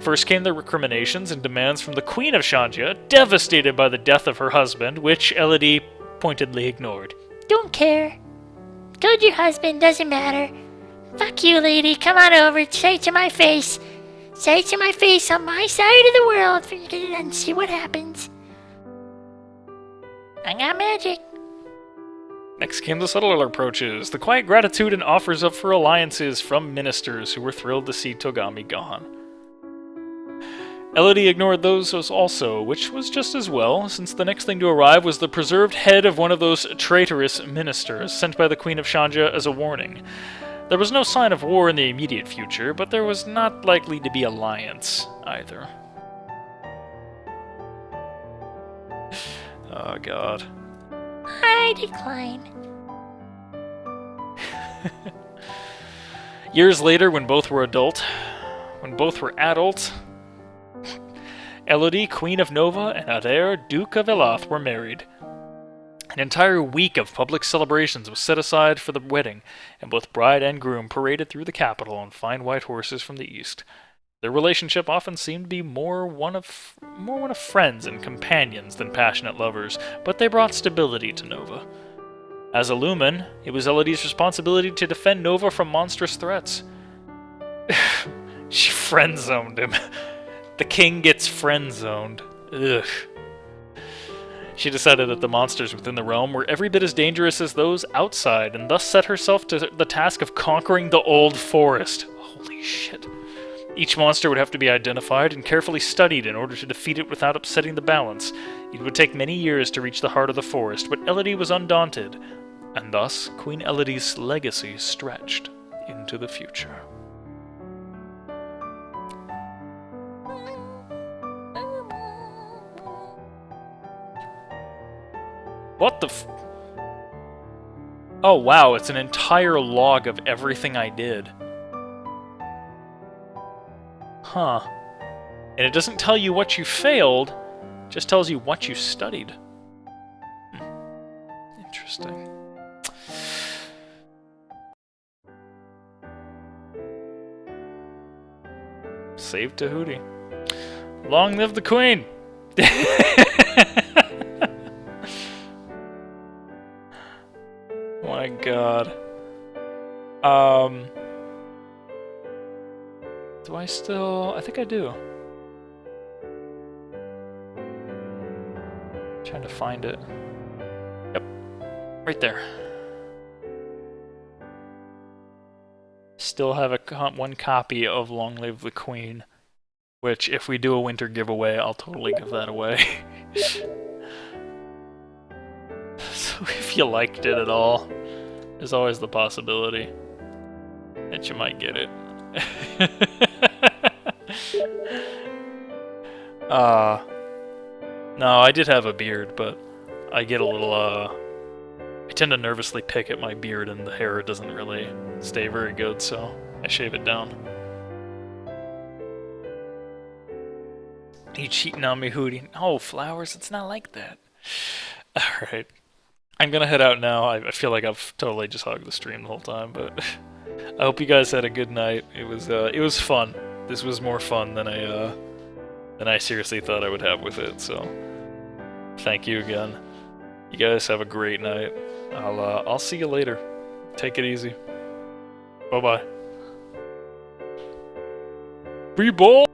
First came the recriminations and demands from the Queen of Shanja, devastated by the death of her husband, which Elodie pointedly ignored. Don't care. Told your husband, doesn't matter. Fuck you, lady. Come on over. Say it to my face. Say it to my face on my side of the world and see what happens. I got magic. Next came the subtler approaches, the quiet gratitude and offers up for alliances from ministers who were thrilled to see Togami gone. Elodie ignored those also, which was just as well, since the next thing to arrive was the preserved head of one of those traitorous ministers, sent by the Queen of Shanja as a warning. There was no sign of war in the immediate future, but there was not likely to be alliance, either. Oh god. I decline. Years later, when both were adult, Elodie, Queen of Nova, and Adair, Duke of Elath, were married. An entire week of public celebrations was set aside for the wedding, and both bride and groom paraded through the capital on fine white horses from the east. Their relationship often seemed to be more one of friends and companions than passionate lovers, but they brought stability to Nova. As a lumen, it was Elodie's responsibility to defend Nova from monstrous threats. She friend-zoned him. The king gets friend-zoned. Ugh. She decided that the monsters within the realm were every bit as dangerous as those outside, and thus set herself to the task of conquering the old forest. Holy shit. Each monster would have to be identified and carefully studied in order to defeat it without upsetting the balance. It would take many years to reach the heart of the forest, but Elodie was undaunted, and thus Queen Elodie's legacy stretched into the future. What the f... Oh wow, it's an entire log of everything I did. Huh. And it doesn't tell you what you failed, it just tells you what you studied. Interesting. Save to Hootey. Long live the Queen! My god. Do I still... I think I do. Trying to find it. Yep. Right there. Still have one copy of Long Live the Queen, which if we do a winter giveaway, I'll totally give that away. So if you liked it at all, there's always the possibility that you might get it. No, I did have a beard, but I get a little, I tend to nervously pick at my beard and the hair doesn't really stay very good, so I shave it down. You cheating on me, Hootey? No, Flowers, it's not like that. Alright. I'm gonna head out now. I feel like I've totally just hogged the stream the whole time, but I hope you guys had a good night. It was fun. This was more fun than I seriously thought I would have with it, so thank you again. You guys have a great night. I'll see you later. Take it easy. Bye-bye. Free ball!